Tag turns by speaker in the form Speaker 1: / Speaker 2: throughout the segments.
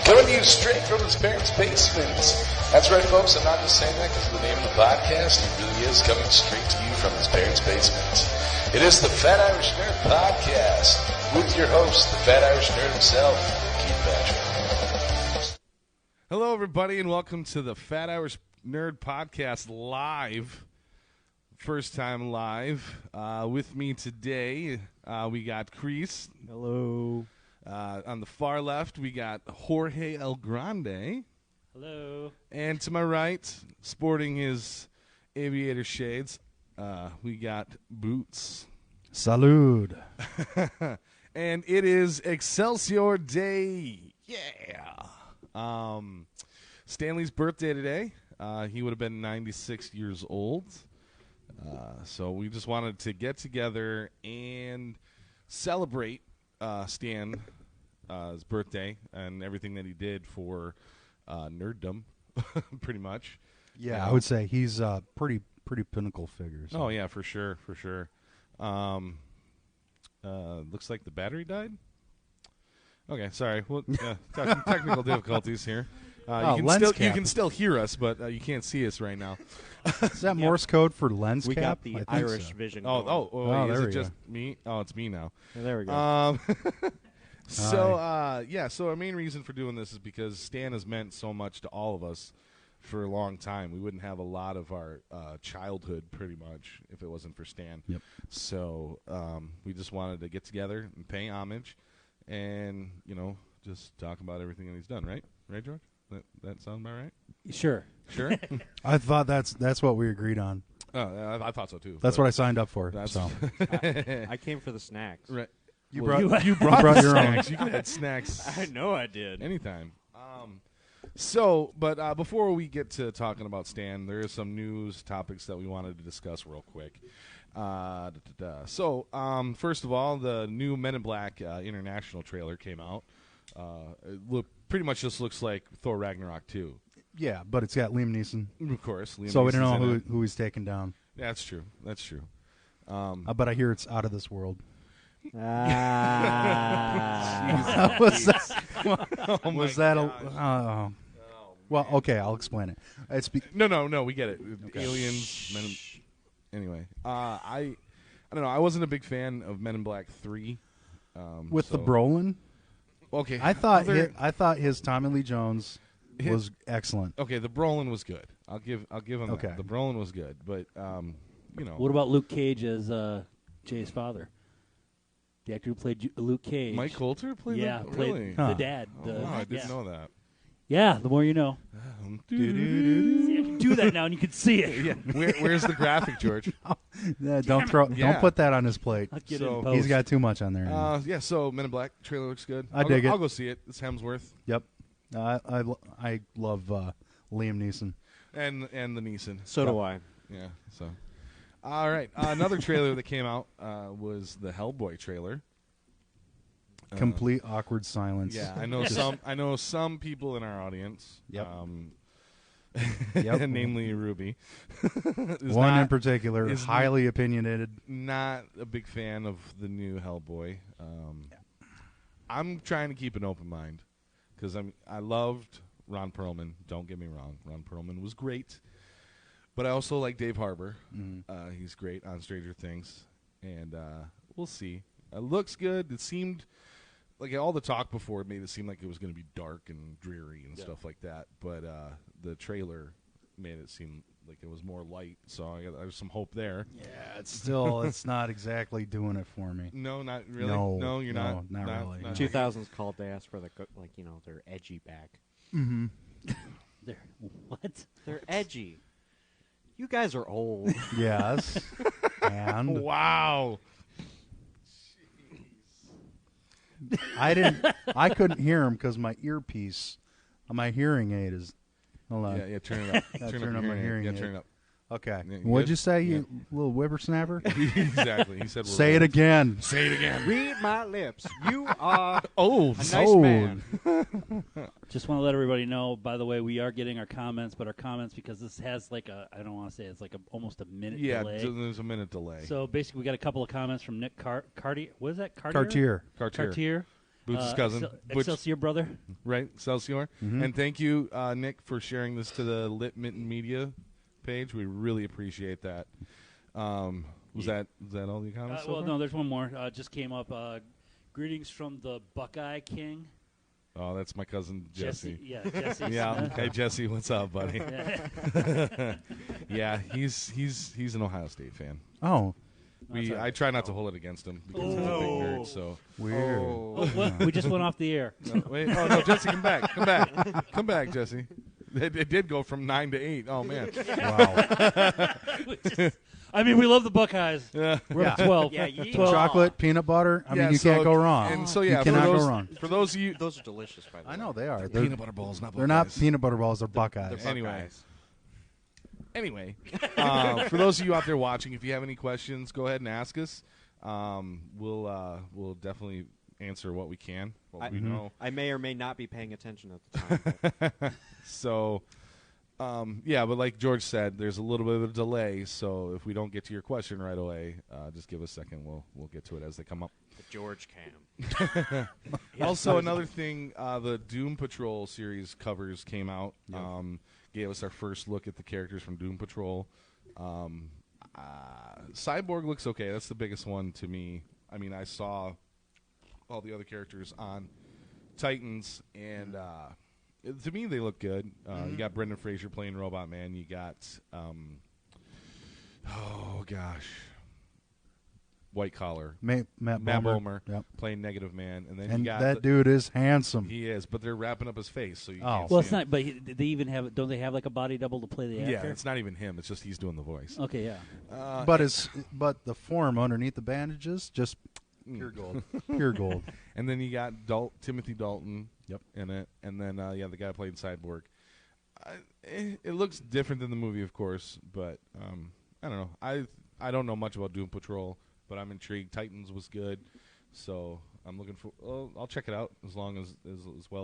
Speaker 1: Coming to you straight from his parents' basement. That's right, folks. I'm not just saying that because of the name of the podcast. It really is coming straight to you from his parents' basement. It is the Fat Irish Nerd Podcast with your host, the Fat Irish Nerd himself, Keith Patrick.
Speaker 2: Hello, everybody, and welcome to the Fat Irish Nerd Podcast live. First time live. With me today, we got Crease.
Speaker 3: Hello.
Speaker 2: On the far left, we got Jorge El Grande.
Speaker 3: Hello.
Speaker 2: And to my right, sporting his aviator shades, we got Boots.
Speaker 4: Salud.
Speaker 2: And it is Excelsior Day. Yeah. Stanley's birthday today. He would have been 96 years old. So we just wanted to get together and celebrate Stan's birthday and everything that he did for nerddom, pretty much.
Speaker 4: Yeah, I would say he's pretty pinnacle figure. So.
Speaker 2: Oh, yeah, for sure. Looks like the battery died. Okay, sorry. Well, technical difficulties here. You can still hear us, but you can't see us right now.
Speaker 4: Is that Morse code for lens
Speaker 3: we
Speaker 4: cap?
Speaker 3: We got the Irish vision.
Speaker 2: Oh,
Speaker 4: there
Speaker 2: is
Speaker 4: we
Speaker 2: it just
Speaker 4: go.
Speaker 2: me? Oh, it's me now.
Speaker 3: Yeah, there we go.
Speaker 2: So our main reason for doing this is because Stan has meant so much to all of us for a long time. We wouldn't have a lot of our childhood, pretty much, if it wasn't for Stan.
Speaker 4: Yep.
Speaker 2: So we just wanted to get together and pay homage and, just talk about everything that he's done, right? Right, George? That sound about right?
Speaker 3: Sure.
Speaker 4: I thought that's what we agreed on.
Speaker 2: Oh, I thought so, too.
Speaker 4: That's what I signed up for.
Speaker 2: That's
Speaker 4: So.
Speaker 3: I came for the snacks.
Speaker 2: Right.
Speaker 4: You
Speaker 2: brought
Speaker 4: brought your
Speaker 2: snacks.
Speaker 4: own.
Speaker 2: You can add snacks.
Speaker 3: I know I did.
Speaker 2: Anytime. But before we get to talking about Stan, there is some news topics that we wanted to discuss real quick. So, first of all, the new Men in Black International trailer came out. It pretty much just looks like Thor Ragnarok 2.
Speaker 4: Yeah, but it's got Liam Neeson.
Speaker 2: Of course.
Speaker 4: So we don't
Speaker 2: Neeson's
Speaker 4: know
Speaker 2: in
Speaker 4: who he's taking down.
Speaker 2: Yeah, that's true.
Speaker 4: But I hear it's out of this world.
Speaker 3: Was
Speaker 4: that well, okay, I'll explain it. It's
Speaker 2: No, we get it.
Speaker 4: Okay.
Speaker 2: Aliens, Men in... Anyway, I don't know. I wasn't a big fan of Men in Black 3.
Speaker 4: with the Brolin.
Speaker 2: Okay.
Speaker 4: I thought his Tommy Lee Jones was excellent.
Speaker 2: Okay, the Brolin was good. I'll give him
Speaker 4: Okay.
Speaker 2: that. The Brolin was good, but
Speaker 5: What about Luke Cage as Jay's father? The actor who played Luke Cage.
Speaker 2: Mike Coulter played
Speaker 5: Yeah,
Speaker 2: that?
Speaker 5: played
Speaker 2: Really?
Speaker 5: the dad.
Speaker 2: I didn't know that.
Speaker 5: Yeah, the more you know. See, I can do that now, and you can see it.
Speaker 2: Yeah. Where's the graphic, George?
Speaker 4: Don't put that on his plate.
Speaker 5: I'll get
Speaker 2: So-
Speaker 5: it in post.
Speaker 4: He's got too much on there.
Speaker 2: So Men in Black trailer looks good.
Speaker 4: I dig it.
Speaker 2: I'll go see it. It's Hemsworth
Speaker 4: Yep. I love Liam Neeson.
Speaker 2: and the Neeson.
Speaker 3: So do I.
Speaker 2: Yeah. So, all right. Another trailer that came out was the Hellboy trailer.
Speaker 4: Complete awkward silence.
Speaker 2: Yeah, I know some people in our audience.
Speaker 4: Yep.
Speaker 2: Yep. Namely Ruby.
Speaker 4: One in particular is highly opinionated.
Speaker 2: Not a big fan of the new Hellboy. I'm trying to keep an open mind because I loved Ron Perlman. Don't get me wrong, Ron Perlman was great, but I also like Dave Harbour.
Speaker 4: Mm-hmm.
Speaker 2: He's great on Stranger Things, and we'll see. It looks good. It seemed like all the talk before it made it seem like it was going to be dark and dreary and stuff like that, but the trailer made it seem like it was more light, so there's some hope there.
Speaker 4: Yeah, it's not exactly doing it for me.
Speaker 2: No, not really.
Speaker 4: No,
Speaker 2: You're
Speaker 4: not
Speaker 2: not
Speaker 4: really.
Speaker 2: Not
Speaker 3: 2000s called to ask for their edgy back.
Speaker 4: Mm-hmm.
Speaker 5: What?
Speaker 3: They're edgy. You guys are old.
Speaker 4: Yes. And
Speaker 2: Wow.
Speaker 4: I couldn't hear him because my earpiece on my hearing aid is. Hold on.
Speaker 2: Yeah, turn it up.
Speaker 4: Turn up my hearing
Speaker 2: Yeah,
Speaker 4: aid.
Speaker 2: turn it up.
Speaker 4: Okay.
Speaker 2: Yeah,
Speaker 4: What'd
Speaker 2: good?
Speaker 4: you say,
Speaker 2: Yeah.
Speaker 4: you little whippersnapper?
Speaker 2: Exactly. He said, we're
Speaker 4: Say
Speaker 2: old.
Speaker 4: it again.
Speaker 2: Say it again.
Speaker 3: Read my lips. You are
Speaker 2: Old.
Speaker 3: a nice
Speaker 4: Old.
Speaker 3: man.
Speaker 5: Just want to let everybody know, by the way, we are getting our comments, but our comments, because this has I don't want to say it's almost a minute
Speaker 2: Yeah,
Speaker 5: delay.
Speaker 2: there's a minute delay.
Speaker 5: So basically, we got a couple of comments from Nick Cartier. What is that? Cartier.
Speaker 4: Cartier.
Speaker 5: Cartier.
Speaker 2: Boots' cousin.
Speaker 5: Excelsior brother.
Speaker 2: Right, Excelsior.
Speaker 4: Mhm.
Speaker 2: And thank you, Nick, for sharing this to the Lit Mitten Media page. We really appreciate that. Was that all the comments? so
Speaker 5: Well,
Speaker 2: far?
Speaker 5: no, there's one more. Just came up. Greetings from the Buckeye King.
Speaker 2: Oh, that's my cousin Jesse.
Speaker 5: Yeah, Jesse.
Speaker 2: Yeah.
Speaker 5: Smith.
Speaker 2: Hey, Jesse, what's up, buddy?
Speaker 5: Yeah.
Speaker 2: Yeah, he's an Ohio State fan.
Speaker 4: Oh,
Speaker 2: I try not to hold it against him because he's a big nerd. So
Speaker 4: weird.
Speaker 5: Oh, what? We just went off the air.
Speaker 2: no, wait. Oh no, Jesse, come back, Jesse. It did go from 9 to 8. Oh man.
Speaker 4: Wow.
Speaker 5: I mean, we love the Buckeyes.
Speaker 2: Yeah.
Speaker 5: We're up 12.
Speaker 3: Yeah, you-
Speaker 5: 12.
Speaker 4: Chocolate, peanut butter. I
Speaker 2: Yeah,
Speaker 4: mean, you
Speaker 2: so-
Speaker 4: can't go wrong.
Speaker 2: And so
Speaker 4: you
Speaker 2: yeah,
Speaker 4: cannot
Speaker 2: for those,
Speaker 4: go wrong.
Speaker 2: For those of you,
Speaker 6: Those are delicious, by the way.
Speaker 4: I know they are. They're,
Speaker 2: peanut butter balls, not
Speaker 4: they're not
Speaker 2: Buckeyes.
Speaker 4: peanut butter balls. They're Buckeyes.
Speaker 6: They're
Speaker 2: Anyway.
Speaker 6: Buckeyes.
Speaker 2: Anyway, for those of you out there watching, if you have any questions, go ahead and ask us. We'll definitely answer what we can, what we know.
Speaker 3: I may or may not be paying attention at the time.
Speaker 2: So, yeah, but like George said, there's a little bit of a delay. So if we don't get to your question right away, just give us a second. We'll get to it as they come up.
Speaker 3: The George Cam.
Speaker 2: Also, another thing, the Doom Patrol series covers came out. Gave us our first look at the characters from Doom Patrol. Cyborg looks okay. That's the biggest one to me. I mean, I saw all the other characters on Titans, and to me, they look good. You got Brendan Fraser playing Robot Man. You got, oh gosh, White Collar.
Speaker 4: Matt
Speaker 2: Matt
Speaker 4: Bomer.
Speaker 2: Bomer
Speaker 4: Yep.
Speaker 2: playing Negative Man, and then
Speaker 4: And
Speaker 2: you got
Speaker 4: that dude is handsome.
Speaker 2: He is, but they're wrapping up his face, so you
Speaker 4: Oh.
Speaker 2: can't
Speaker 5: Well,
Speaker 2: see
Speaker 5: it's
Speaker 2: him.
Speaker 5: not. But they even have. Don't they have like a body double to play the actor?
Speaker 2: Yeah, it's not even him. It's just he's doing the voice.
Speaker 5: Okay, yeah.
Speaker 4: But the form underneath the bandages, just pure gold. Pure gold.
Speaker 2: And then you got Timothy Dalton
Speaker 4: Yep.
Speaker 2: in it, and then the guy playing Cyborg. It looks different than the movie, of course, but I don't know. I don't know much about Doom Patrol, but I'm intrigued. Titans was good, so I'm looking for. Well, I'll check it out as well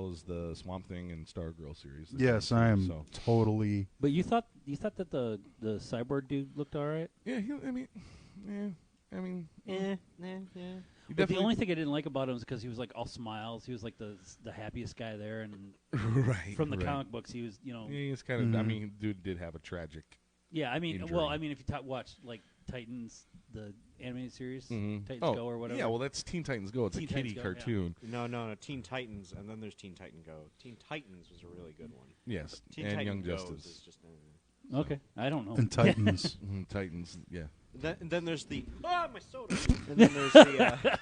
Speaker 2: as the Swamp Thing and Stargirl series. that
Speaker 4: Yes,
Speaker 2: came
Speaker 4: I
Speaker 2: through,
Speaker 4: am
Speaker 2: So.
Speaker 4: totally.
Speaker 5: But you thought that the cyborg dude looked all right.
Speaker 2: Yeah, I mean,
Speaker 3: yeah.
Speaker 2: he
Speaker 5: But the
Speaker 2: definitely-
Speaker 5: only thing I didn't like about him is because he was like all smiles. He was like the happiest guy there, and
Speaker 2: right
Speaker 5: from the
Speaker 2: right.
Speaker 5: comic books, he was
Speaker 2: Yeah, he's kind of. I
Speaker 4: Mhm.
Speaker 2: mean, dude did have a tragic.
Speaker 5: Yeah, I mean,
Speaker 2: Injury.
Speaker 5: well, I mean, if you watch like Titans, the animated series, Titans
Speaker 2: Oh,
Speaker 5: Go or whatever.
Speaker 2: yeah, well, that's Teen Titans Go. It's
Speaker 5: Teen
Speaker 2: a kiddie
Speaker 5: Titans Go, yeah.
Speaker 2: cartoon.
Speaker 3: No. Teen Titans, and then there's Teen Titan Go. Teen Titans was a really good one.
Speaker 2: Yes,
Speaker 3: Teen
Speaker 2: and
Speaker 3: Titan
Speaker 2: Young
Speaker 3: Goes
Speaker 2: Justice.
Speaker 3: is just.
Speaker 5: Okay, I don't know.
Speaker 4: And Titans.
Speaker 2: Titans, yeah.
Speaker 3: And then there's the my soda. And then there's the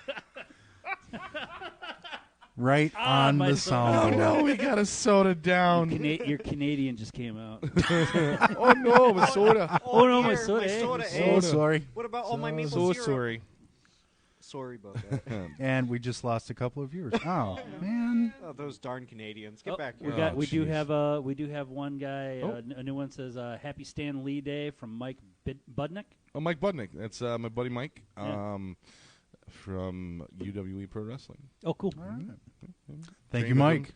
Speaker 4: Right on
Speaker 5: my
Speaker 4: the
Speaker 5: soul.
Speaker 2: Oh
Speaker 4: soundboard.
Speaker 2: no, we got a soda down.
Speaker 5: Your Canadian just came out.
Speaker 2: Oh no, my soda.
Speaker 5: Oh, no, my
Speaker 3: here,
Speaker 5: soda,
Speaker 3: my
Speaker 5: eh?
Speaker 3: soda,
Speaker 4: So
Speaker 3: eh?
Speaker 4: sorry.
Speaker 3: What about all my maple
Speaker 2: So
Speaker 3: syrup?
Speaker 2: sorry.
Speaker 3: Sorry about that.
Speaker 4: And we just lost a couple of viewers. Oh, man.
Speaker 3: Oh, those darn Canadians! Get
Speaker 5: Oh,
Speaker 3: back
Speaker 5: we
Speaker 3: here.
Speaker 5: got.
Speaker 2: Oh,
Speaker 5: We do
Speaker 2: jeez.
Speaker 5: have one guy.
Speaker 2: Oh.
Speaker 5: A new one says "Happy Stan Lee Day" from Mike Budnick.
Speaker 2: Oh, Mike Budnick. That's my buddy Mike
Speaker 5: Yeah.
Speaker 2: from UWE Pro Wrestling.
Speaker 5: Oh, cool.
Speaker 4: Thank
Speaker 2: Trained
Speaker 4: you,
Speaker 2: with
Speaker 4: Mike.
Speaker 2: him.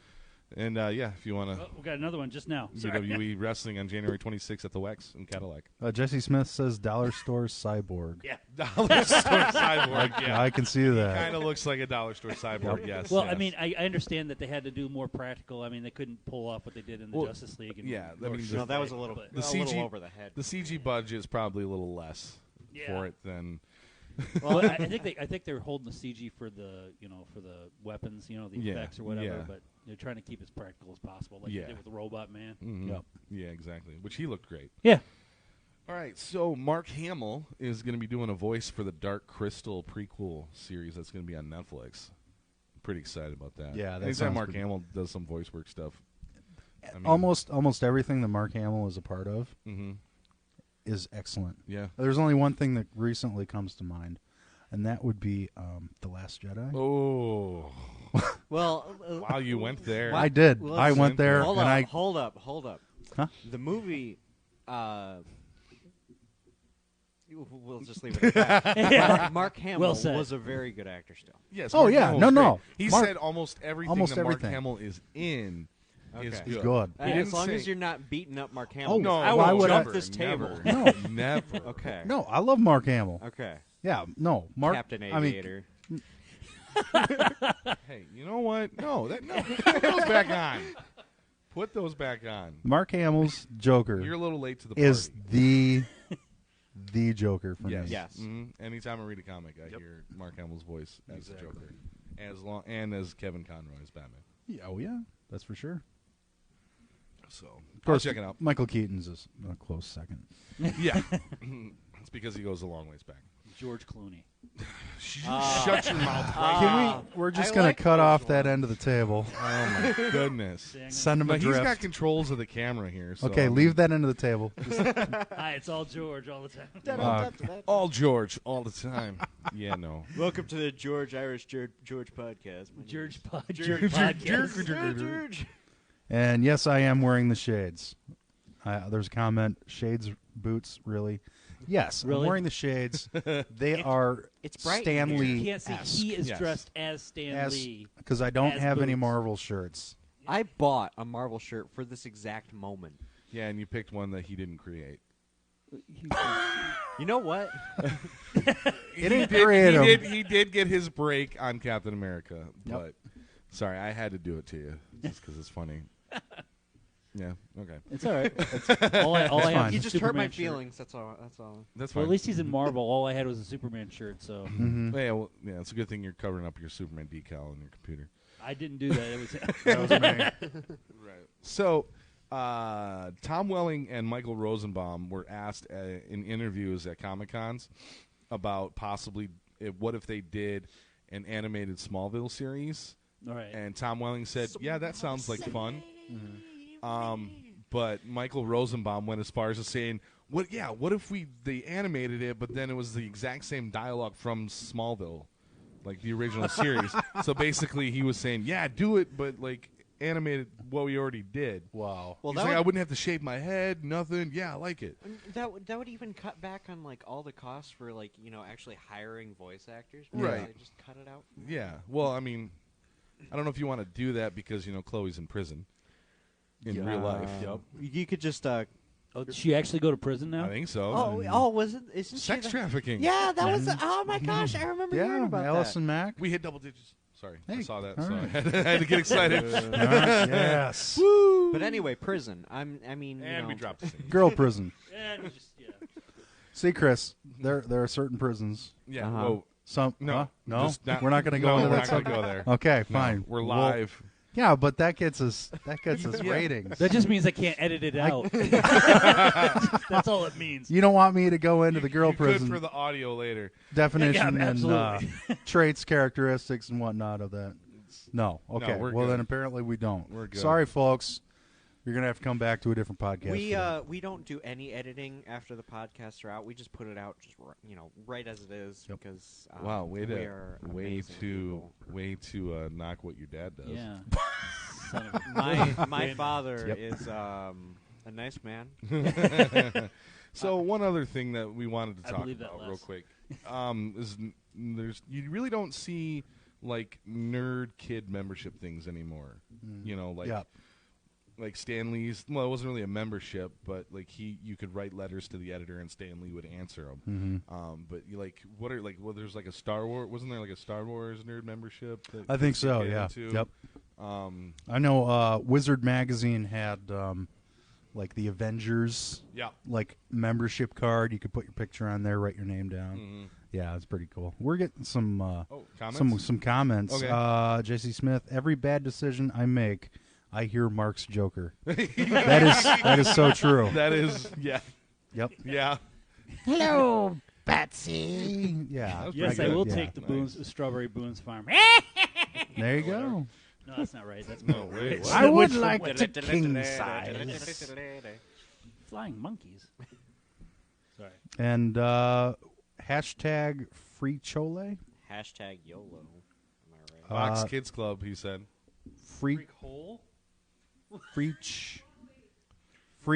Speaker 2: And yeah, if you want to
Speaker 5: Oh, we got another one just now. Sorry.
Speaker 2: UWE Wrestling on January 26th at the Wex in Cadillac.
Speaker 4: Jesse Smith says Dollar Store Cyborg.
Speaker 5: Yeah.
Speaker 2: Dollar Store Cyborg. Yeah,
Speaker 4: I can see that.
Speaker 2: kind of looks like a Dollar Store Cyborg. Yes.
Speaker 5: Well,
Speaker 2: yes.
Speaker 5: I mean, I understand that they had to do more practical. I mean, they couldn't pull off what they did in the
Speaker 2: Well,
Speaker 5: Justice League. And
Speaker 2: yeah, I
Speaker 5: or
Speaker 2: mean,
Speaker 3: No, that was a little,
Speaker 5: but-
Speaker 2: The
Speaker 3: a
Speaker 2: CG
Speaker 3: little over the head.
Speaker 2: the CG budget is probably a little less
Speaker 5: Yeah.
Speaker 2: for it than.
Speaker 5: Well, I think they're holding the CG for the for the weapons, the
Speaker 2: Yeah,
Speaker 5: effects or whatever.
Speaker 2: yeah.
Speaker 5: But they're trying to keep it as practical as possible, like
Speaker 2: Yeah.
Speaker 5: they did with the Robot Man.
Speaker 2: Mhm.
Speaker 4: Yep.
Speaker 2: Yeah, exactly. Which he looked great.
Speaker 5: Yeah.
Speaker 2: All right, so Mark Hamill is going to be doing a voice for the Dark Crystal prequel series that's going to be on Netflix. I'm pretty excited about that.
Speaker 4: Yeah, that
Speaker 2: anytime
Speaker 4: sounds
Speaker 2: Mark
Speaker 4: pretty-
Speaker 2: Hamill does some voice work stuff. I mean,
Speaker 4: Almost everything that Mark Hamill is a part of
Speaker 2: Mm-hmm.
Speaker 4: is excellent.
Speaker 2: Yeah.
Speaker 4: There's only one thing that recently comes to mind, and that would be The Last Jedi.
Speaker 2: Oh,
Speaker 3: Well,
Speaker 2: wow! You went there.
Speaker 3: What?
Speaker 4: I did.
Speaker 3: Well,
Speaker 4: I
Speaker 2: let's-
Speaker 4: went there,
Speaker 3: hold
Speaker 4: and
Speaker 3: up,
Speaker 4: I.
Speaker 3: hold up.
Speaker 4: Huh?
Speaker 3: The movie. We'll just leave it at that. Mark Hamill
Speaker 5: Well said.
Speaker 3: was a very good actor still.
Speaker 2: Yes.
Speaker 4: Oh,
Speaker 2: Mark
Speaker 4: yeah.
Speaker 2: Hamill
Speaker 4: No,
Speaker 2: was
Speaker 4: no.
Speaker 2: great. He
Speaker 4: Mark-
Speaker 2: said almost everything
Speaker 4: almost
Speaker 2: that Mark
Speaker 4: everything.
Speaker 2: Hamill is in is
Speaker 3: Okay.
Speaker 2: good.
Speaker 4: He's good.
Speaker 2: He didn't
Speaker 3: As long
Speaker 2: say-
Speaker 3: as you're not beating up Mark
Speaker 4: Oh,
Speaker 3: Hamill.
Speaker 2: No,
Speaker 3: I
Speaker 4: why
Speaker 3: will
Speaker 4: would I-
Speaker 3: jump this table.
Speaker 2: Never. Never.
Speaker 3: Okay.
Speaker 4: No, I love Mark Hamill.
Speaker 3: Okay.
Speaker 4: Yeah, no, Mark.
Speaker 3: Captain
Speaker 4: I mean,
Speaker 3: Aviator.
Speaker 2: Hey, you know what? No, put those back on. Put those back on.
Speaker 4: Mark Hamill's Joker
Speaker 2: You're a little late to the party.
Speaker 4: is the Joker for
Speaker 2: Yes.
Speaker 4: me.
Speaker 3: Yes.
Speaker 2: Anytime I read a comic, I hear Mark Hamill's voice as the Joker, as Kevin Conroy as Batman.
Speaker 4: Yeah, oh yeah, that's for sure.
Speaker 2: So,
Speaker 4: Of course,
Speaker 2: check it out.
Speaker 4: Michael Keaton's is a close second.
Speaker 2: Yeah, it's because he goes a long ways back.
Speaker 5: George Clooney.
Speaker 2: Shut your mouth.
Speaker 4: We're just
Speaker 3: I
Speaker 4: going
Speaker 3: like
Speaker 4: to cut
Speaker 3: those
Speaker 4: off that
Speaker 3: ones.
Speaker 4: end of the table.
Speaker 2: Oh my goodness.
Speaker 4: Send him
Speaker 2: But he's
Speaker 4: adrift.
Speaker 2: got controls of the camera here. So
Speaker 4: Okay, leave that end of the table.
Speaker 5: Hi, it's all George all the time.
Speaker 2: all George all the time. Yeah, no.
Speaker 3: Welcome to the George podcast. My name
Speaker 5: George
Speaker 3: is-
Speaker 5: Podcast.
Speaker 3: George.
Speaker 4: And yes, I am wearing the shades. There's a comment, shades, boots, really? Yes,
Speaker 5: Really?
Speaker 4: I'm wearing the shades. They are
Speaker 3: it's bright in
Speaker 4: Stanley.
Speaker 5: You can't see he is
Speaker 2: Yes.
Speaker 5: dressed as Stan Lee.
Speaker 4: Because I don't
Speaker 5: as
Speaker 4: have any
Speaker 5: boots.
Speaker 4: Marvel shirts.
Speaker 3: I bought a Marvel shirt for this exact moment.
Speaker 2: Yeah, and you picked one that he didn't create.
Speaker 3: You know what?
Speaker 4: He didn't create them.
Speaker 2: He did get his break on Captain America, but sorry, I had to do it to you just because it's funny. Yeah, okay.
Speaker 5: It's all right. All I have
Speaker 4: fine.
Speaker 5: is
Speaker 3: You
Speaker 5: a
Speaker 3: just
Speaker 5: Superman
Speaker 3: hurt my
Speaker 5: shirt.
Speaker 3: feelings. That's all. That's all.
Speaker 2: That's
Speaker 5: Well,
Speaker 2: fine.
Speaker 5: at least he's in Marvel. All I had was a Superman shirt, so
Speaker 2: Yeah, well, yeah, it's a good thing you're covering up your Superman decal on your computer.
Speaker 5: I didn't do that. It was
Speaker 4: That was me.
Speaker 2: Right. So, Tom Welling and Michael Rosenbaum were asked in interviews at Comic-Cons about possibly what if they did an animated Smallville series.
Speaker 5: all right.
Speaker 2: And Tom Welling said, yeah, that sounds like fun. But Michael Rosenbaum went as far as to saying, what if they animated it, but then it was the exact same dialogue from Smallville, like the original series. So basically he was saying, yeah, do it, but like animated what we already did.
Speaker 4: Wow.
Speaker 3: Well,
Speaker 2: He's
Speaker 3: that
Speaker 2: like, I
Speaker 3: would,
Speaker 2: wouldn't have to shave my head, nothing. Yeah, I like it.
Speaker 3: that would even cut back on like all the costs for like actually hiring voice actors.
Speaker 2: Right.
Speaker 3: They just cut it out.
Speaker 2: Yeah. Well, I mean, I don't know if you want to do that because, Chloe's in prison in real life.
Speaker 3: You could just.
Speaker 5: Oh, did she actually go to prison now?
Speaker 2: I think so.
Speaker 3: Was it? Isn't
Speaker 2: Sex
Speaker 3: she
Speaker 2: trafficking.
Speaker 3: Yeah, that was. Oh my gosh, I remember hearing
Speaker 4: Yeah,
Speaker 3: about
Speaker 4: Allison Mack.
Speaker 2: We hit double digits. Sorry, I
Speaker 4: Hey,
Speaker 2: saw that.
Speaker 4: all
Speaker 2: So
Speaker 4: right.
Speaker 2: I had to get excited.
Speaker 4: All right, yes.
Speaker 3: that. But anyway, prison. I mean,
Speaker 2: And we dropped the thing.
Speaker 4: Girl prison.
Speaker 5: Yeah, we just,
Speaker 4: See, Chris, there are certain prisons.
Speaker 2: Yeah.
Speaker 3: Uh-huh.
Speaker 2: Whoa.
Speaker 4: Some
Speaker 2: No.
Speaker 4: no,
Speaker 2: Just not-
Speaker 4: we're not going to go
Speaker 2: no,
Speaker 4: into
Speaker 2: we're
Speaker 4: that
Speaker 2: not gonna
Speaker 4: subject.
Speaker 2: go there.
Speaker 4: Okay,
Speaker 2: No,
Speaker 4: fine.
Speaker 2: we're
Speaker 4: Well,
Speaker 2: live.
Speaker 4: yeah, but that gets us ratings.
Speaker 5: That just means I can't edit it out. That's all it means.
Speaker 4: You don't want me to go into the girl
Speaker 2: you
Speaker 4: prison
Speaker 2: could for the audio later.
Speaker 4: definition
Speaker 5: Yeah,
Speaker 4: and traits, characteristics, and whatnot of that. No. Okay.
Speaker 2: we're
Speaker 4: well,
Speaker 2: good.
Speaker 4: then apparently we don't.
Speaker 2: We're good.
Speaker 4: Sorry, folks. You're going to have to come back to a different podcast.
Speaker 3: We don't do any editing after the podcasts are out. We just put it out just right as it is because
Speaker 2: Wow, way
Speaker 3: we are amazing people.
Speaker 2: to knock what your dad does.
Speaker 5: Yeah. Son of a-
Speaker 3: My father
Speaker 4: Yep.
Speaker 3: is a nice man.
Speaker 2: So one other thing that we wanted to
Speaker 5: I
Speaker 2: talk
Speaker 5: believe that
Speaker 2: about real
Speaker 5: less.
Speaker 2: quick is you really don't see like nerd kid membership things anymore. Like Stan Lee's. Well, it wasn't really a membership, but like you could write letters to the editor and Stan Lee would answer them. But there's like a Star Wars. Wasn't there like a Star Wars nerd membership? That
Speaker 4: I think
Speaker 2: kids could
Speaker 4: so,
Speaker 2: get
Speaker 4: yeah.
Speaker 2: into?
Speaker 4: Yep.
Speaker 2: I
Speaker 4: I know Wizard Magazine had like the Avengers
Speaker 2: Yeah.
Speaker 4: like membership card. You could put your picture on there, write your name down. Yeah, it's pretty cool. We're getting some
Speaker 2: comments?
Speaker 4: some comments.
Speaker 2: Okay.
Speaker 4: J.C. Smith, every bad decision I make, I hear Mark's Joker. that is so true.
Speaker 2: That is, yeah.
Speaker 4: Yep.
Speaker 2: Yeah.
Speaker 4: Hello, Betsy. Yeah.
Speaker 2: was
Speaker 5: Yes,
Speaker 2: pretty
Speaker 5: I
Speaker 2: good.
Speaker 5: will
Speaker 2: Yeah.
Speaker 5: take the
Speaker 2: Nice.
Speaker 5: Strawberry Boone's Farm.
Speaker 4: There you go.
Speaker 5: No, that's not right. That's
Speaker 2: No, wait, what?
Speaker 4: I would
Speaker 5: Which-
Speaker 4: like
Speaker 5: which-
Speaker 4: to king size.
Speaker 5: Flying monkeys. Sorry.
Speaker 4: And hashtag free Chole.
Speaker 3: Hashtag YOLO. Am I right?
Speaker 2: Fox Kids Club, he said.
Speaker 4: Free
Speaker 5: hole?
Speaker 4: Free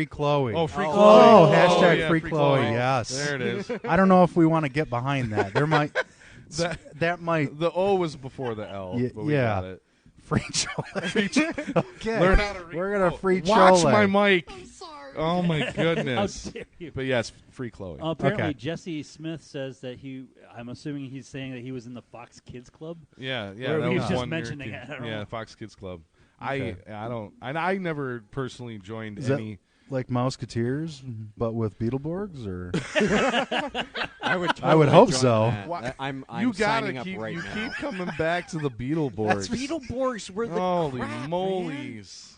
Speaker 4: Chloe.
Speaker 2: Oh, free
Speaker 4: Oh,
Speaker 2: Chloe.
Speaker 4: hashtag
Speaker 2: yeah,
Speaker 4: free Chloe. Yes.
Speaker 2: There it is.
Speaker 4: I don't know if we want to get behind that. There might that might
Speaker 2: The O was before the L, but we
Speaker 4: yeah.
Speaker 2: got it.
Speaker 4: free Chole. Okay.
Speaker 2: Learn how to read.
Speaker 4: We're gonna free
Speaker 2: Watch
Speaker 4: Chole.
Speaker 2: my mic. Oh my goodness!
Speaker 5: How dare you?
Speaker 2: But yes, free Chloe.
Speaker 5: Apparently,
Speaker 4: Okay.
Speaker 5: Jesse Smith says that I'm assuming he's saying that he was in the Fox Kids Club.
Speaker 2: Yeah,
Speaker 5: Or
Speaker 2: that
Speaker 5: he
Speaker 2: was
Speaker 5: was just
Speaker 2: one
Speaker 5: mentioning it, I don't know.
Speaker 2: Fox Kids Club.
Speaker 4: Okay.
Speaker 2: I never personally joined
Speaker 4: Is
Speaker 2: any.
Speaker 4: that like Mouseketeers, but with Beetleborgs, or
Speaker 3: I would.
Speaker 4: I would
Speaker 3: totally
Speaker 4: hope
Speaker 3: join
Speaker 4: so.
Speaker 3: that.
Speaker 2: Why-
Speaker 3: I'm
Speaker 2: you gotta
Speaker 3: signing up
Speaker 2: keep
Speaker 3: right
Speaker 2: you
Speaker 3: now.
Speaker 2: keep coming back to the Beetleborgs.
Speaker 3: Beetleborgs were the
Speaker 2: Holy
Speaker 3: crap, man.
Speaker 2: molies!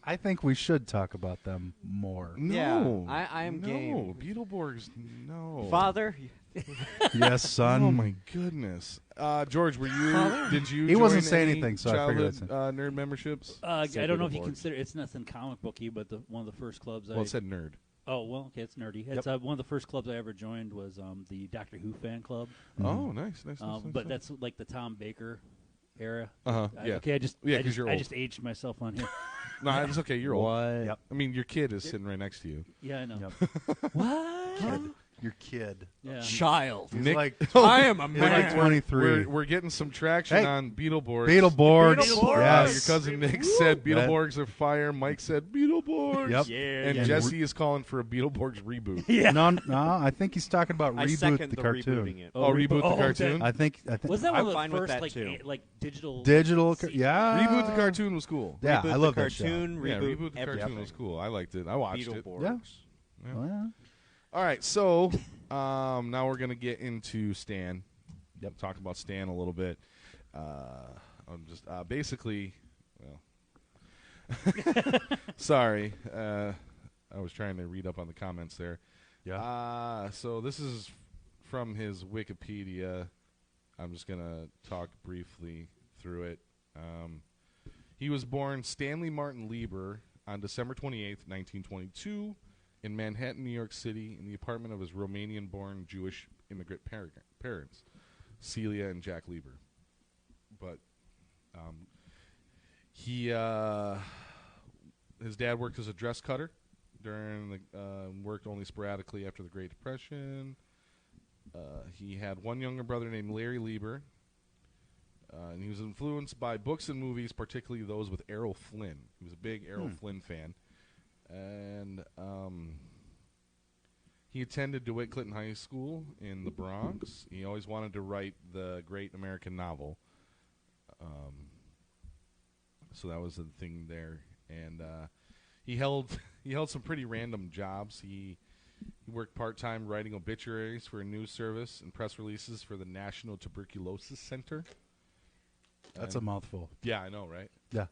Speaker 4: I think we should talk about them more.
Speaker 2: No,
Speaker 3: I am
Speaker 2: no.
Speaker 3: game.
Speaker 2: Beetleborgs, no.
Speaker 3: Father,
Speaker 4: Yes, son.
Speaker 2: Oh my goodness, George, were you? Did you?
Speaker 4: He wasn't
Speaker 2: join
Speaker 4: saying
Speaker 2: any
Speaker 4: anything, so I figured
Speaker 2: childhood nerd memberships.
Speaker 5: I
Speaker 3: Say
Speaker 5: don't know if you
Speaker 3: Beetleborgs.
Speaker 5: consider it's nothing comic booky, but one of the first clubs.
Speaker 2: Well, it said nerd.
Speaker 5: Oh well, okay, it's nerdy. It's one of the first clubs I ever joined was the Doctor Who fan club.
Speaker 2: Oh, nice.
Speaker 5: But that's like the Tom Baker era.
Speaker 2: Uh-huh, yeah.
Speaker 5: Okay, I
Speaker 2: 'cause you're
Speaker 5: I
Speaker 2: old.
Speaker 5: just aged myself on here.
Speaker 2: No, it's okay. You're old.
Speaker 4: Yep.
Speaker 2: I mean, your kid is sitting right next to you.
Speaker 5: Yeah, I know.
Speaker 3: what?
Speaker 4: Your kid.
Speaker 5: Yeah.
Speaker 3: Child.
Speaker 4: He's
Speaker 2: Nick-
Speaker 4: like
Speaker 3: I am a
Speaker 4: he's like
Speaker 3: man.
Speaker 4: 23.
Speaker 2: We're getting some traction
Speaker 4: Hey.
Speaker 2: on Beetleborgs.
Speaker 4: Beetleborgs.
Speaker 3: Beetleborgs.
Speaker 2: Your
Speaker 4: Yes.
Speaker 2: cousin Nick said Beetleborgs are fire. Mike said Beetleborgs.
Speaker 4: Yep.
Speaker 3: Yeah.
Speaker 2: And
Speaker 3: yeah.
Speaker 2: Jesse is calling for a Beetleborgs reboot.
Speaker 5: Yeah.
Speaker 4: No, I think he's talking about
Speaker 3: I
Speaker 4: reboot
Speaker 3: second
Speaker 4: the
Speaker 3: the
Speaker 4: cartoon.
Speaker 3: rebooting it.
Speaker 2: Oh, reboot the cartoon?
Speaker 4: I think
Speaker 5: Was that
Speaker 3: I'm
Speaker 5: one of
Speaker 3: fine
Speaker 5: the
Speaker 3: with
Speaker 5: first
Speaker 3: that, too.
Speaker 5: like digital?
Speaker 4: yeah.
Speaker 2: Reboot the cartoon was cool.
Speaker 4: Yeah,
Speaker 3: Reboot
Speaker 4: I love
Speaker 3: the
Speaker 4: that show.
Speaker 3: cartoon.
Speaker 2: Yeah,
Speaker 3: Reboot,
Speaker 2: reboot the
Speaker 3: everything.
Speaker 2: cartoon was cool. I liked it. I watched it.
Speaker 3: Beetleborgs.
Speaker 4: Yeah. Oh, yeah.
Speaker 2: All right, so now we're gonna get into Stan. Yep, talk about Stan a little bit. I'm just basically, well, sorry, I was trying to read up on the comments there.
Speaker 4: Yeah.
Speaker 2: So this is from his Wikipedia. I'm just gonna talk briefly through it. He was born Stanley Martin Lieber on December 28th, 1922. In Manhattan, New York City, in the apartment of his Romanian-born Jewish immigrant parents, Celia and Jack Lieber. But his dad worked as a dress cutter worked only sporadically after the Great Depression. He had one younger brother named Larry Lieber, and he was influenced by books and movies, particularly those with Errol Flynn. He was a big Errol Flynn fan. And he attended DeWitt Clinton High School in the Bronx. He always wanted to write the great American novel. So that was the thing there. And he held some pretty random jobs. He worked part-time writing obituaries for a news service and press releases for the National Tuberculosis Center.
Speaker 4: That's a mouthful.
Speaker 2: Yeah, I know, right?
Speaker 4: Yeah.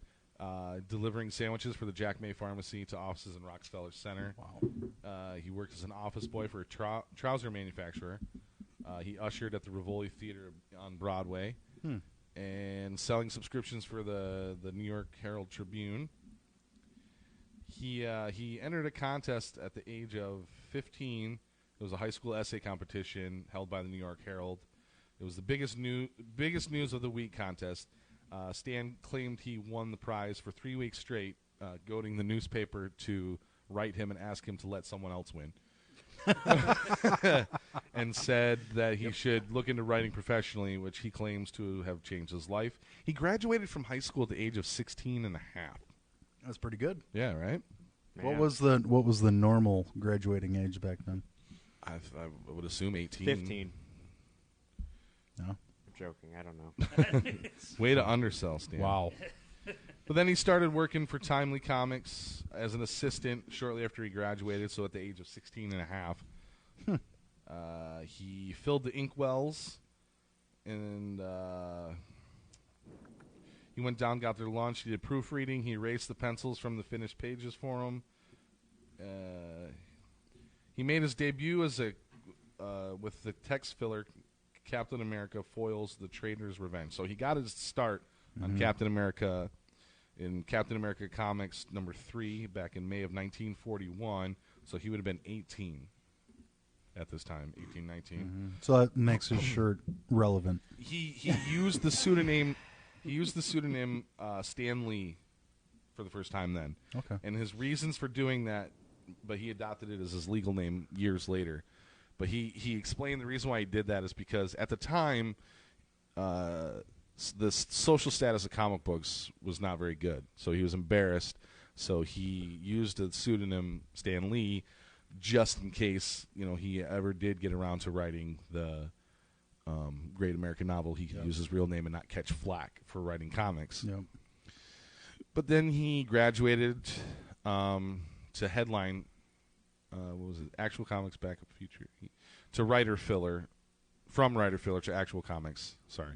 Speaker 2: Delivering sandwiches for the Jack May Pharmacy to offices in Rockefeller Center.
Speaker 4: Wow.
Speaker 2: He worked as an office boy for a trouser manufacturer. He ushered at the Rivoli Theater on Broadway. And selling subscriptions for the New York Herald Tribune. He entered a contest at the age of 15. It was a high school essay competition held by the New York Herald. It was the biggest news of the week contest. Stan claimed he won the prize for 3 weeks straight, goading the newspaper to write him and ask him to let someone else win. And said that he should look into writing professionally, which he claims to have changed his life. He graduated from high school at the age of 16 and a half.
Speaker 4: That's pretty good.
Speaker 2: Yeah, right?
Speaker 4: What was the normal graduating age back then?
Speaker 2: I would assume 18.
Speaker 3: 15.
Speaker 4: No.
Speaker 3: I'm joking. I don't know.
Speaker 2: Way to undersell, Stan.
Speaker 4: Wow.
Speaker 2: But then he started working for Timely Comics as an assistant shortly after he graduated, so at the age of 16 and a half. He filled the inkwells, and he went down, got their lunch. He did proofreading. He erased the pencils from the finished pages for them. He made his debut as with the text filler Captain America Foils the Traitor's Revenge. So he got his start on Captain America in Captain America Comics number 3 back in May of 1941. So he would have been 18 at this time, 18, 19.
Speaker 4: So that makes his shirt relevant.
Speaker 2: He used the pseudonym Stan Lee for the first time then.
Speaker 4: Okay.
Speaker 2: And his reasons for doing that, but he adopted it as his legal name years later. But he explained the reason why he did that is because at the time, the social status of comic books was not very good. So he was embarrassed So he used the pseudonym Stan Lee just in case, he ever did get around to writing the great American novel. He could use his real name and not catch flack for writing comics.
Speaker 4: Yep.
Speaker 2: But then he graduated to headline, what was it, Actual Comics Backup Future, to writer filler, from writer filler to Actual Comics. Sorry.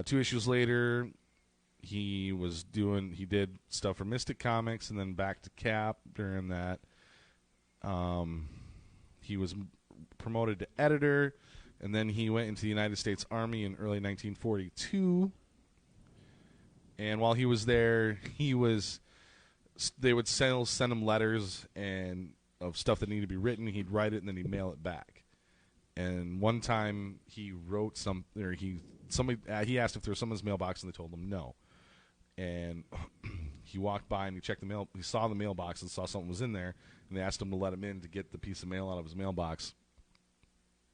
Speaker 2: 2 issues later, he did stuff for Mystic Comics and then back to Cap during that. He was promoted to editor, and then he went into the United States Army in early 1942. And while he was there, they would send him letters and of stuff that needed to be written. He'd write it and then he'd mail it back. And one time he wrote he asked if there was some in his mailbox, and they told him no. And he walked by and he checked the mail. He saw the mailbox and saw something was in there, and they asked him to let him in to get the piece of mail out of his mailbox.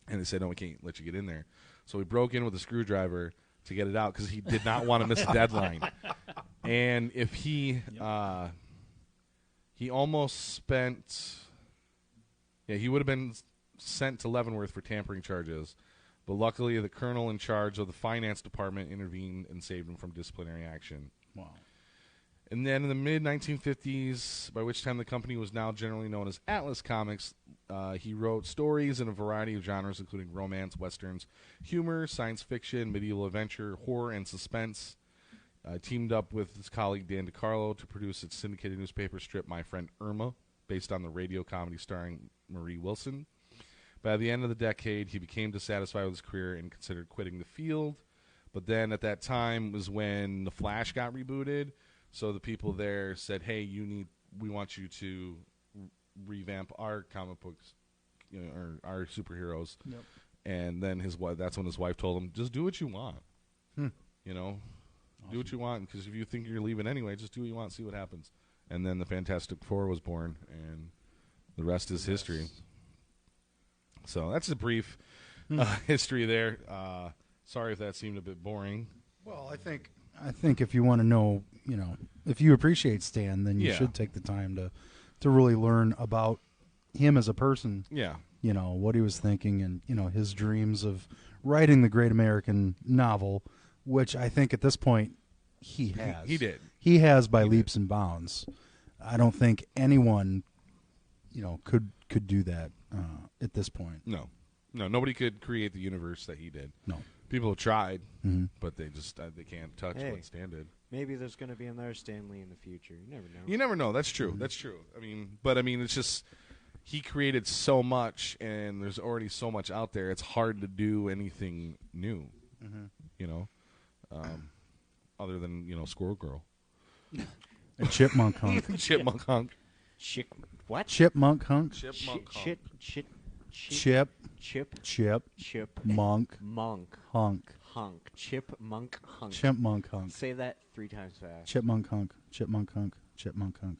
Speaker 2: And they said, no, we can't let you get in there. So he broke in with a screwdriver to get it out because he did not want to miss a deadline. And if he almost spent, he would have been sent to Leavenworth for tampering charges. But luckily, the colonel in charge of the finance department intervened and saved him from disciplinary action.
Speaker 4: Wow.
Speaker 2: And then in the mid-1950s, by which time the company was now generally known as Atlas Comics, he wrote stories in a variety of genres, including romance, westerns, humor, science fiction, medieval adventure, horror, and suspense. Teamed up with his colleague Dan DiCarlo to produce its syndicated newspaper strip My Friend Irma, based on the radio comedy starring Marie Wilson. By the end of the decade, he became dissatisfied with his career and considered quitting the field. But then at that time was when The Flash got rebooted. So the people there said, hey, we want you to revamp our comic books, or our superheroes.
Speaker 4: Yep.
Speaker 2: And then that's when his wife told him, just do what you want.
Speaker 4: Awesome.
Speaker 2: Do what you want, because if you think you're leaving anyway, just do what you want, see what happens. And then the Fantastic Four was born, and the rest is history. So that's a brief history there. Sorry if that seemed a bit boring.
Speaker 4: Well, I think if you want to know, if you appreciate Stan, then you
Speaker 2: Yeah.
Speaker 4: should take the time to really learn about him as a person.
Speaker 2: Yeah.
Speaker 4: What he was thinking, and his dreams of writing the great American novel, which I think at this point he has.
Speaker 2: He did.
Speaker 4: He has by leaps and bounds. I don't think anyone, could do that at this point.
Speaker 2: No, nobody could create the universe that he did.
Speaker 4: No.
Speaker 2: People have tried,
Speaker 4: Mm-hmm.
Speaker 2: but they just they can't touch
Speaker 3: Hey.
Speaker 2: what Stan did.
Speaker 3: Maybe there's going to be another Stan Lee in the future. You never know.
Speaker 2: You never know. That's true. That's true. It's just he created so much, and there's already so much out there. It's hard to do anything new. Other than Squirrel Girl,
Speaker 4: A chipmunk hunk.
Speaker 2: Chipmunk Hunk,
Speaker 3: What?
Speaker 4: Chipmunk hunk.
Speaker 2: Chipmunk Hunk.
Speaker 4: Chip. Monk.
Speaker 3: Monk.
Speaker 4: Hunk.
Speaker 3: Hunk. Chipmunk hunk.
Speaker 4: Chipmunk hunk.
Speaker 3: Say that 3 times fast.
Speaker 4: Chipmunk hunk. Chipmunk hunk. Chipmunk hunk.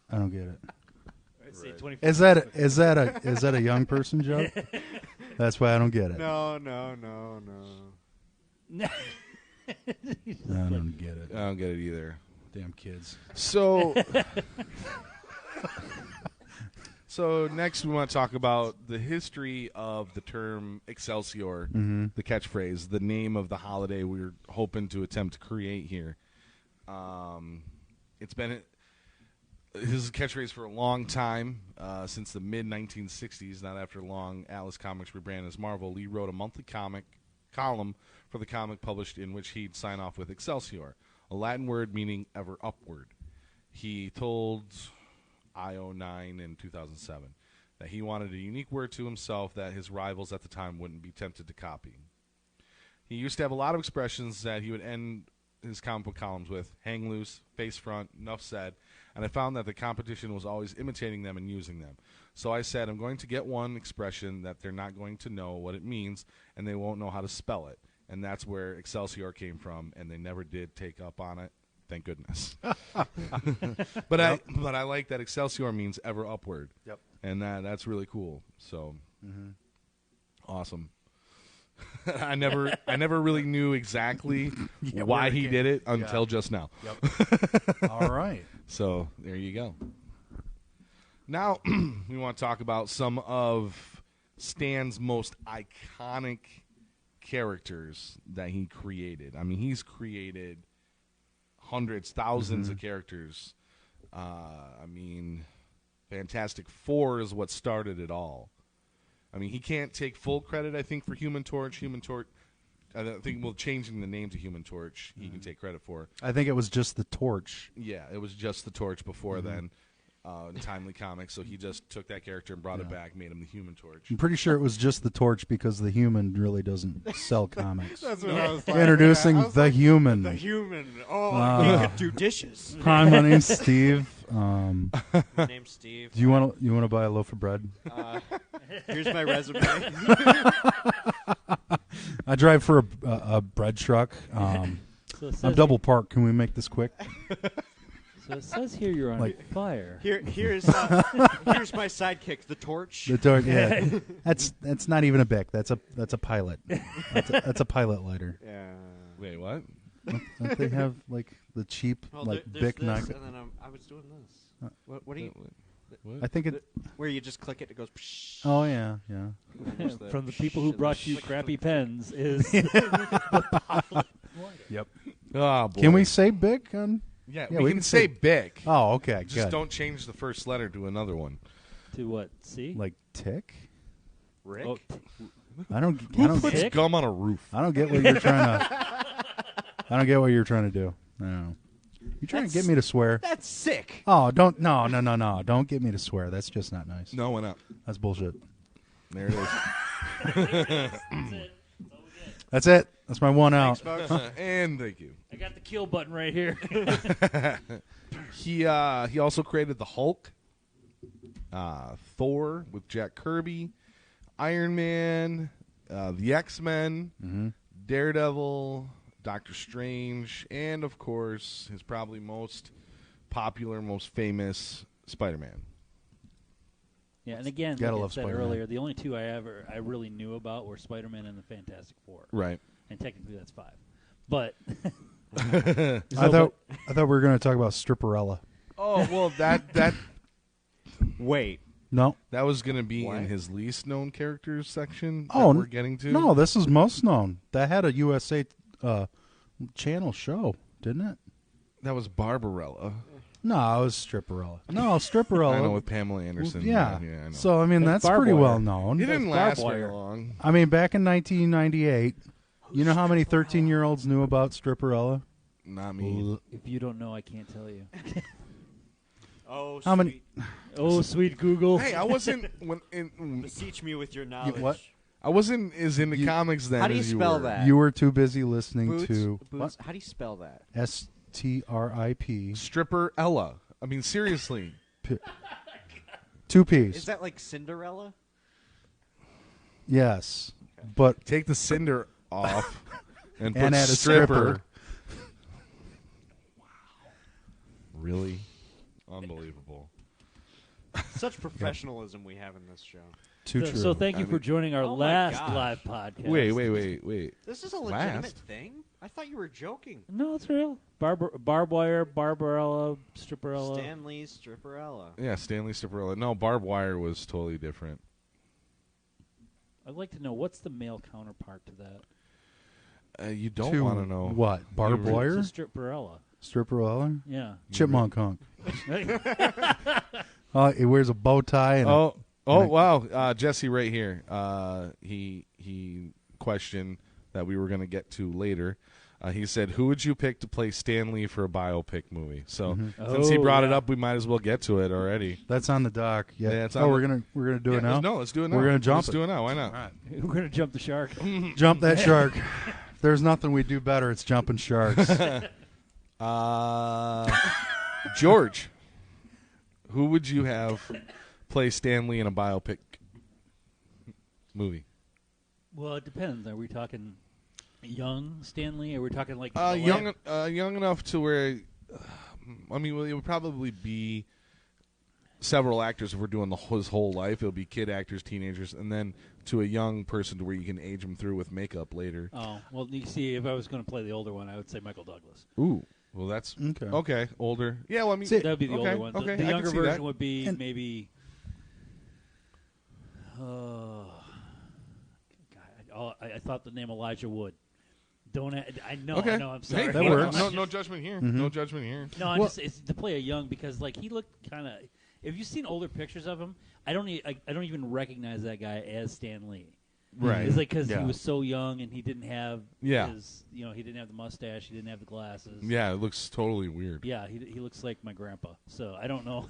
Speaker 4: I don't get it. Is that a young person joke? That's why I don't get it.
Speaker 3: No.
Speaker 4: I don't get it.
Speaker 2: I don't get it either.
Speaker 4: Damn kids.
Speaker 2: So next we want to talk about the history of the term Excelsior, the catchphrase, the name of the holiday we're hoping to attempt to create here. It's been his catchphrase for a long time, since the mid-1960s. Not after long, Atlas Comics rebranded as Marvel. Lee wrote a monthly comic column for the comic published in which he'd sign off with Excelsior, a Latin word meaning ever upward. He told IO9 in 2007 that he wanted a unique word to himself that his rivals at the time wouldn't be tempted to copy. He used to have a lot of expressions that he would end his comic book columns with: hang loose, face front, enough said, and I found that the competition was always imitating them and using them. So I said, I'm going to get one expression that they're not going to know what it means, and they won't know how to spell it. And that's where Excelsior came from, and they never did take up on it. Thank goodness. But I like that Excelsior means ever upward.
Speaker 4: Yep.
Speaker 2: And that's really cool. So awesome. I never really knew exactly
Speaker 4: Yeah,
Speaker 2: why
Speaker 4: where it
Speaker 2: he
Speaker 4: came-
Speaker 2: did it
Speaker 4: yeah.
Speaker 2: until just now.
Speaker 4: All right.
Speaker 2: So there you go. Now we want to talk about some of Stan's most iconic characters that he created. I mean, he's created hundreds, thousands of characters. I mean, Fantastic Four is what started it all. I mean, he can't take full credit, I think, for Human Torch. I think, well, changing the name to Human Torch, he can take credit for.
Speaker 4: I think it was just the torch.
Speaker 2: Yeah, it was just the Torch before then, in Timely Comics. So he just took that character and brought it back, made him the Human Torch.
Speaker 4: I'm pretty sure it was just the torch because the Human really doesn't sell comics.
Speaker 3: That's what I was like.
Speaker 4: Introducing
Speaker 3: I was
Speaker 4: the
Speaker 3: like,
Speaker 4: Human.
Speaker 3: The Human. Oh, he could do dishes.
Speaker 4: Hi, my name's Steve.
Speaker 3: My name's Steve.
Speaker 4: Do you want to buy a loaf of bread?
Speaker 3: Here's my resume.
Speaker 4: I drive for a bread truck.
Speaker 5: So it says
Speaker 4: I'm double parked. Can we make this quick?
Speaker 5: So it says here you're on
Speaker 4: Like-
Speaker 5: fire.
Speaker 3: Here's my sidekick, the torch.
Speaker 4: The torch. Yeah, that's not even a Bic. That's a pilot. That's a pilot lighter.
Speaker 3: Yeah.
Speaker 2: Wait, what?
Speaker 4: Don't they have like the cheap
Speaker 3: Well,
Speaker 4: like
Speaker 3: there's
Speaker 4: Bic
Speaker 3: this,
Speaker 4: knife?
Speaker 3: and then I was doing this. What do you?
Speaker 2: What?
Speaker 4: I think it.
Speaker 3: Where you just click it, it goes. Psh.
Speaker 4: Oh yeah, yeah.
Speaker 5: From the people who brought you crappy pens is
Speaker 4: Yep.
Speaker 2: Oh, boy.
Speaker 4: Can we say Bic on?
Speaker 2: Yeah,
Speaker 4: Yeah,
Speaker 2: we
Speaker 4: we
Speaker 2: can
Speaker 4: can
Speaker 2: say
Speaker 4: say-
Speaker 2: Bic.
Speaker 4: Oh, okay.
Speaker 2: Just
Speaker 4: good.
Speaker 2: don't change the first letter to another one.
Speaker 5: to what? See?
Speaker 4: like tick.
Speaker 3: Rick.
Speaker 5: Oh,
Speaker 4: I don't.
Speaker 2: Who
Speaker 4: I don't.
Speaker 2: puts
Speaker 5: Tick?
Speaker 2: gum on a roof?
Speaker 4: I don't get what you're trying to. I don't get what you're trying to do. I don't know. You trying to get me to swear?
Speaker 3: That's sick.
Speaker 4: Oh, don't. No. Don't get me to swear. That's just not nice.
Speaker 2: No, why not?
Speaker 4: That's bullshit.
Speaker 2: There it is.
Speaker 4: That's it. That's my one out.
Speaker 3: Thanks, folks.
Speaker 2: And thank you.
Speaker 5: I got the kill button right here.
Speaker 2: He also created the Hulk, Thor with Jack Kirby, Iron Man, the X-Men, Daredevil, Doctor Strange, and of course his probably most popular, most famous Spider-Man.
Speaker 5: Yeah, and again,
Speaker 4: Gotta
Speaker 5: like I
Speaker 4: love
Speaker 5: said
Speaker 4: Spider-Man.
Speaker 5: earlier, the only two I really knew about were Spider-Man and the Fantastic Four.
Speaker 2: Right.
Speaker 5: And technically that's 5. But
Speaker 4: I thought we were going to talk about Stripperella.
Speaker 2: Oh well, that
Speaker 3: Wait.
Speaker 4: No.
Speaker 2: was going to be
Speaker 3: What?
Speaker 2: in his least known characters section.
Speaker 4: Oh,
Speaker 2: that we're getting to.
Speaker 4: No, this is most known. That had a USA channel show, didn't it?
Speaker 2: that was Barbarella.
Speaker 4: No, it was Stripperella. No, Stripperella.
Speaker 2: I know with Pamela Anderson.
Speaker 4: Yeah.
Speaker 2: I know.
Speaker 4: So I mean,
Speaker 5: That's
Speaker 4: that's pretty
Speaker 5: Barbed
Speaker 4: well
Speaker 5: Wire.
Speaker 4: known.
Speaker 2: It didn't
Speaker 5: Barbed
Speaker 2: last very
Speaker 5: Wire.
Speaker 2: long.
Speaker 4: I mean, back in 1998, you know how many 13-year-olds knew about Stripperella?
Speaker 2: Not me.
Speaker 5: if you don't know, I can't tell you.
Speaker 3: Oh,
Speaker 4: How many-
Speaker 3: sweet.
Speaker 5: Oh, sweet Google.
Speaker 2: Hey, I wasn't
Speaker 3: Beseech me with your knowledge.
Speaker 4: what?
Speaker 2: I wasn't as into comics then.
Speaker 3: How do you
Speaker 2: as
Speaker 3: spell
Speaker 2: were.
Speaker 3: that?
Speaker 4: You were too busy listening
Speaker 3: Boots,
Speaker 4: to
Speaker 3: Boots. How do you spell that?
Speaker 4: STRIP.
Speaker 2: Stripper Ella. I mean, seriously.
Speaker 4: 2 P's.
Speaker 3: Is that like Cinderella?
Speaker 4: Yes, but
Speaker 2: Take the cinder off and put
Speaker 4: And add a
Speaker 2: stripper.
Speaker 4: stripper.
Speaker 2: Really? Unbelievable.
Speaker 3: Such professionalism we have in this show.
Speaker 4: too
Speaker 5: So,
Speaker 4: true.
Speaker 5: so thank you
Speaker 2: I
Speaker 5: for
Speaker 2: mean-
Speaker 5: joining our
Speaker 3: Oh my
Speaker 5: last
Speaker 3: gosh.
Speaker 5: live podcast.
Speaker 2: Wait.
Speaker 3: This is a legitimate
Speaker 2: Last?
Speaker 3: thing? I thought you were joking.
Speaker 5: No, it's real. Barbed Wire, Barbarella, Stripperella.
Speaker 3: Stanley's Stripperella.
Speaker 2: Yeah, Stanley Stripperella. No, Barbed Wire was totally different.
Speaker 5: I'd like to know what's the male counterpart to that.
Speaker 2: You don't
Speaker 4: To
Speaker 2: want to know.
Speaker 4: what? Barbed
Speaker 2: You-
Speaker 4: wire?
Speaker 5: It's a Stripperella.
Speaker 4: Stripperella?
Speaker 5: Yeah.
Speaker 4: Chipmunk hunk. He wears a bow tie and
Speaker 2: Oh, wow. Jesse right here. He questioned that we were going to get to later. He said, who would you pick to play Stan Lee for a biopic movie? So since he
Speaker 5: Oh,
Speaker 2: brought it
Speaker 5: yeah.
Speaker 2: up, we might as well get to it already.
Speaker 4: that's on the dock. Yeah.
Speaker 2: Yeah, it's
Speaker 4: oh,
Speaker 2: on
Speaker 4: we're
Speaker 2: the-
Speaker 4: gonna do it now.
Speaker 2: No, let's do it now.
Speaker 4: We're gonna jump
Speaker 2: Let's
Speaker 4: it.
Speaker 2: do it now. Why not?
Speaker 5: We're going to jump the shark.
Speaker 4: Jump that shark. If there's nothing we do better, it's jumping sharks.
Speaker 2: George, who would you have play Stan Lee in a biopic movie?
Speaker 5: Well, it depends. Are we talking young Stanley? Are we talking like
Speaker 2: Young enough to where, I mean, well, it would probably be several actors, if we're doing his whole life, it'll be kid actors, teenagers, and then to a young person to where you can age them through with makeup later.
Speaker 5: Oh, well, you see, if I was going to play the older one, I would say Michael Douglas.
Speaker 2: Ooh. Well, that's okay. Older. Yeah, well, I mean,
Speaker 5: that would be the
Speaker 2: okay,
Speaker 5: older one.
Speaker 2: Okay,
Speaker 5: The
Speaker 2: I
Speaker 5: younger
Speaker 2: can see that.
Speaker 5: version would be maybe. God, I thought the name Elijah Wood. I know.
Speaker 2: Okay.
Speaker 5: I know. I'm sorry.
Speaker 2: Hey,
Speaker 4: That works.
Speaker 2: No judgment here. No judgment here.
Speaker 5: No, it's to play a young because like he looked kind of. If you've seen older pictures of him, I don't even recognize that guy as Stan Lee.
Speaker 2: Right.
Speaker 5: It's like because he was so young and he didn't have
Speaker 2: Yeah.
Speaker 5: his, he didn't have the mustache, he didn't have the glasses.
Speaker 2: Yeah, it looks totally weird.
Speaker 5: Yeah, he looks like my grandpa. So I don't know.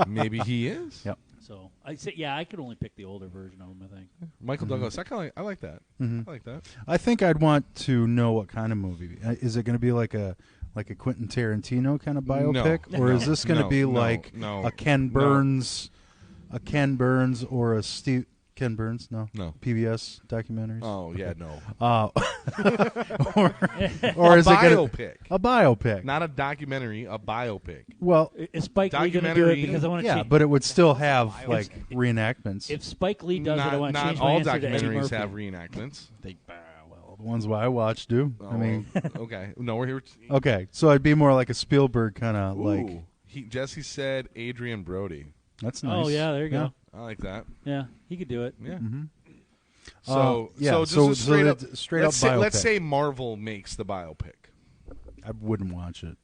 Speaker 2: Maybe he is.
Speaker 4: Yep.
Speaker 5: So I say, I could only pick the older version of him. I think.
Speaker 2: Michael Douglas. I like that. I like that.
Speaker 4: I think I'd want to know what kind of movie. Is it going to be like a Quentin Tarantino kind of biopic, or is this going to be like a Ken Burns, or a Steve Ken Burns? No, PBS documentaries.
Speaker 2: Oh yeah, no.
Speaker 4: Or is it
Speaker 2: biopic?
Speaker 4: A biopic,
Speaker 2: Not a documentary, a biopic.
Speaker 4: well,
Speaker 5: Is Spike Lee going to do it?
Speaker 2: Documentary-
Speaker 5: Because I want to
Speaker 4: yeah,
Speaker 5: change.
Speaker 4: but it would still have like reenactments.
Speaker 5: If Spike Lee does it, I want to change
Speaker 2: Not
Speaker 5: my
Speaker 2: all
Speaker 5: answer to Eddie
Speaker 2: documentaries
Speaker 5: Murphy.
Speaker 2: have reenactments.
Speaker 4: Well, the ones I watch do. I mean,
Speaker 2: okay. No, we're here.
Speaker 4: okay, so it'd be more like a Spielberg kind of like.
Speaker 2: Ooh. Jesse said Adrian Brody.
Speaker 4: That's nice.
Speaker 5: Oh yeah, there you go.
Speaker 2: I like that.
Speaker 5: Yeah, he could do it.
Speaker 2: Yeah.
Speaker 4: So
Speaker 2: just
Speaker 4: so
Speaker 2: a straight up,
Speaker 4: straight up biopic.
Speaker 2: let's say Marvel makes the biopic.
Speaker 4: I wouldn't watch it.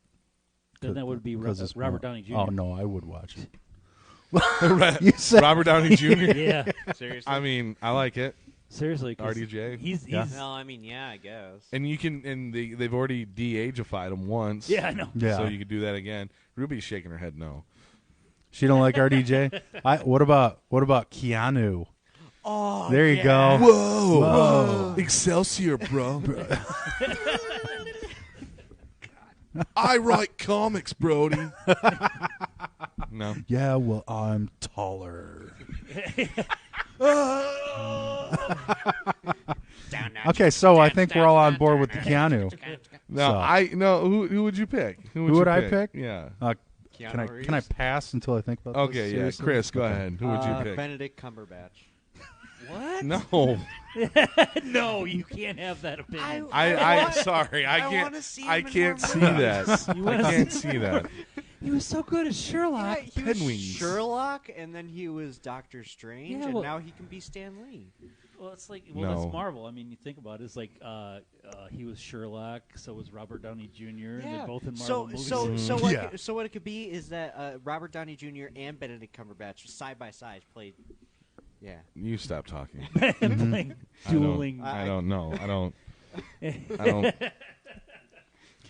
Speaker 5: Then that would be
Speaker 4: 'Cause it's
Speaker 5: Robert
Speaker 4: more-
Speaker 5: Downey Jr.
Speaker 4: Oh no, I would watch it.
Speaker 2: You
Speaker 4: said-
Speaker 2: Robert Downey Jr.
Speaker 5: Yeah,
Speaker 3: Seriously?
Speaker 2: I mean, I like it.
Speaker 5: seriously. 'cause
Speaker 2: RDJ.
Speaker 5: He's
Speaker 4: Yeah.
Speaker 3: No, I mean, yeah, I guess.
Speaker 2: And you can, they've already de-ageified him once.
Speaker 5: yeah, I know.
Speaker 4: Yeah.
Speaker 2: So you could do that again. Ruby's shaking her head no.
Speaker 4: She don't like RDJ. What about Keanu?
Speaker 3: Oh,
Speaker 4: There you go.
Speaker 2: Whoa. Excelsior, bro. I write comics, Brody. No.
Speaker 4: Yeah, well, I'm taller. Okay, so I think we're all on board with the Keanu.
Speaker 2: No, who would you pick?
Speaker 4: Who would I pick?
Speaker 2: Yeah.
Speaker 4: Can I pass until I think about this?
Speaker 2: Okay, yeah.
Speaker 4: seriously?
Speaker 2: Chris, go ahead. Who would you pick?
Speaker 3: Benedict Cumberbatch.
Speaker 5: What?
Speaker 2: No.
Speaker 5: No, you can't have that opinion.
Speaker 2: I'm sorry. I
Speaker 3: wanna see him
Speaker 2: I
Speaker 3: in
Speaker 2: can't
Speaker 3: more
Speaker 2: see
Speaker 3: movies.
Speaker 2: that. I can't see that.
Speaker 5: He was so good as Sherlock.
Speaker 3: He was
Speaker 2: Penguins.
Speaker 3: Sherlock, and then he was Doctor Strange,
Speaker 5: Yeah,
Speaker 3: and
Speaker 5: well-
Speaker 3: now he can be Stan Lee.
Speaker 5: Well, it's like
Speaker 2: No.
Speaker 5: that's Marvel. I mean, you think about it. It's like he was Sherlock, so was Robert Downey Jr. And they're both in Marvel movies.
Speaker 3: So what it could be is that Robert Downey Jr. and Benedict Cumberbatch side by side played. Yeah.
Speaker 2: You stop talking.
Speaker 5: Playing dueling.
Speaker 2: I don't know. I don't.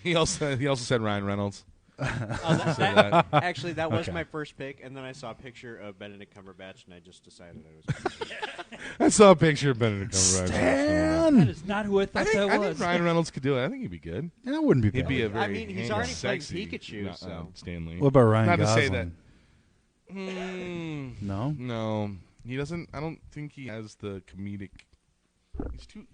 Speaker 2: He also said Ryan Reynolds.
Speaker 3: Actually, that was
Speaker 4: Okay.
Speaker 3: my first pick, and then I saw a picture of Benedict Cumberbatch, and I just decided I was.
Speaker 2: I saw a picture of Benedict Cumberbatch.
Speaker 5: That is not who I thought that
Speaker 2: I
Speaker 5: was.
Speaker 2: think Ryan Reynolds could do it. I think he'd be good.
Speaker 4: Yeah, that wouldn't be bad.
Speaker 2: He'd be a very
Speaker 3: I mean, he's already playing
Speaker 2: sexy,
Speaker 3: Pikachu, so.
Speaker 2: Stan Lee.
Speaker 4: What about Ryan
Speaker 2: Not
Speaker 4: Gosling?
Speaker 2: to say that.
Speaker 4: No?
Speaker 2: No, he doesn't. I don't think he has the comedic. He's too.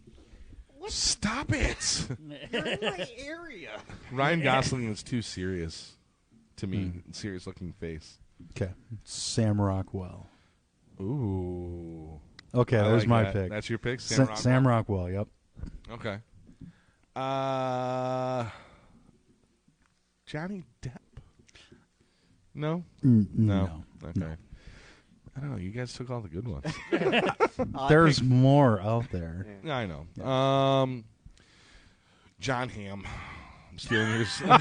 Speaker 2: Stop it!
Speaker 3: You're in my area.
Speaker 2: Ryan Gosling was too serious to me. Serious looking face.
Speaker 4: Okay. Sam Rockwell.
Speaker 2: Ooh.
Speaker 4: Okay,
Speaker 2: I
Speaker 4: there's
Speaker 2: like
Speaker 4: my
Speaker 2: that.
Speaker 4: pick.
Speaker 2: That's your pick, Sam Rockwell?
Speaker 4: Sam Rockwell, yep.
Speaker 2: Okay. Johnny Depp. No.
Speaker 4: No.
Speaker 2: Okay. I don't know. You guys took all the good ones.
Speaker 4: There's more out there.
Speaker 2: Yeah, I know. John Hamm. I'm stealing yours. I'm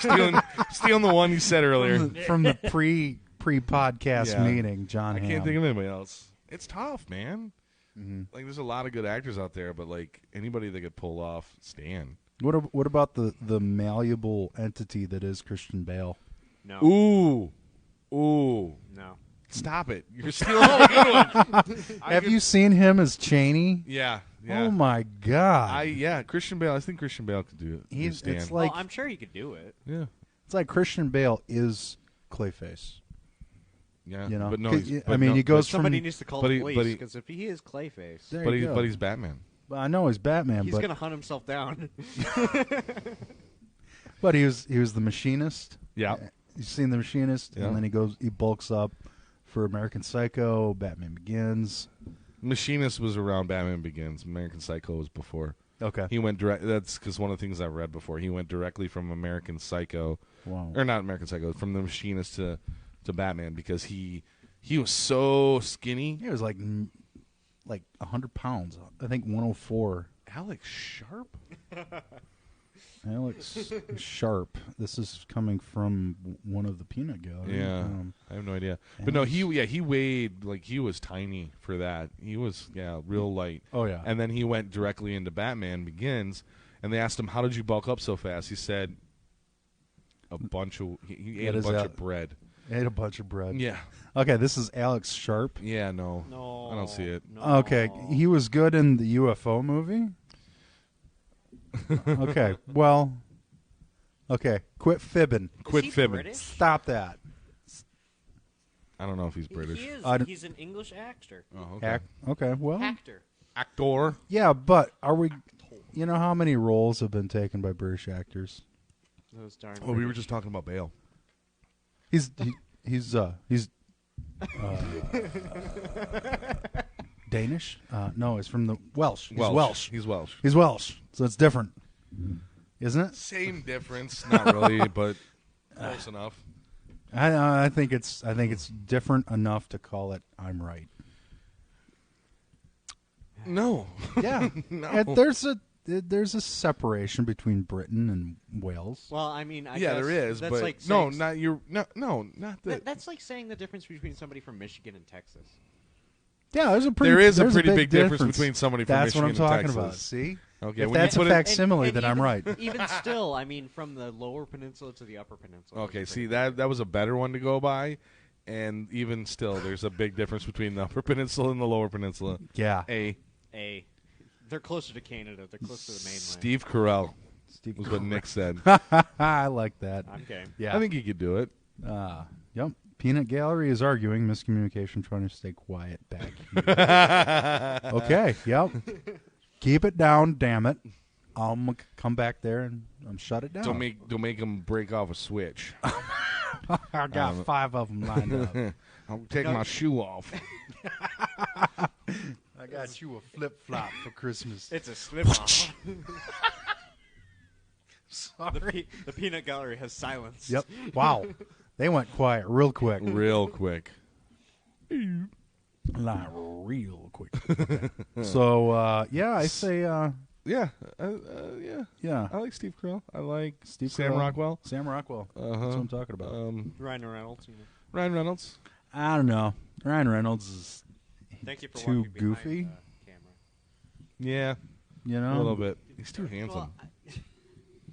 Speaker 2: stealing the one you said earlier.
Speaker 4: From the pre-podcast
Speaker 2: Yeah.
Speaker 4: meeting, John
Speaker 2: I
Speaker 4: Hamm.
Speaker 2: can't think of anybody else. It's tough, man. Like, there's a lot of good actors out there, but like anybody that could pull off Stan.
Speaker 4: What about the malleable entity that is Christian Bale?
Speaker 3: No.
Speaker 2: Ooh.
Speaker 3: No.
Speaker 2: Stop it! You're stealing all the good ones.
Speaker 4: Have you seen him as Cheney?
Speaker 2: Yeah.
Speaker 4: Oh my God!
Speaker 2: Christian Bale. I think Christian Bale could do it.
Speaker 4: He's
Speaker 2: Stan.
Speaker 4: it's like
Speaker 3: I'm sure he could do it.
Speaker 2: yeah.
Speaker 4: It's like Christian Bale is Clayface.
Speaker 2: Yeah.
Speaker 4: You know,
Speaker 2: but no.
Speaker 4: 'Cause,
Speaker 2: He's,
Speaker 4: I
Speaker 2: but
Speaker 4: mean,
Speaker 2: no,
Speaker 4: he goes
Speaker 2: but-
Speaker 4: from.
Speaker 3: Somebody needs to call
Speaker 2: but
Speaker 3: the
Speaker 2: he-
Speaker 3: police,
Speaker 2: but he-
Speaker 3: because if he is Clayface,
Speaker 4: There
Speaker 2: But
Speaker 4: you go.
Speaker 2: he's Batman.
Speaker 4: I know he's Batman,
Speaker 3: he's
Speaker 4: but
Speaker 3: going to hunt himself down.
Speaker 4: but he was the machinist.
Speaker 2: Yeah.
Speaker 4: You've seen the machinist,
Speaker 2: Yeah.
Speaker 4: and then he bulks up, for American Psycho, Batman Begins.
Speaker 2: Machinist was around Batman Begins. American Psycho was before.
Speaker 4: Okay.
Speaker 2: He went direct. That's because one of the things I've read before. He went directly from American Psycho, or not American Psycho, from The Machinist to Batman because he was so skinny.
Speaker 4: He was like 100 pounds. I think 104.
Speaker 2: Alex Sharp.
Speaker 4: Alex Sharp. This is coming from one of the Peanut Gallery.
Speaker 2: Yeah, I have no idea. But no, he weighed like he was tiny for that. He was real light.
Speaker 4: Oh yeah.
Speaker 2: And then he went directly into Batman Begins, and they asked him, "How did you bulk up so fast?" He said, he ate a bunch of bread.
Speaker 4: Ate a bunch of bread.
Speaker 2: Yeah.
Speaker 4: Okay, this is Alex Sharp.
Speaker 2: Yeah, no, I don't see it.
Speaker 3: No.
Speaker 4: Okay, he was good in the UFO movie. Okay, well, quit fibbing.
Speaker 2: Quit
Speaker 3: Is he
Speaker 2: fibbing.
Speaker 3: British?
Speaker 4: Stop that.
Speaker 2: I don't know if he's British.
Speaker 3: He is. He's an English actor.
Speaker 2: Oh, okay.
Speaker 4: Okay, well,
Speaker 3: Actor.
Speaker 2: Actor.
Speaker 4: yeah, but are we? You know how many roles have been taken by British actors?
Speaker 3: Those darn.
Speaker 2: Well, we were just talking about Bale.
Speaker 4: He's Danish? No, he's from the Welsh. He's Welsh.
Speaker 2: He's Welsh.
Speaker 4: He's Welsh, so it's different, isn't it?
Speaker 2: Same difference, not really, but close enough.
Speaker 4: I think it's different enough to call it. I'm right.
Speaker 2: No.
Speaker 4: Yeah,
Speaker 2: No.
Speaker 4: And there's a separation between Britain and Wales.
Speaker 3: Well, I mean, I
Speaker 2: Yeah,
Speaker 3: guess
Speaker 2: there is,
Speaker 3: that's
Speaker 2: but
Speaker 3: like
Speaker 2: no,
Speaker 3: saying-
Speaker 2: not that.
Speaker 3: That's like saying the difference between somebody from Michigan and Texas.
Speaker 4: Yeah, there's a
Speaker 2: pretty big difference between somebody from
Speaker 4: That's
Speaker 2: Michigan
Speaker 4: what I'm
Speaker 2: and
Speaker 4: talking about.
Speaker 2: Texas.
Speaker 4: See,
Speaker 2: Okay,
Speaker 4: if
Speaker 2: when
Speaker 4: that's
Speaker 2: you
Speaker 4: a
Speaker 2: put it,
Speaker 4: facsimile, then I'm
Speaker 3: even-
Speaker 4: right.
Speaker 3: Even still, I mean, from the lower peninsula to the upper peninsula.
Speaker 2: okay, see that was a better one to go by, and even still, there's a big difference between the upper peninsula and the lower peninsula.
Speaker 4: Yeah,
Speaker 3: They're closer to Canada. They're closer to the mainland.
Speaker 2: Steve Carell
Speaker 4: Steve
Speaker 2: was what Nick said.
Speaker 4: I like that.
Speaker 3: I'm game.
Speaker 4: Yeah,
Speaker 2: I think he could do it.
Speaker 4: Yep. Peanut Gallery is arguing miscommunication, trying to stay quiet back here. Okay. Yep. Keep it down, damn it. I'll come back there and shut it down.
Speaker 2: Don't make him break off a switch.
Speaker 4: I got 5 of them lined up.
Speaker 2: I'll take my shoe off.
Speaker 4: I got you a flip flop for Christmas.
Speaker 3: It's a slip-off.
Speaker 4: Sorry.
Speaker 3: The peanut gallery has silence.
Speaker 4: Yep. Wow. They went quiet real quick.
Speaker 2: Real quick.
Speaker 4: Like real quick. Okay. So yeah, I say
Speaker 2: Yeah.
Speaker 4: yeah.
Speaker 2: I like Steve Carell. I like
Speaker 4: Steve
Speaker 2: Sam
Speaker 4: Carell.
Speaker 2: Rockwell.
Speaker 4: Sam Rockwell.
Speaker 2: Uh-huh.
Speaker 4: That's what I'm talking about.
Speaker 3: Ryan Reynolds. You know.
Speaker 2: Ryan Reynolds.
Speaker 4: I don't know. Ryan Reynolds is
Speaker 3: Thank you for
Speaker 4: too
Speaker 3: walking behind
Speaker 4: goofy.
Speaker 3: the camera.
Speaker 2: Yeah,
Speaker 4: You know,
Speaker 2: a little bit. He's too handsome.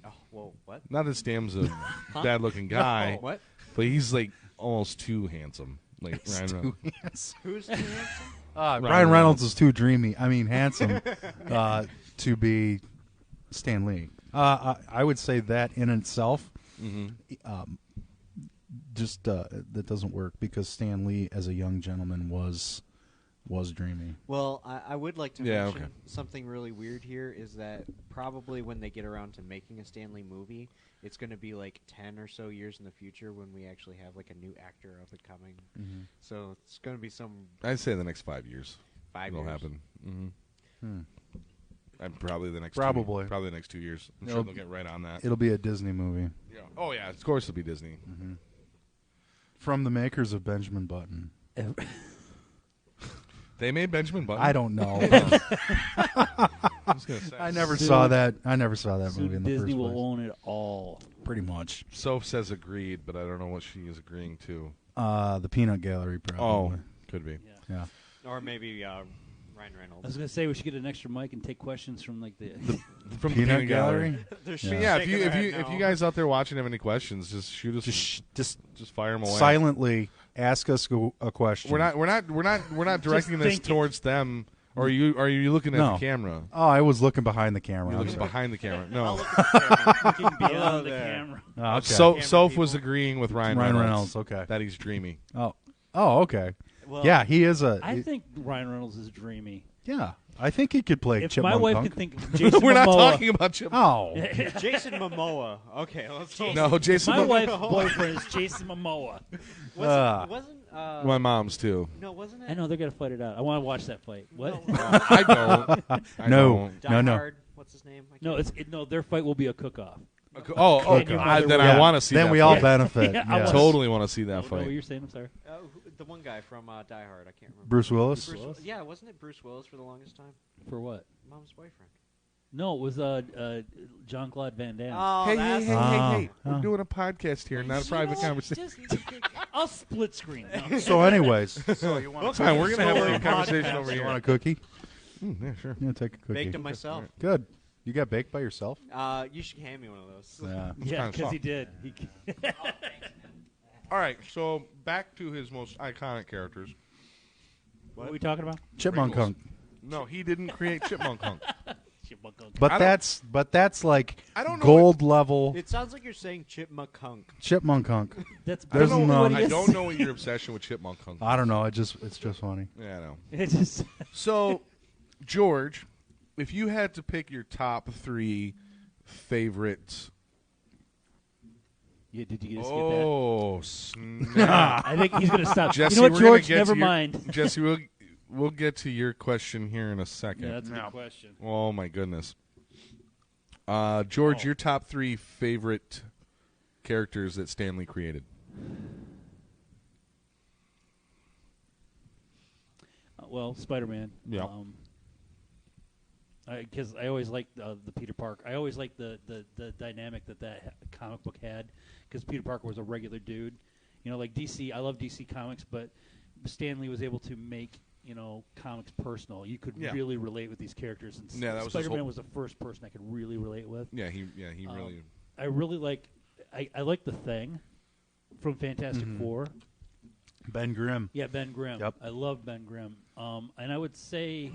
Speaker 3: Oh, whoa, what?
Speaker 2: Not that Stam's a bad-looking guy,
Speaker 3: No, what?
Speaker 2: but he's like almost too handsome. Like Ryan Reynolds.
Speaker 3: Who's too handsome?
Speaker 4: Ryan Reynolds is too dreamy. I mean, handsome to be Stan Lee. I would say that in itself, just that doesn't work because Stan Lee, as a young gentleman, was dreamy.
Speaker 3: Well, I would like to
Speaker 2: Yeah,
Speaker 3: mention
Speaker 2: okay.
Speaker 3: something really weird here is that probably when they get around to making a Stanley movie, it's going to be like 10 or so years in the future when we actually have like a new actor up and coming. So it's going to be some
Speaker 2: I'd say the next 5 years.
Speaker 3: 5
Speaker 2: It'll
Speaker 3: years.
Speaker 2: happen. And probably the next
Speaker 4: Probably.
Speaker 2: probably the next 2 years. I'm
Speaker 4: It'll-
Speaker 2: sure they'll get right on that.
Speaker 4: It'll be a Disney movie
Speaker 2: Yeah. Oh yeah, of course it'll be Disney.
Speaker 4: from the makers of Benjamin Button.
Speaker 2: They made Benjamin Button.
Speaker 4: I don't know.
Speaker 2: I was gonna say.
Speaker 4: I never saw that. I never saw that
Speaker 5: Soon
Speaker 4: movie in the
Speaker 5: Disney
Speaker 4: first
Speaker 5: will
Speaker 4: place.
Speaker 5: own it all.
Speaker 4: Pretty much.
Speaker 2: Soph says agreed, but I don't know what she is agreeing to.
Speaker 4: The Peanut Gallery,
Speaker 2: Oh,
Speaker 4: probably.
Speaker 2: could be.
Speaker 4: Yeah.
Speaker 3: Or maybe Ryan
Speaker 5: I
Speaker 3: Reynolds.
Speaker 5: was gonna say we should get an extra mic and take questions from like the.
Speaker 2: From
Speaker 4: Peanut
Speaker 2: the Peanut
Speaker 4: Gallery.
Speaker 3: They're
Speaker 2: Yeah, if
Speaker 3: shaking their
Speaker 2: you
Speaker 3: head
Speaker 2: if
Speaker 3: no.
Speaker 2: you guys out there watching have any questions, just shoot us.
Speaker 4: Just
Speaker 2: Just fire them away.
Speaker 4: silently ask us a question.
Speaker 2: We're not directing this
Speaker 5: thinking.
Speaker 2: towards them. Or are you looking at
Speaker 4: No.
Speaker 2: the camera?
Speaker 4: Oh, I was looking behind the camera.
Speaker 2: You're
Speaker 4: I'm
Speaker 2: looking
Speaker 4: sorry.
Speaker 2: behind the camera. No.
Speaker 5: Looking beyond
Speaker 3: Hello
Speaker 5: the
Speaker 3: there.
Speaker 5: camera.
Speaker 4: Oh, okay.
Speaker 2: So Soph
Speaker 3: people.
Speaker 2: was agreeing with Ryan
Speaker 4: Ryan
Speaker 2: Reynolds.
Speaker 4: Reynolds, okay.
Speaker 2: That he's dreamy.
Speaker 4: Oh, okay.
Speaker 3: Well,
Speaker 4: Yeah, he is
Speaker 5: I think Ryan Reynolds is dreamy.
Speaker 4: Yeah, I think he could play
Speaker 5: If
Speaker 4: Chipmunk
Speaker 5: my wife
Speaker 4: Punk.
Speaker 5: could think Jason
Speaker 2: We're not
Speaker 5: Momoa,
Speaker 2: talking about Chip.
Speaker 4: Oh,
Speaker 3: Jason Momoa. Okay, let's
Speaker 2: No, Jason.
Speaker 5: my wife's boyfriend is Jason Momoa.
Speaker 3: wasn't
Speaker 2: My mom's too.
Speaker 3: no, wasn't it?
Speaker 5: I know they're gonna fight it out. I want to watch that fight. What?
Speaker 3: No,
Speaker 2: I don't. I
Speaker 4: No.
Speaker 2: don't.
Speaker 3: Die
Speaker 4: No.
Speaker 3: Hard. What's his name? I
Speaker 5: No,
Speaker 3: can't
Speaker 5: their fight will be a cook-off.
Speaker 2: Okay.
Speaker 5: your mother
Speaker 2: Then
Speaker 5: will-
Speaker 2: I want to see
Speaker 4: then
Speaker 2: that.
Speaker 4: we all
Speaker 2: fight.
Speaker 4: benefit.
Speaker 5: Yeah, I
Speaker 4: yeah.
Speaker 5: was-
Speaker 2: Totally want to see that
Speaker 5: What were
Speaker 2: fight.
Speaker 5: you saying? I'm sorry.
Speaker 3: the one guy from Die Hard. I can't remember.
Speaker 4: Bruce Willis.
Speaker 3: Yeah, wasn't it Bruce Willis for the longest time?
Speaker 5: For what?
Speaker 3: Mom's boyfriend.
Speaker 5: No, it was Jean-Claude Van Damme.
Speaker 3: Oh,
Speaker 2: Hey,
Speaker 3: that's
Speaker 2: hey!
Speaker 4: Oh.
Speaker 2: We're doing a podcast here, not a private conversation.
Speaker 5: I'll split screen. No.
Speaker 4: So, anyways, so you want
Speaker 2: Fine, we're gonna have
Speaker 3: Solar
Speaker 2: a conversation
Speaker 3: podcast.
Speaker 2: over
Speaker 4: you
Speaker 2: here.
Speaker 4: want a cookie?
Speaker 2: Yeah, sure.
Speaker 4: Yeah, take a cookie.
Speaker 3: baked him myself.
Speaker 4: Good. You got baked by yourself?
Speaker 3: You should hand me one of those.
Speaker 4: Yeah.
Speaker 5: Yeah,
Speaker 2: kinda
Speaker 5: because he
Speaker 2: soft.
Speaker 5: did.
Speaker 2: All right, so back to his most iconic characters.
Speaker 5: What are we talking about?
Speaker 4: Chipmunk
Speaker 2: Pringles.
Speaker 4: Hunk.
Speaker 2: No, he didn't create Chipmunk Hunk.
Speaker 4: But
Speaker 2: I don't-
Speaker 4: that's like
Speaker 2: I don't know
Speaker 4: gold level
Speaker 3: It sounds like you're saying Chipmunk Hunk.
Speaker 4: Chipmunk Hunk.
Speaker 5: That's
Speaker 2: I don't,
Speaker 4: There's
Speaker 2: know,
Speaker 4: no-
Speaker 2: I don't know what your obsession with Chipmunk Hunk.
Speaker 4: I don't know. It's just funny.
Speaker 2: Yeah, I know.
Speaker 5: It's just
Speaker 2: So, George, if you had to pick your top 3 favorites,
Speaker 5: yeah, did you just
Speaker 2: oh snap!
Speaker 5: get that? I think he's gonna stop.
Speaker 2: Jesse,
Speaker 5: you know what,
Speaker 2: we're gonna
Speaker 5: George?
Speaker 2: get
Speaker 5: Never
Speaker 2: to your-
Speaker 5: mind.
Speaker 2: Jesse, we'll get to your question here in a second.
Speaker 5: Yeah, that's a good question.
Speaker 2: Oh my goodness, George, your top 3 favorite characters that Stanley created.
Speaker 5: Well, Spider-Man.
Speaker 2: Yeah.
Speaker 5: Because I always liked the Peter Parker. I always liked the dynamic that comic book had. Because Peter Parker was a regular dude. You know, like DC. I love DC Comics, but Stanley was able to make comics personal. You could really relate with these characters. And
Speaker 2: Yeah, that was his
Speaker 5: Spider-Man
Speaker 2: whole-
Speaker 5: was the first person I could really relate with.
Speaker 2: Yeah, he really.
Speaker 5: I really like. I like the Thing from Fantastic Four.
Speaker 4: Ben Grimm.
Speaker 5: Yeah, Ben Grimm.
Speaker 4: Yep.
Speaker 5: I love Ben Grimm. And I would say,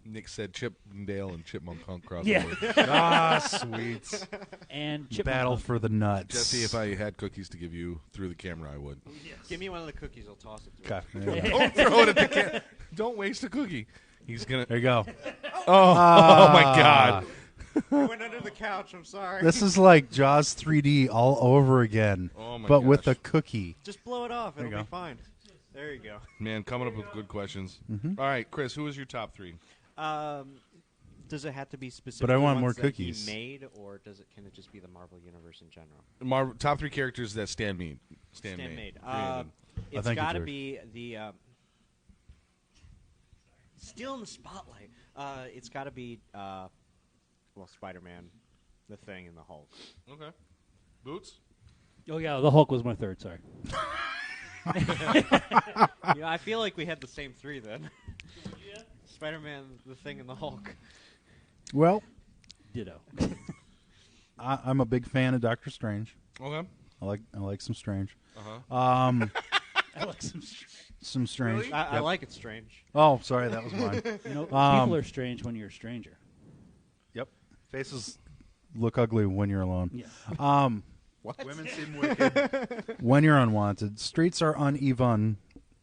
Speaker 2: Nick said Chip and Dale and Chipmunk Hunk crossover.
Speaker 5: yeah,
Speaker 4: Sweet.
Speaker 5: and
Speaker 4: Battle for the nuts.
Speaker 2: Jesse, if I had cookies to give you through the camera, I would.
Speaker 3: Give me one of the cookies. I'll toss it to him.
Speaker 4: Okay.
Speaker 2: Don't throw it at the camera. Don't waste a cookie. He's gonna.
Speaker 4: There you go.
Speaker 2: Oh my God!
Speaker 3: I went under the couch. I'm sorry.
Speaker 4: This is like Jaws 3D all over again,
Speaker 2: Oh my
Speaker 4: but with
Speaker 2: gosh.
Speaker 4: a cookie.
Speaker 3: Just blow it off.
Speaker 4: There
Speaker 3: It'll
Speaker 4: you
Speaker 3: be
Speaker 4: go.
Speaker 3: fine. There you go.
Speaker 2: Man, coming up with good questions. All right, Chris, who is your top 3?
Speaker 3: Does it have to be specific?
Speaker 4: I want
Speaker 3: ones
Speaker 4: more
Speaker 3: that
Speaker 4: cookies.
Speaker 3: He made, or can it just be the Marvel universe in general?
Speaker 2: Top 3 characters that Stan made.
Speaker 3: Stan made.
Speaker 2: Created.
Speaker 3: It's
Speaker 4: thank you,
Speaker 3: got to
Speaker 4: George.
Speaker 3: be the still in the spotlight. It's got to be Spider-Man, the Thing, and the Hulk.
Speaker 2: Okay. Boots.
Speaker 5: oh yeah, the Hulk was my third. Sorry.
Speaker 3: Yeah, I feel like we had the same 3 then. Spider-Man, the Thing, and the Hulk.
Speaker 4: Well,
Speaker 5: Ditto.
Speaker 4: I'm a big fan of Doctor Strange.
Speaker 2: Okay.
Speaker 4: I like some Strange.
Speaker 2: Uh-huh.
Speaker 5: I like
Speaker 4: Some Strange.
Speaker 3: I like it strange.
Speaker 4: Oh, sorry, that was mine.
Speaker 5: people are strange when you're a stranger.
Speaker 4: Yep. Faces look ugly when you're alone.
Speaker 5: Yeah.
Speaker 3: What?
Speaker 4: Women seem wicked when you're unwanted. Streets are uneven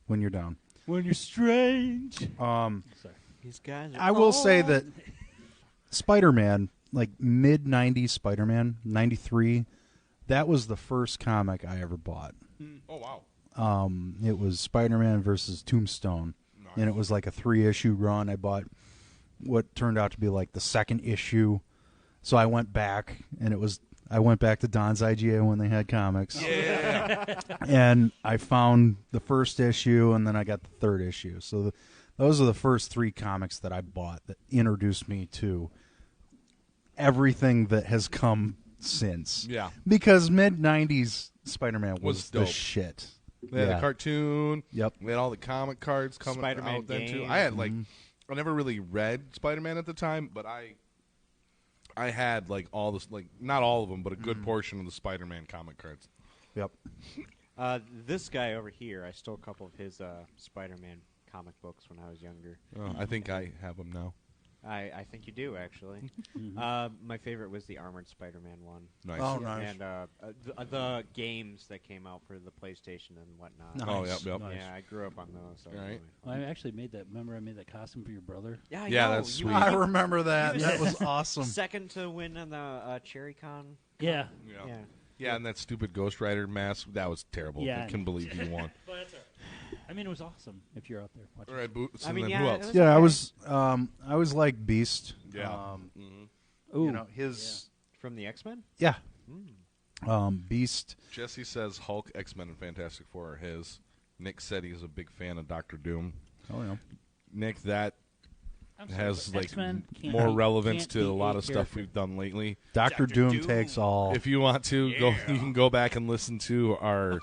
Speaker 4: when you're down.
Speaker 5: When you're strange. Sorry.
Speaker 3: These guys. Are
Speaker 4: I will say that Spider-Man, like mid-90s Spider-Man, 93, that was the first comic I ever bought.
Speaker 2: Oh, wow.
Speaker 4: It was Spider-Man versus Tombstone, and it was like a 3-issue run. I bought what turned out to be like the second issue, so I went back, and I went back to Don's IGA when they had comics.
Speaker 2: Yeah.
Speaker 4: And I found the first issue, and then I got the third issue. So those are the first 3 comics that I bought that introduced me to everything that has come since.
Speaker 2: Yeah.
Speaker 4: Because mid-90s Spider-Man
Speaker 2: Was
Speaker 4: was the
Speaker 2: dope.
Speaker 4: shit.
Speaker 2: They had the cartoon.
Speaker 4: Yep.
Speaker 2: We had all the comic cards coming
Speaker 3: Spider-Man
Speaker 2: out then, too.
Speaker 3: game.
Speaker 2: I had, I never really read Spider-Man at the time, but I had, all this, not all of them, but a good portion of the Spider-Man comic cards.
Speaker 4: Yep.
Speaker 3: this guy over here, I stole a couple of his Spider-Man comic books when I was younger.
Speaker 2: I think I have them now.
Speaker 3: I think you do, actually. My favorite was the Armored Spider-Man one.
Speaker 2: Nice.
Speaker 4: Oh, nice.
Speaker 3: And the games that came out for the PlayStation and whatnot.
Speaker 4: Nice.
Speaker 2: Oh, yep.
Speaker 5: Nice.
Speaker 3: Yeah, I grew up on those. So
Speaker 2: Right.
Speaker 5: Well, I actually made that. Remember, I made that costume for your brother.
Speaker 3: Yeah,
Speaker 2: Yeah,
Speaker 3: know,
Speaker 2: that's
Speaker 3: you
Speaker 2: sweet.
Speaker 3: were
Speaker 4: I remember that.
Speaker 3: was-
Speaker 4: That was awesome.
Speaker 3: second to win in the Cherry Con.
Speaker 5: Yeah.
Speaker 2: Yeah. Yeah, and that stupid Ghost Rider mask, that was terrible.
Speaker 5: Yeah.
Speaker 2: I couldn't believe you won.
Speaker 5: But that's all right. I mean, it was awesome if you're out there watching.
Speaker 2: All right, Boots.
Speaker 3: I
Speaker 2: And
Speaker 3: mean,
Speaker 2: then
Speaker 3: yeah,
Speaker 2: who
Speaker 3: it
Speaker 2: else?
Speaker 3: was-
Speaker 4: Yeah, I was like Beast.
Speaker 2: Yeah.
Speaker 5: Ooh.
Speaker 4: You know, his
Speaker 3: From the X-Men?
Speaker 4: yeah. Beast.
Speaker 2: Jesse says Hulk, X-Men, and Fantastic Four are his. Nick said he's a big fan of Doctor Doom.
Speaker 4: Oh yeah.
Speaker 2: Nick, that
Speaker 5: I'm sorry,
Speaker 2: has
Speaker 5: but
Speaker 2: like
Speaker 5: X-Men can't
Speaker 2: more
Speaker 5: be-
Speaker 2: relevance
Speaker 5: can't
Speaker 2: to
Speaker 5: be
Speaker 2: a lot
Speaker 5: a
Speaker 2: of stuff
Speaker 5: character.
Speaker 2: we've done lately.
Speaker 4: Dr. Doom takes all.
Speaker 2: If you want to, go, you can go back and listen to our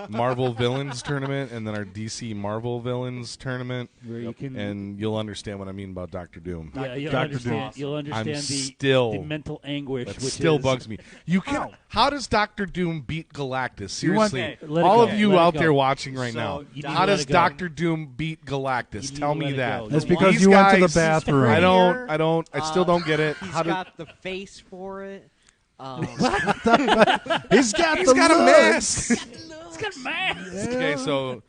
Speaker 2: Marvel Villains tournament and then our DC Marvel Villains tournament,
Speaker 5: Where you can,
Speaker 2: and you'll understand what I mean about Doctor Doom.
Speaker 5: yeah, you'll
Speaker 4: Dr.
Speaker 5: understand.
Speaker 4: Doom.
Speaker 5: You'll understand
Speaker 2: still-
Speaker 5: the mental anguish,
Speaker 2: That
Speaker 5: which
Speaker 2: still
Speaker 5: is,
Speaker 2: bugs me. You can. How does Doctor Doom beat Galactus?
Speaker 4: You want-
Speaker 2: Seriously,
Speaker 5: Let it
Speaker 2: all
Speaker 5: go.
Speaker 2: of you
Speaker 5: Let it
Speaker 2: out
Speaker 5: go.
Speaker 2: there watching right
Speaker 3: So,
Speaker 2: now,
Speaker 3: you
Speaker 5: need to
Speaker 2: how
Speaker 5: let
Speaker 2: does
Speaker 5: it go.
Speaker 2: Doctor Doom beat Galactus?
Speaker 5: You
Speaker 2: Tell
Speaker 5: need to
Speaker 2: me
Speaker 5: let it
Speaker 2: that.
Speaker 5: go.
Speaker 4: That's
Speaker 5: You
Speaker 4: because
Speaker 2: These
Speaker 4: you went to the
Speaker 2: guys-
Speaker 4: bathroom.
Speaker 2: I don't. I still don't get it.
Speaker 3: He's
Speaker 2: How did?
Speaker 3: got the face for it.
Speaker 4: He's got
Speaker 2: He's
Speaker 4: the
Speaker 2: got a
Speaker 4: look.
Speaker 2: mask.
Speaker 5: It's got a mask.
Speaker 2: Okay, so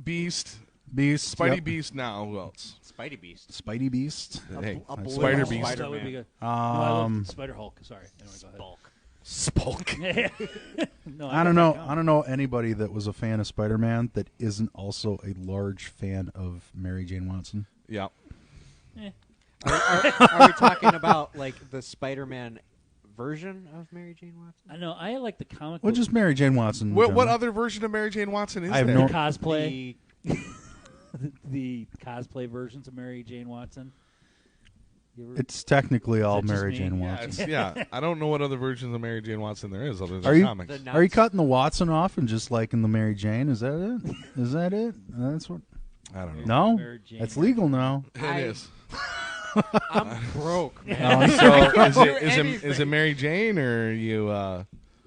Speaker 2: Beast,
Speaker 4: Beast.
Speaker 2: Spidey
Speaker 4: yep.
Speaker 2: Beast. Now who else?
Speaker 3: Spidey Beast.
Speaker 4: Spidey Beast.
Speaker 2: Hey,
Speaker 3: a blue
Speaker 2: Spider
Speaker 3: Hulk.
Speaker 2: Beast.
Speaker 5: That would be good. No, I
Speaker 4: Um,
Speaker 5: love Spider Hulk. Sorry. Anyway, go ahead.
Speaker 3: Bulk.
Speaker 2: Spulk.
Speaker 5: No,
Speaker 4: I don't know. I don't know anybody that was a fan of Spider-Man that isn't also a large fan of Mary Jane Watson.
Speaker 2: Yeah.
Speaker 3: Are we talking about like the Spider-Man version of Mary Jane Watson?
Speaker 5: I know. I like the comic
Speaker 4: Well,
Speaker 5: book.
Speaker 4: just Mary Jane Watson. in
Speaker 2: What
Speaker 4: general.
Speaker 2: other version of Mary Jane Watson is
Speaker 4: I have
Speaker 2: there?
Speaker 4: no-
Speaker 5: the cosplay.
Speaker 3: The-
Speaker 5: The cosplay versions of Mary Jane Watson. You ever-
Speaker 4: It's technically all
Speaker 5: Is that just
Speaker 4: Mary
Speaker 5: me?
Speaker 4: Jane
Speaker 2: Yeah,
Speaker 4: Watson.
Speaker 2: it's, yeah, I don't know what other versions of Mary Jane Watson there is other than
Speaker 4: Are you-
Speaker 2: comics.
Speaker 3: the
Speaker 4: Are you
Speaker 3: nuts.
Speaker 4: cutting the Watson off and just liking the Mary Jane? Is that it? Is that it? That's what.
Speaker 2: I don't know.
Speaker 4: No,
Speaker 5: Mary Jane.
Speaker 4: it's legal now.
Speaker 2: It is.
Speaker 3: I'm broke, man.
Speaker 2: So
Speaker 3: Do
Speaker 2: is it
Speaker 3: anything.
Speaker 2: Mary Jane or you?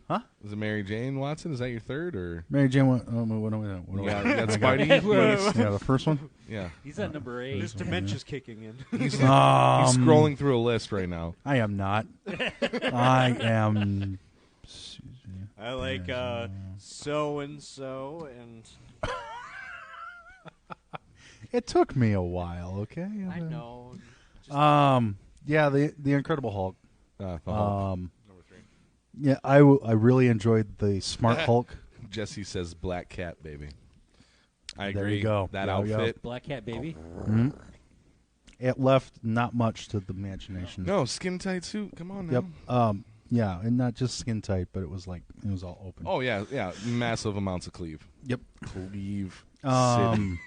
Speaker 4: Huh?
Speaker 2: Is it Mary Jane Watson? Is that your third or?
Speaker 4: Mary Jane. What do we?
Speaker 2: You got Spidey.
Speaker 4: Yeah, the first one.
Speaker 2: Yeah,
Speaker 5: He's at number 8.
Speaker 3: His dementia's kicking in.
Speaker 2: he's
Speaker 4: Um,
Speaker 2: scrolling through a list right now.
Speaker 4: I am not. I am.
Speaker 3: I like so and so and
Speaker 4: It took me a while. Okay.
Speaker 3: I know.
Speaker 4: Yeah, the Incredible Hulk.
Speaker 2: The Hulk.
Speaker 4: Number 3. Yeah, I really enjoyed the Smart Hulk.
Speaker 2: Jesse says Black Cat, baby. I
Speaker 4: There
Speaker 2: agree.
Speaker 4: you go.
Speaker 2: That
Speaker 4: There you go.
Speaker 2: outfit.
Speaker 5: Black Cat Baby.
Speaker 4: It left not much to the imagination.
Speaker 2: No skin tight suit. Come on now.
Speaker 4: Yep. Yeah, and not just skin tight, but it was all open.
Speaker 2: Oh yeah, yeah. Massive amounts of cleave.
Speaker 4: Yep.
Speaker 2: Cleave. City.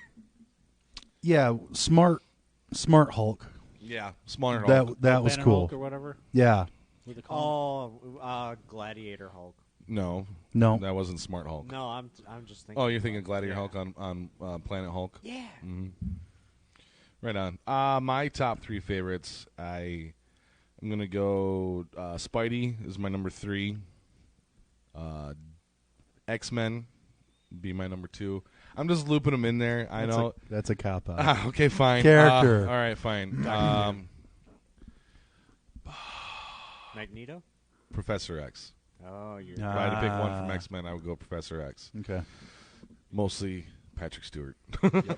Speaker 4: Yeah, Smart Hulk.
Speaker 2: Yeah, smaller Hulk.
Speaker 4: That was
Speaker 5: Banner
Speaker 4: cool.
Speaker 5: Hulk or whatever.
Speaker 4: Yeah.
Speaker 5: What they call
Speaker 3: Gladiator Hulk.
Speaker 2: No,
Speaker 4: No.
Speaker 2: that wasn't Smart Hulk.
Speaker 3: No, I'm just thinking.
Speaker 2: Oh, you're thinking Gladiator
Speaker 3: Yeah.
Speaker 2: Hulk on Planet Hulk?
Speaker 3: Yeah.
Speaker 2: Right on. My top 3 favorites. I'm gonna go. Spidey is my number 3. X-Men be my number 2. I'm just looping them in there. I know.
Speaker 4: That's a cop out.
Speaker 2: Okay, fine.
Speaker 4: Character.
Speaker 2: All right, fine.
Speaker 3: Magneto.
Speaker 2: Professor X.
Speaker 3: Oh, you're
Speaker 2: If I had to pick one from X-Men, I would go Professor X.
Speaker 4: Okay.
Speaker 2: Mostly Patrick Stewart.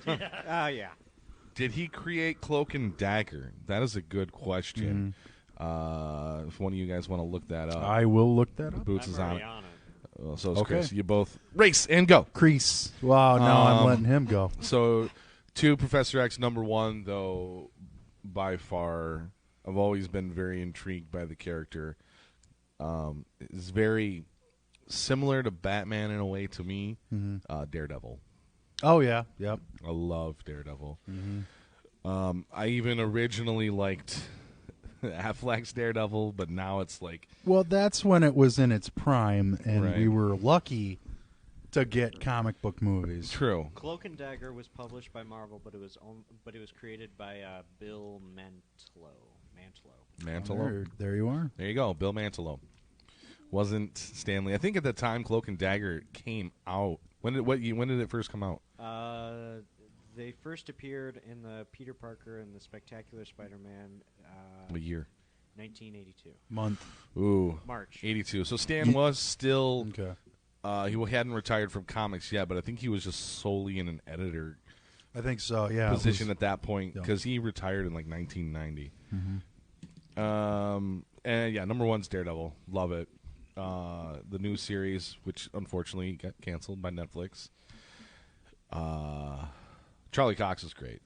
Speaker 3: yeah.
Speaker 2: Did he create Cloak and Dagger? That is a good question. If one of you guys want to look that up.
Speaker 4: I will look that up.
Speaker 2: Boots
Speaker 3: I'm
Speaker 2: is on
Speaker 3: already
Speaker 2: it.
Speaker 3: on it.
Speaker 2: So is
Speaker 4: Okay.
Speaker 2: Chris. You both race and go.
Speaker 4: Crease. Wow, now I'm letting him go.
Speaker 2: So 2, Professor X. Number 1, though, by far, I've always been very intrigued by the character. It's very similar to Batman in a way to me. Daredevil.
Speaker 4: Oh, yeah. Yep.
Speaker 2: I love Daredevil. I even originally liked Affleck's Daredevil, but now it's like...
Speaker 4: Well, that's when it was in its prime, and
Speaker 2: Right.
Speaker 4: we were lucky to get comic book movies.
Speaker 2: True.
Speaker 3: Cloak and Dagger was published by Marvel, but it was created by Bill Mantlo.
Speaker 2: Mantlo.
Speaker 4: There you are.
Speaker 2: There you go. Bill Mantlo. Wasn't Stanley. I think at the time Cloak and Dagger came out. When did it first come out?
Speaker 3: They first appeared in the Peter Parker and the Spectacular Spider-Man.
Speaker 2: A year.
Speaker 3: 1982.
Speaker 4: Month.
Speaker 2: Ooh.
Speaker 3: March.
Speaker 2: 82. So Stan was still.
Speaker 4: Okay.
Speaker 2: He hadn't retired from comics yet, but I think he was just solely in an editor.
Speaker 4: I think so. Yeah.
Speaker 2: Position at that point because he retired in like 1990.
Speaker 4: Mm-hmm.
Speaker 2: And yeah, number one's Daredevil. Love it. The new series, which unfortunately got canceled by Netflix. Charlie Cox is great.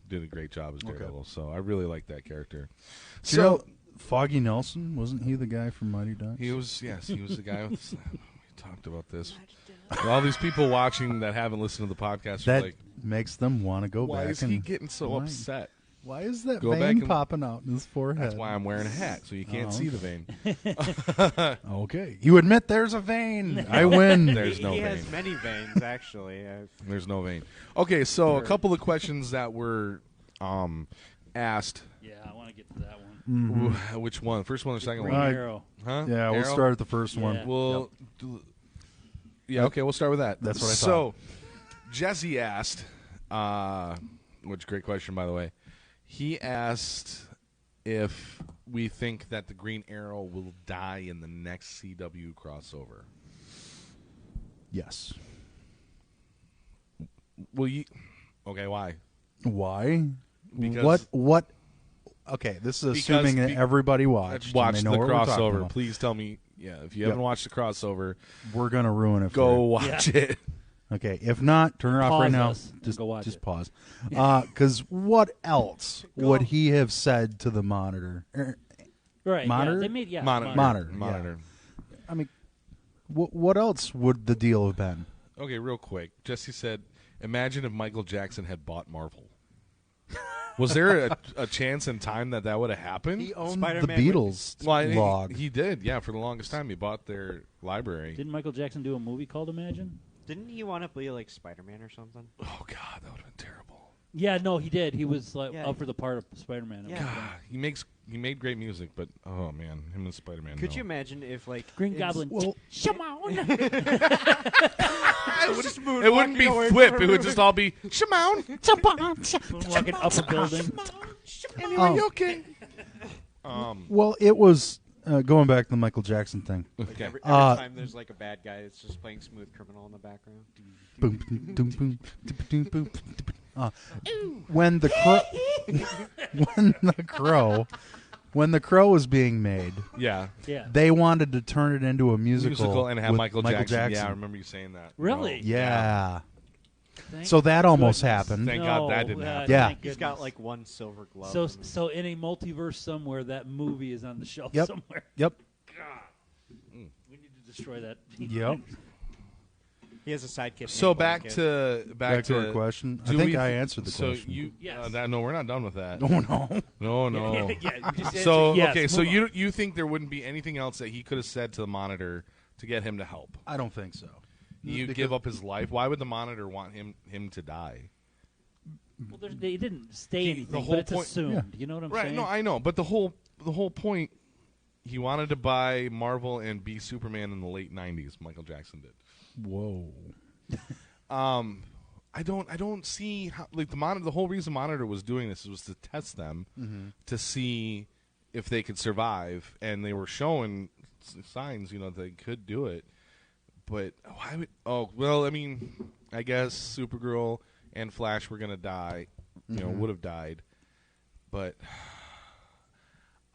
Speaker 2: Did a great job as Daredevil. So I really like that character. So
Speaker 4: Foggy Nelson, wasn't he the guy from Mighty Ducks?
Speaker 2: he was. Yes, he was the guy with. We talked about this. All these people watching that haven't listened to the podcast are
Speaker 4: that
Speaker 2: like,
Speaker 4: makes them want to go
Speaker 2: why
Speaker 4: back.
Speaker 2: is he getting so
Speaker 4: Why?
Speaker 2: upset?
Speaker 4: Why is that
Speaker 2: Go back
Speaker 4: vein
Speaker 2: and-
Speaker 4: popping out in his forehead?
Speaker 2: That's why I'm wearing a hat, so you can't see the vein.
Speaker 4: Okay. You admit there's a vein. I win.
Speaker 2: There's no
Speaker 3: he
Speaker 2: vein.
Speaker 3: has many veins, actually.
Speaker 2: There's no vein. Okay, so a couple of questions that were asked.
Speaker 5: Yeah, I want to get to that one.
Speaker 2: Which one? First one or second
Speaker 5: Green
Speaker 2: one?
Speaker 5: Arrow.
Speaker 2: Huh?
Speaker 4: Yeah, we'll
Speaker 2: Arrow?
Speaker 4: start at the first one.
Speaker 5: Yeah.
Speaker 2: Well, yeah, okay, we'll start with that.
Speaker 4: That's what I
Speaker 2: So, Jesse asked, which great question, by the way. He asked if we think that the Green Arrow will die in the next CW crossover.
Speaker 4: Yes.
Speaker 2: Will you? Okay, why?
Speaker 4: Why?
Speaker 2: Because
Speaker 4: What? Okay, this is assuming that everybody watched.
Speaker 2: watch
Speaker 4: and
Speaker 2: the
Speaker 4: they know what we're talking
Speaker 2: crossover.
Speaker 4: about.
Speaker 2: Please tell me. Yeah, if you haven't watched the crossover,
Speaker 4: We're gonna ruin it.
Speaker 2: go
Speaker 4: for
Speaker 2: watch it.
Speaker 4: you. Okay, if not, turn it off
Speaker 5: Pause
Speaker 4: right now.
Speaker 5: us and
Speaker 4: Just
Speaker 5: go watch
Speaker 4: just
Speaker 5: it.
Speaker 4: pause. Because what else would he have said to the monitor?
Speaker 5: Right.
Speaker 4: Monitor?
Speaker 5: Yeah, they made
Speaker 4: Monitor.
Speaker 2: Monitor.
Speaker 4: I mean, what else would the deal have been?
Speaker 2: Okay, real quick. Jesse said, imagine if Michael Jackson had bought Marvel. Was there a chance in time that would have happened?
Speaker 4: He owned
Speaker 3: Spider-Man
Speaker 4: the Beatles log.
Speaker 2: He did, yeah, for the longest time. He bought their library.
Speaker 5: Didn't Michael Jackson do a movie called Imagine?
Speaker 3: Didn't he want to be like Spider-Man or something?
Speaker 2: Oh, God, that would have been terrible.
Speaker 5: Yeah, no, he did. He was like
Speaker 3: Yeah.
Speaker 5: up for the part of Spider-Man.
Speaker 3: Yeah.
Speaker 2: God, he made great music, but, oh, man, him and Spider-Man,
Speaker 3: Could
Speaker 2: no.
Speaker 3: you imagine if like
Speaker 5: Green Goblin.
Speaker 4: Well,
Speaker 5: Shimon.
Speaker 2: It wouldn't be Thwip. It would just all be, Shimon.
Speaker 5: Walking up a building.
Speaker 2: Anyway, you okay?
Speaker 4: Well, it was going back to the Michael Jackson thing.
Speaker 2: Okay.
Speaker 3: Every time there's like a bad guy that's just playing Smooth Criminal in the background.
Speaker 4: Boom, boom, boom, boom, boom, boom, boom. When the crow was being made,
Speaker 2: Yeah.
Speaker 5: Yeah.
Speaker 4: they wanted to turn it into a musical
Speaker 2: and have
Speaker 4: with
Speaker 2: Michael Jackson. Yeah, I remember you saying that.
Speaker 5: Really?
Speaker 2: No.
Speaker 4: Yeah.
Speaker 5: Thank
Speaker 4: So that almost
Speaker 5: goodness.
Speaker 4: happened.
Speaker 2: Thank God that didn't happen.
Speaker 4: Yeah.
Speaker 5: thank
Speaker 3: He's got
Speaker 5: goodness.
Speaker 3: like one silver glove.
Speaker 5: So,
Speaker 3: and-
Speaker 5: so in a multiverse somewhere, that movie is on the shelf
Speaker 4: Yep.
Speaker 5: somewhere.
Speaker 4: Yep.
Speaker 5: We need to destroy that.
Speaker 4: Yep.
Speaker 3: he has a sidekick.
Speaker 2: So
Speaker 3: named
Speaker 2: back
Speaker 3: Blanket.
Speaker 2: to
Speaker 4: Back to our question. I
Speaker 2: do
Speaker 4: think
Speaker 2: we
Speaker 4: I
Speaker 2: th-
Speaker 4: answered the
Speaker 2: so
Speaker 4: question.
Speaker 2: you,
Speaker 5: Yes.
Speaker 2: no, we're not done with that.
Speaker 4: Oh no.
Speaker 2: No.
Speaker 5: Yeah, you just
Speaker 2: So
Speaker 5: answered yes,
Speaker 2: okay, so
Speaker 5: move on.
Speaker 2: you think there wouldn't be anything else that he could have said to the Monitor to get him to help?
Speaker 4: I don't think so.
Speaker 2: You
Speaker 4: Because-
Speaker 2: give up his life. Why would the Monitor want him to die?
Speaker 5: Well, they didn't stay
Speaker 2: The
Speaker 5: anything,
Speaker 2: whole
Speaker 5: but it's
Speaker 2: point-
Speaker 5: assumed.
Speaker 4: Yeah.
Speaker 5: You know what I'm
Speaker 2: Right?
Speaker 5: saying?
Speaker 2: No, I know, but the whole point, he wanted to buy Marvel and be Superman in the late '90s. Michael Jackson did.
Speaker 4: Whoa.
Speaker 2: I don't see how like the Monitor. The whole reason Monitor was doing this was to test them to see if they could survive, and they were showing signs, they could do it. But why would? Oh well, I mean, I guess Supergirl and Flash were gonna die. Would have died, but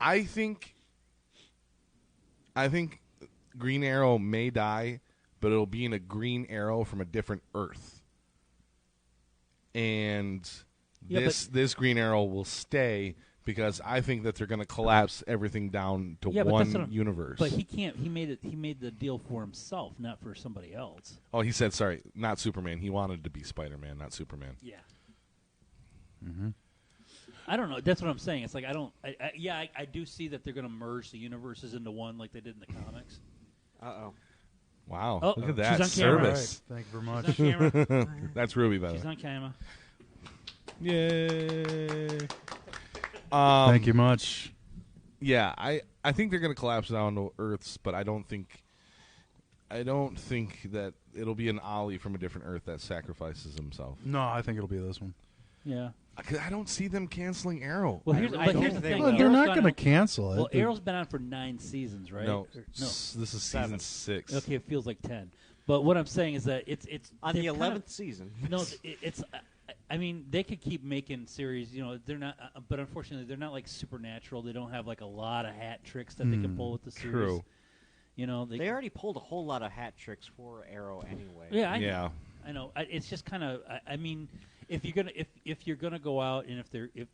Speaker 2: I think Green Arrow may die, but it'll be in a Green Arrow from a different Earth. And
Speaker 5: Yeah,
Speaker 2: this Green Arrow will stay because I think that they're going to collapse everything down to
Speaker 5: Yeah, but that's what
Speaker 2: one
Speaker 5: I'm-
Speaker 2: universe.
Speaker 5: But he can't. He made the deal for himself, not for somebody else.
Speaker 2: Oh, he said, sorry, not Superman. He wanted to be Spider-Man, not Superman.
Speaker 5: Yeah. I don't know. That's what I'm saying. It's like I do see that they're going to merge the universes into one, like they did in the comics.
Speaker 3: Uh-oh.
Speaker 2: Wow,
Speaker 5: Oh,
Speaker 2: look at that
Speaker 5: she's on camera.
Speaker 2: service.
Speaker 4: Thank you very
Speaker 5: She's
Speaker 4: much.
Speaker 5: on camera.
Speaker 2: That's Ruby, by the
Speaker 5: She's
Speaker 2: way.
Speaker 5: on camera.
Speaker 2: Yay.
Speaker 4: Thank you much.
Speaker 2: Yeah, I think they're going to collapse down to Earths, but I don't think I don't think that it'll be an Ollie from a different Earth that sacrifices himself.
Speaker 4: No, I think it'll be this one.
Speaker 5: Yeah.
Speaker 2: I don't see them canceling Arrow.
Speaker 5: Well, here's the thing.
Speaker 4: Well, they're not going to cancel it.
Speaker 5: Well, Arrow's been on for 9 seasons, right?
Speaker 2: No, this is season 6.
Speaker 5: Okay, it feels like 10. But what I'm saying is that it's
Speaker 3: on the 11th season.
Speaker 5: No, it's. I mean, they could keep making series. They're not. But unfortunately, they're not like Supernatural. They don't have like a lot of hat tricks that they can pull with the series.
Speaker 2: True.
Speaker 5: They
Speaker 3: already pulled a whole lot of hat tricks for Arrow anyway.
Speaker 5: Yeah, I know. It's just kind of. I mean, if you're gonna go out and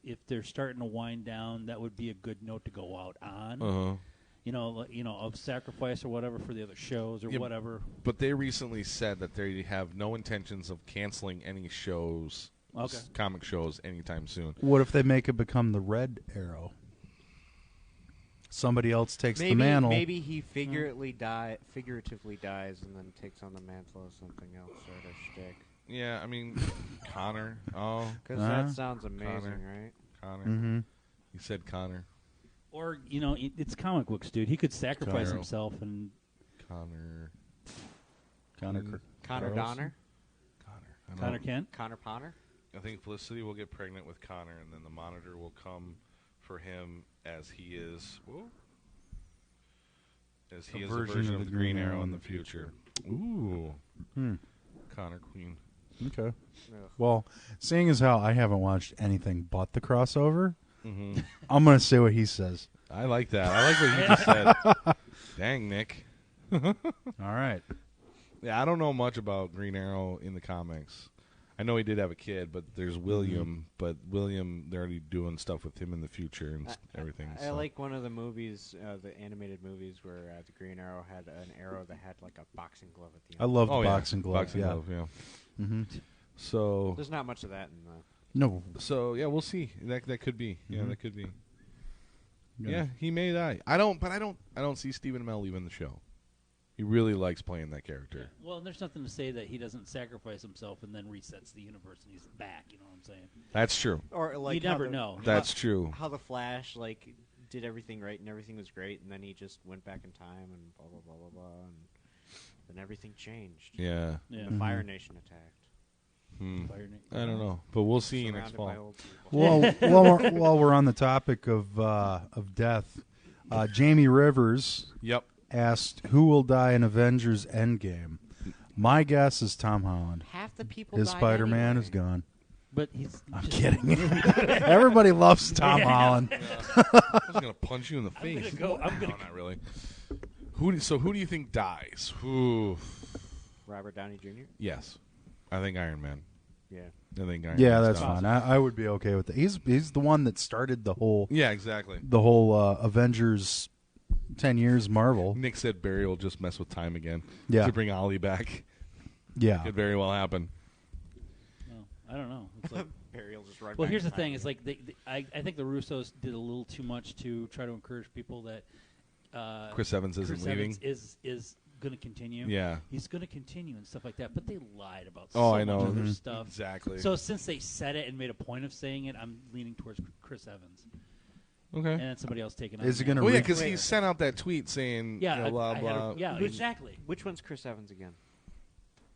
Speaker 5: if they're starting to wind down, that would be a good note to go out on.
Speaker 2: Uh-huh.
Speaker 5: Of sacrifice or whatever for the other shows or whatever.
Speaker 2: But they recently said that they have no intentions of canceling any shows, comic shows, anytime soon.
Speaker 4: What if they make it become the Red Arrow? Somebody else takes the mantle.
Speaker 3: Maybe he figuratively dies and then takes on the mantle of something else, sort of shtick.
Speaker 2: Yeah, I mean, Connor. Oh,
Speaker 3: because that sounds amazing,
Speaker 2: Connor.
Speaker 3: right?
Speaker 2: Connor.
Speaker 4: Mm-hmm.
Speaker 2: You said Connor.
Speaker 5: Or it's comic books, dude. He could sacrifice himself and
Speaker 2: Connor
Speaker 3: Donner.
Speaker 5: Connor Kent.
Speaker 3: Connor Ponner.
Speaker 2: I think Felicity will get pregnant with Connor, and then the Monitor will come for him as he is. Whoa, as he is a version of the Green Arrow in the future. Ooh, Connor Queen.
Speaker 4: Okay.
Speaker 3: Ugh.
Speaker 4: Well, seeing as how I haven't watched anything but the crossover,
Speaker 2: Mm-hmm.
Speaker 4: I'm going to say what he says.
Speaker 2: I like that. I like what you just said. Dang, Nick.
Speaker 4: All right.
Speaker 2: Yeah, I don't know much about Green Arrow in the comics. I know he did have a kid, but there's William. But William, they're already doing stuff with him in the future and everything.
Speaker 3: I like one of the movies, the animated movies, where the Green Arrow had an arrow that had like a boxing glove at the end.
Speaker 4: I love the boxing glove.
Speaker 2: Boxing glove, yeah.
Speaker 4: Mm-hmm.
Speaker 2: So
Speaker 3: there's not much of that in the.
Speaker 4: No.
Speaker 2: So yeah, we'll see. That could be. Yeah, that could be. Yeah, he may die. I don't see Stephen Amell leaving the show. He really likes playing that character.
Speaker 5: Well, and there's nothing to say that he doesn't sacrifice himself and then resets the universe and he's back. You know what I'm saying?
Speaker 2: That's true.
Speaker 3: Or like
Speaker 5: you never know.
Speaker 2: That's true.
Speaker 3: How the Flash did everything right and everything was great, and then he just went back in time and blah blah blah blah blah, and then everything changed.
Speaker 2: Yeah.
Speaker 3: And the Fire Nation attacked.
Speaker 2: I don't know, but we'll see you next fall.
Speaker 4: Well, while we're on the topic of death, Jamie Rivers asked who will die in Avengers Endgame. My guess is Tom Holland.
Speaker 3: Half the people.
Speaker 4: His Spider-Man is gone.
Speaker 5: But he's.
Speaker 4: I'm kidding. Everybody loves Tom Holland.
Speaker 2: Yeah. I was gonna punch you in the face.
Speaker 5: No,
Speaker 2: not really. Who do you think dies? Who?
Speaker 3: Robert Downey Jr.
Speaker 2: Yes, I think Iron Man.
Speaker 3: Yeah.
Speaker 2: I think Iron
Speaker 4: Yeah,
Speaker 2: Man's
Speaker 4: that's
Speaker 2: done.
Speaker 4: fine. I would be okay with that. He's the one that started the whole.
Speaker 2: Yeah, exactly.
Speaker 4: The whole Avengers 10 years Marvel.
Speaker 2: Nick said Barry will just mess with time again.
Speaker 4: Yeah.
Speaker 2: To bring Ollie back.
Speaker 4: Yeah.
Speaker 2: Could very well happen.
Speaker 5: No, I don't know. It's like,
Speaker 3: Barry will just run
Speaker 5: well,
Speaker 3: back
Speaker 5: here's
Speaker 3: in
Speaker 5: the thing:
Speaker 3: time.
Speaker 5: is like I think the Russos did a little too much to try to encourage people that
Speaker 2: Chris Evans isn't leaving.
Speaker 5: Is going to continue.
Speaker 2: Yeah,
Speaker 5: he's going to continue and stuff like that. But they lied about
Speaker 2: I
Speaker 5: much
Speaker 2: know.
Speaker 5: other stuff.
Speaker 2: Exactly.
Speaker 5: So since they said it and made a point of saying it, I'm leaning towards Chris Evans.
Speaker 2: Okay.
Speaker 5: And somebody else taking.
Speaker 4: Is he going to?
Speaker 2: Well, yeah, because he sent out that tweet saying,
Speaker 5: yeah,
Speaker 2: blah blah.
Speaker 5: Exactly.
Speaker 3: Which one's Chris Evans again?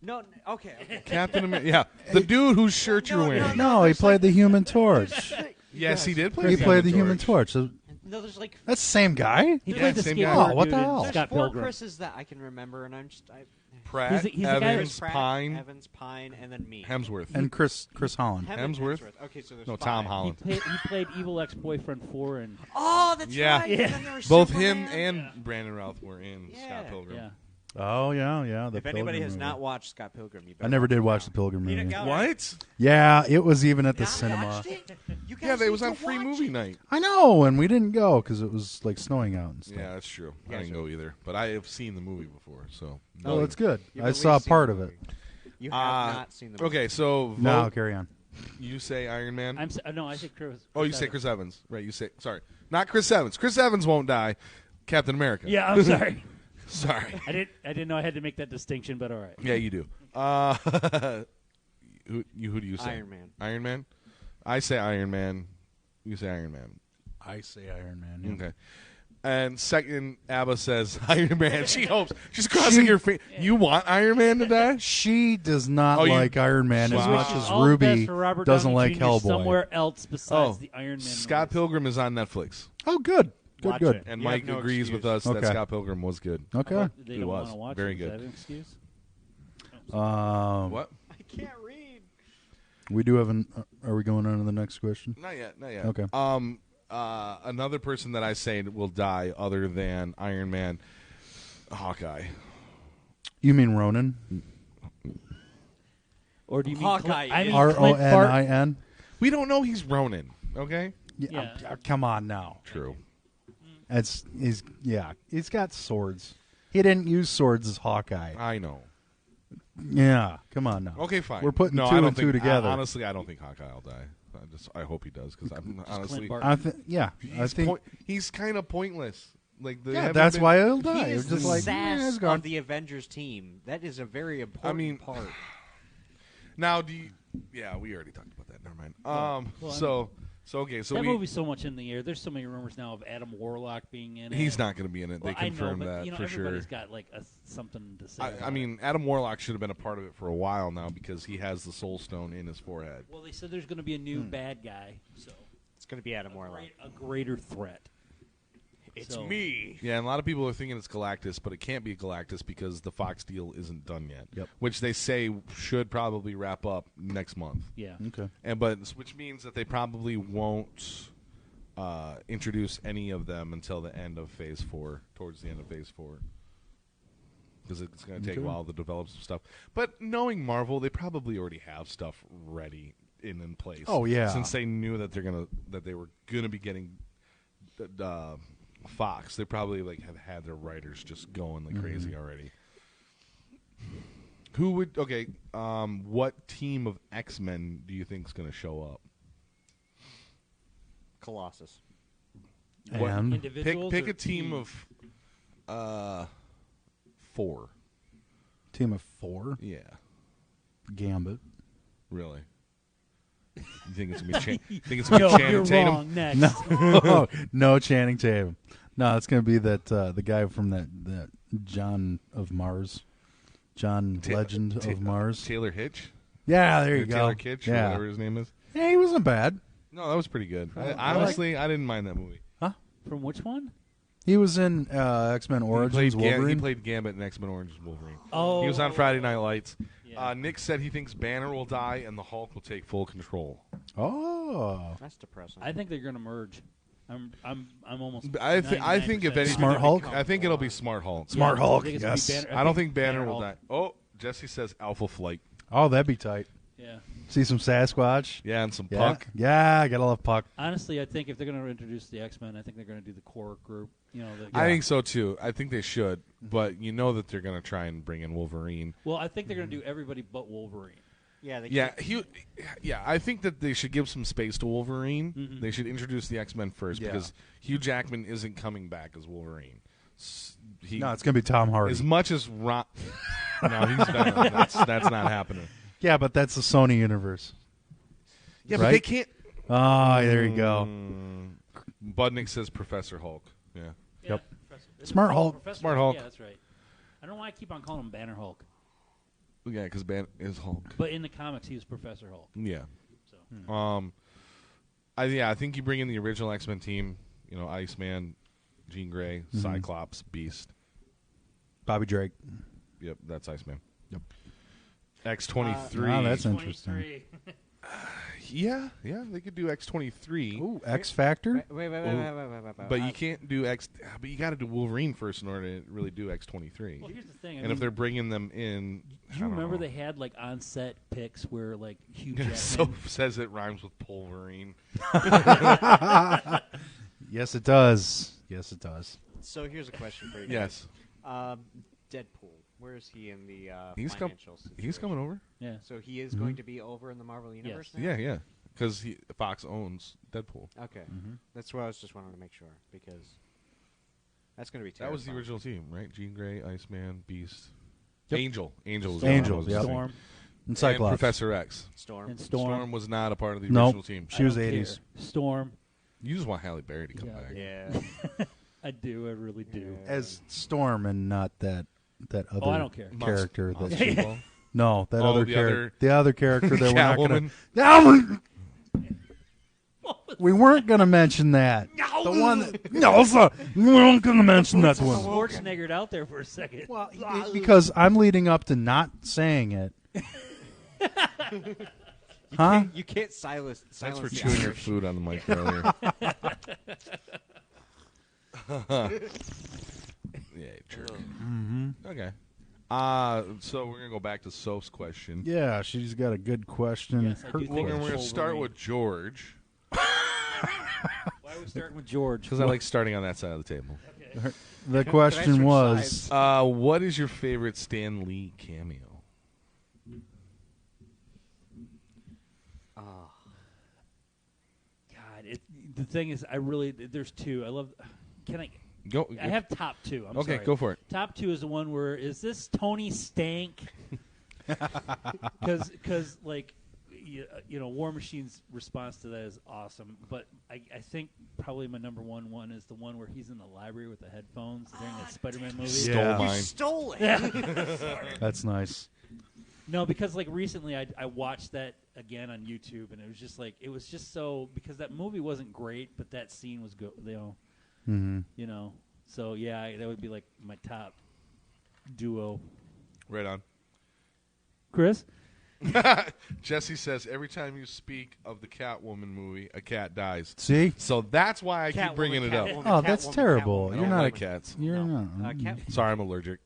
Speaker 3: No, okay.
Speaker 2: Captain America. Yeah, the dude whose shirt you're wearing.
Speaker 4: No, he played the Human Torch.
Speaker 2: Yes, he did play.
Speaker 4: He played the Human Torch. So
Speaker 3: No, there's like
Speaker 4: that's the same guy.
Speaker 5: He played the
Speaker 2: same
Speaker 5: skateboard
Speaker 2: guy.
Speaker 4: Oh, what
Speaker 5: dude
Speaker 4: the
Speaker 5: in
Speaker 4: hell?
Speaker 3: there's
Speaker 5: Scott
Speaker 3: 4
Speaker 5: Pilgrim.
Speaker 3: Chris's that I can remember, and I'm just
Speaker 2: Pratt,
Speaker 5: He's the guy
Speaker 2: Evans,
Speaker 3: Chris Pratt,
Speaker 2: Pine,
Speaker 3: Evans, Pine, and then me.
Speaker 2: Hemsworth.
Speaker 4: And Chris Holland.
Speaker 2: Hemsworth?
Speaker 3: Okay, so there's
Speaker 2: No,
Speaker 3: 5.
Speaker 2: Tom
Speaker 5: He,
Speaker 2: Holland.
Speaker 5: he played evil ex-boyfriend 4 and
Speaker 3: Oh, that's
Speaker 2: Yeah.
Speaker 3: right.
Speaker 5: Yeah.
Speaker 3: And then there was
Speaker 2: Both
Speaker 3: Superman.
Speaker 2: him and Brandon Routh were in Scott Pilgrim.
Speaker 5: yeah.
Speaker 4: Oh yeah. The
Speaker 3: If anybody
Speaker 4: Pilgrim
Speaker 3: has
Speaker 4: movie.
Speaker 3: not watched Scott Pilgrim, you better
Speaker 4: I never
Speaker 3: watch
Speaker 4: did
Speaker 3: it
Speaker 4: watch
Speaker 3: now.
Speaker 4: the Pilgrim
Speaker 3: Peanut
Speaker 4: movie.
Speaker 3: gallery.
Speaker 2: What?
Speaker 4: Yeah, it was even at the
Speaker 3: Not
Speaker 4: cinema.
Speaker 3: watched it? You
Speaker 2: Yeah,
Speaker 3: guys
Speaker 2: they
Speaker 3: need
Speaker 2: was
Speaker 3: to
Speaker 2: on free
Speaker 3: watch
Speaker 2: movie
Speaker 3: it.
Speaker 2: night.
Speaker 4: I know, and we didn't go because it was like snowing out and stuff.
Speaker 2: Yeah, that's true. I
Speaker 3: Yeah,
Speaker 2: didn't go either, but I have seen the movie before, so.
Speaker 4: Oh, it's good.
Speaker 3: You've
Speaker 4: I
Speaker 3: at
Speaker 4: saw
Speaker 3: least seen
Speaker 4: part
Speaker 3: the
Speaker 4: of it.
Speaker 3: movie. You have not seen the movie.
Speaker 2: Okay, so vote.
Speaker 4: No, carry on.
Speaker 2: You say Iron Man.
Speaker 5: No, I say Chris.
Speaker 2: Oh, you say Chris Evans, right? You say not Chris Evans. Chris Evans won't die. Captain America.
Speaker 5: Yeah, I'm sorry.
Speaker 2: Sorry.
Speaker 5: I didn't know I had to make that distinction, but all right.
Speaker 2: Yeah, you do. Who do you say?
Speaker 3: Iron Man.
Speaker 2: Iron Man. I say Iron Man. You say Iron Man.
Speaker 4: I say Iron Man. Yeah.
Speaker 2: Okay. And second, Abba says Iron Man. She hopes. She's crossing her feet. You want Iron Man to die?
Speaker 4: She does not like Iron Man as much as
Speaker 5: All the best
Speaker 4: Ruby
Speaker 5: for Robert
Speaker 4: doesn't
Speaker 5: Downey
Speaker 4: like
Speaker 5: Jr.
Speaker 4: Hellboy.
Speaker 5: Somewhere else besides the Iron Man.
Speaker 2: Scott
Speaker 5: movies.
Speaker 2: Pilgrim is on Netflix.
Speaker 4: Oh, good.
Speaker 3: Watch
Speaker 4: Good.
Speaker 3: it.
Speaker 2: And
Speaker 3: You have
Speaker 2: Mike
Speaker 3: no
Speaker 2: agrees
Speaker 3: excuse.
Speaker 2: with us that
Speaker 4: Okay.
Speaker 2: Scott Pilgrim was good.
Speaker 4: Okay.
Speaker 5: They
Speaker 2: It
Speaker 5: don't
Speaker 2: was.
Speaker 5: want to watch
Speaker 2: Very
Speaker 5: it.
Speaker 2: good.
Speaker 5: Is that an excuse?
Speaker 2: What?
Speaker 3: I can't read.
Speaker 4: We do have an. Are we going on to the next question?
Speaker 2: Not yet. Not yet.
Speaker 4: Okay.
Speaker 2: Another person that I say will die other than Iron Man, Hawkeye.
Speaker 4: You mean Ronan?
Speaker 5: Or do you mean
Speaker 3: Hawkeye
Speaker 5: I
Speaker 3: is-
Speaker 5: mean
Speaker 4: Ronin?
Speaker 5: Clint Bart?
Speaker 2: We don't know he's Ronin. Okay.
Speaker 5: Yeah.
Speaker 4: Come on now.
Speaker 2: True.
Speaker 4: He's got swords. He didn't use swords as Hawkeye.
Speaker 2: I know.
Speaker 4: Yeah, come on now.
Speaker 2: Okay, fine.
Speaker 4: We're putting
Speaker 2: no,
Speaker 4: two
Speaker 2: I don't
Speaker 4: and two
Speaker 2: think,
Speaker 4: together.
Speaker 2: Honestly, I don't think Hawkeye will die. I hope he does because I'm honestly.
Speaker 5: Bart.
Speaker 4: I think.
Speaker 2: He's kind of pointless. Like
Speaker 4: Yeah, that's why he'll die.
Speaker 3: He
Speaker 4: It's
Speaker 3: is
Speaker 4: just
Speaker 3: the
Speaker 4: like
Speaker 3: sass
Speaker 4: it's gone.
Speaker 3: of the Avengers team. That is a very important part.
Speaker 2: Now, do you? Yeah, we already talked about that. Never mind.
Speaker 5: well,
Speaker 2: So
Speaker 5: that movie's so much in the air. There's so many rumors now of Adam Warlock being in it.
Speaker 2: he's not going to be in it.
Speaker 5: Well,
Speaker 2: They confirmed
Speaker 5: I know, but,
Speaker 2: that for sure.
Speaker 5: everybody's got like something to say.
Speaker 2: I
Speaker 5: about
Speaker 2: mean, Adam Warlock should have been a part of it for a while now because he has the Soul Stone in his forehead.
Speaker 5: it. Well, they said there's going to be a new bad guy, so
Speaker 3: It's going to be Adam Warlock.
Speaker 5: a greater threat.
Speaker 3: It's
Speaker 5: So-
Speaker 3: me.
Speaker 2: Yeah, and a lot of people are thinking it's Galactus, but it can't be Galactus because the Fox deal isn't done yet.
Speaker 4: Yep.
Speaker 2: Which they say should probably wrap up next month.
Speaker 5: Yeah.
Speaker 4: Okay.
Speaker 2: Which means that they probably won't introduce any of them until the end of Phase 4, towards the end of Phase 4. Because it's going to take a while to develop some stuff. But knowing Marvel, they probably already have stuff ready in place.
Speaker 4: Oh, yeah.
Speaker 2: Since they knew that they were gonna be getting Fox, they probably have had their writers just going like crazy already. Who would what team of X-Men do you think is going to show up?
Speaker 3: Colossus.
Speaker 4: And
Speaker 5: Individuals
Speaker 2: Pick
Speaker 5: or
Speaker 2: a team
Speaker 5: teams?
Speaker 2: of 4.
Speaker 4: team of 4.
Speaker 2: Yeah,
Speaker 4: Gambit.
Speaker 2: really. You think it's gonna be Channing
Speaker 5: you're
Speaker 2: Tatum?
Speaker 5: wrong. Next.
Speaker 4: No, no Channing Tatum. No, it's going to be that the guy from that John of Mars, Legend of Mars.
Speaker 2: Taylor Hitch?
Speaker 4: Yeah, there you
Speaker 2: Or
Speaker 4: go.
Speaker 2: Taylor Kitsch, or
Speaker 4: yeah,
Speaker 2: whatever his name is.
Speaker 4: yeah, he wasn't bad.
Speaker 2: No, that was pretty good.
Speaker 4: Honestly,
Speaker 2: I didn't mind that movie.
Speaker 5: From which one?
Speaker 4: He was in X-Men Origins Wolverine.
Speaker 2: He played Gambit in X-Men Origins Wolverine.
Speaker 5: Oh,
Speaker 2: He was on Friday Night Lights.
Speaker 5: Yeah.
Speaker 2: Nick said he thinks Banner will die and the Hulk will take full control.
Speaker 4: Oh,
Speaker 3: That's depressing.
Speaker 5: I think they're going to merge. I'm almost.
Speaker 2: I think if
Speaker 5: 99%
Speaker 2: anything,
Speaker 4: Smart Hulk?
Speaker 2: I think it'll be Smart Hulk.
Speaker 4: Smart Hulk,
Speaker 5: I think it's gonna be
Speaker 4: yes.
Speaker 5: Banner-
Speaker 2: I don't think Banner will
Speaker 5: Hulk.
Speaker 2: die. Oh, Jesse says Alpha Flight.
Speaker 4: oh, that'd be tight.
Speaker 5: Yeah.
Speaker 4: See some Sasquatch.
Speaker 2: Yeah, and some
Speaker 4: Yeah,
Speaker 2: Puck.
Speaker 4: yeah, I gotta love Puck.
Speaker 5: Honestly, I think if they're going to introduce the X-Men, I think they're going to do the core group.
Speaker 2: I think so too. I think they should, but you know that they're going to try and bring in Wolverine.
Speaker 5: Well, I think they're going to do everybody but Wolverine.
Speaker 3: yeah, they
Speaker 2: Yeah, I think that they should give some space to Wolverine.
Speaker 5: Mhm.
Speaker 2: They should introduce the X-Men first
Speaker 4: Yeah.
Speaker 2: because Hugh Jackman isn't coming back as Wolverine.
Speaker 4: No, it's gonna be Tom Hardy.
Speaker 2: As much as no, he's done. That's not happening.
Speaker 4: Yeah, but that's the Sony universe.
Speaker 2: Yeah,
Speaker 4: Right?
Speaker 2: but they can't.
Speaker 4: Oh, there you go.
Speaker 2: Budnick says Professor Hulk. Yeah.
Speaker 4: Yep.
Speaker 5: It's
Speaker 4: Smart
Speaker 5: called
Speaker 4: Hulk.
Speaker 5: Professor
Speaker 2: Smart Hulk.
Speaker 5: Yeah, that's right. I don't know why I keep on calling him Banner Hulk,
Speaker 2: Yeah, because Ban is Hulk.
Speaker 5: but in the comics he was Professor Hulk.
Speaker 2: Yeah.
Speaker 5: So
Speaker 2: I think you bring in the original X-Men team. You know, Iceman, Jean Grey, Cyclops, Beast.
Speaker 4: Bobby Drake.
Speaker 2: Yep, that's Iceman.
Speaker 4: Yep.
Speaker 2: X-23.
Speaker 4: Wow, that's interesting.
Speaker 5: 23.
Speaker 2: Yeah, they could do X-23.
Speaker 4: Ooh, X Factor.
Speaker 3: Wait.
Speaker 2: But you can't do X. But you got to do Wolverine first in order to really do X-23.
Speaker 5: Well, here's the thing.
Speaker 2: And if they're bringing them in,
Speaker 5: do you remember they had like on-set pics where like Hugh Jackman?
Speaker 2: so says it rhymes with Wolverine.
Speaker 4: Yes, it does. Yes, it does.
Speaker 3: So here's a question for you.
Speaker 2: Yes,
Speaker 3: guys. Deadpool. Where is he in the
Speaker 2: he's
Speaker 3: financial situation?
Speaker 2: he's coming over.
Speaker 5: Yeah.
Speaker 3: So he is going to be over in the Marvel universe now?
Speaker 2: Yeah, because Fox owns Deadpool.
Speaker 3: Okay. That's what I was just wanting to make sure because that's going to be
Speaker 2: That
Speaker 3: terrifying.
Speaker 2: was the original team, right? Jean Grey, Iceman, Beast,
Speaker 4: Yep.
Speaker 2: Angel was
Speaker 4: Angels, yep.
Speaker 5: Storm
Speaker 4: And Cyclops.
Speaker 2: and Professor X.
Speaker 3: Storm.
Speaker 5: and Storm.
Speaker 2: was not a part of the
Speaker 4: Nope.
Speaker 2: original team.
Speaker 4: She was
Speaker 5: I don't
Speaker 4: 80s.
Speaker 5: care. Storm.
Speaker 2: You just want Halle Berry to come
Speaker 5: Yeah.
Speaker 2: back.
Speaker 3: Yeah.
Speaker 5: I do. I really do.
Speaker 4: As Storm and not that other
Speaker 5: I don't care.
Speaker 4: character.
Speaker 2: Monster.
Speaker 4: No, that other
Speaker 2: the
Speaker 4: character. The other character that we're not going
Speaker 2: Catwoman.
Speaker 4: to. We weren't going to mention that. The one that, no, sir, we weren't going to mention that one.
Speaker 5: Schwarzenegger'd out there for a second.
Speaker 4: Well, because I'm leading up to not saying it.
Speaker 3: You can't silence.
Speaker 2: Thanks for
Speaker 3: the
Speaker 2: chewing your
Speaker 3: Irish.
Speaker 2: food on the mic earlier. Yeah, jerk.
Speaker 4: Mm-hmm.
Speaker 2: Okay. So we're gonna go back to Soph's question.
Speaker 4: Yeah, she's got a good question.
Speaker 5: Yes, I do think
Speaker 2: We're
Speaker 5: it's
Speaker 2: gonna start with George
Speaker 5: Why are we starting with George?
Speaker 2: because I like starting on that side of the table.
Speaker 5: Okay.
Speaker 4: The question was,
Speaker 3: sides?
Speaker 2: What is your favorite Stan Lee cameo?
Speaker 5: God, the thing is, there's two. I love. Can I?
Speaker 2: Go.
Speaker 5: I have top two. I'm
Speaker 2: Okay,
Speaker 5: sorry.
Speaker 2: go for it.
Speaker 5: Top two is the one where is this Tony Stank? Because like you know, War Machine's response to that is awesome. But I think probably my number one is the one where he's in the library with the headphones during that Spider-Man movie.
Speaker 2: Stole
Speaker 4: Yeah.
Speaker 2: mine.
Speaker 3: You stole it.
Speaker 4: that's nice.
Speaker 5: No, because like recently I watched that again on YouTube, and it was just so because that movie wasn't great, but that scene was good.
Speaker 4: Mm-hmm.
Speaker 5: You know. So yeah, that would be like my top duo.
Speaker 2: Right on.
Speaker 5: Chris?
Speaker 2: Jesse says every time you speak of the Catwoman movie, a cat dies.
Speaker 4: See?
Speaker 2: So that's why I keep
Speaker 3: Catwoman,
Speaker 2: bringing it up.
Speaker 3: Catwoman,
Speaker 4: Oh, that's
Speaker 3: Catwoman,
Speaker 4: terrible.
Speaker 3: Catwoman.
Speaker 2: I
Speaker 4: You're
Speaker 2: don't
Speaker 4: not
Speaker 2: like
Speaker 4: a
Speaker 2: cats.
Speaker 4: You're
Speaker 3: No.
Speaker 4: not.
Speaker 3: Cat-
Speaker 2: Sorry, I'm allergic.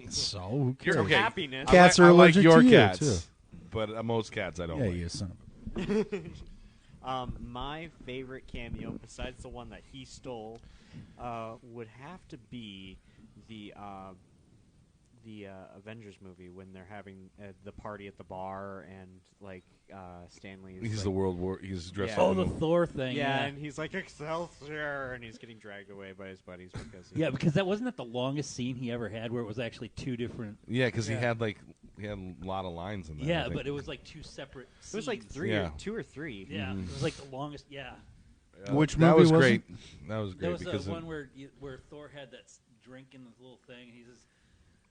Speaker 4: So who
Speaker 2: You're
Speaker 4: cares?
Speaker 2: okay.
Speaker 3: Happiness.
Speaker 4: Cats
Speaker 2: I
Speaker 4: are
Speaker 2: like
Speaker 4: allergic
Speaker 2: your
Speaker 4: to you,
Speaker 2: cats,
Speaker 4: too.
Speaker 2: but most cats I don't
Speaker 4: Yeah,
Speaker 2: like.
Speaker 4: you son of a.
Speaker 3: My favorite cameo, besides the one that he stole, would have to be the Avengers movie when they're having the party at the bar and like Stanley.
Speaker 2: He's
Speaker 3: like,
Speaker 2: the World War. He's dressed.
Speaker 3: Yeah.
Speaker 2: up
Speaker 5: Oh,
Speaker 2: in
Speaker 5: the Thor thing.
Speaker 3: yeah,
Speaker 5: Yeah,
Speaker 3: and he's like Excelsior, and he's getting dragged away by his buddies because
Speaker 5: yeah, because that wasn't the longest scene he ever had, where it was actually two different.
Speaker 2: Yeah, because
Speaker 3: Yeah.
Speaker 2: he had a lot of lines in that. I
Speaker 5: Yeah,
Speaker 2: think.
Speaker 5: but it was like two separate.
Speaker 3: it was like
Speaker 5: scenes.
Speaker 2: Yeah.
Speaker 3: two or three.
Speaker 5: Yeah, it was like the longest. Yeah,
Speaker 4: Which
Speaker 2: that
Speaker 4: movie
Speaker 2: was
Speaker 4: was
Speaker 2: great.
Speaker 4: it?
Speaker 2: That was
Speaker 5: that
Speaker 2: great
Speaker 5: was the
Speaker 2: because
Speaker 5: one where Thor had that drink in the little thing. He's just,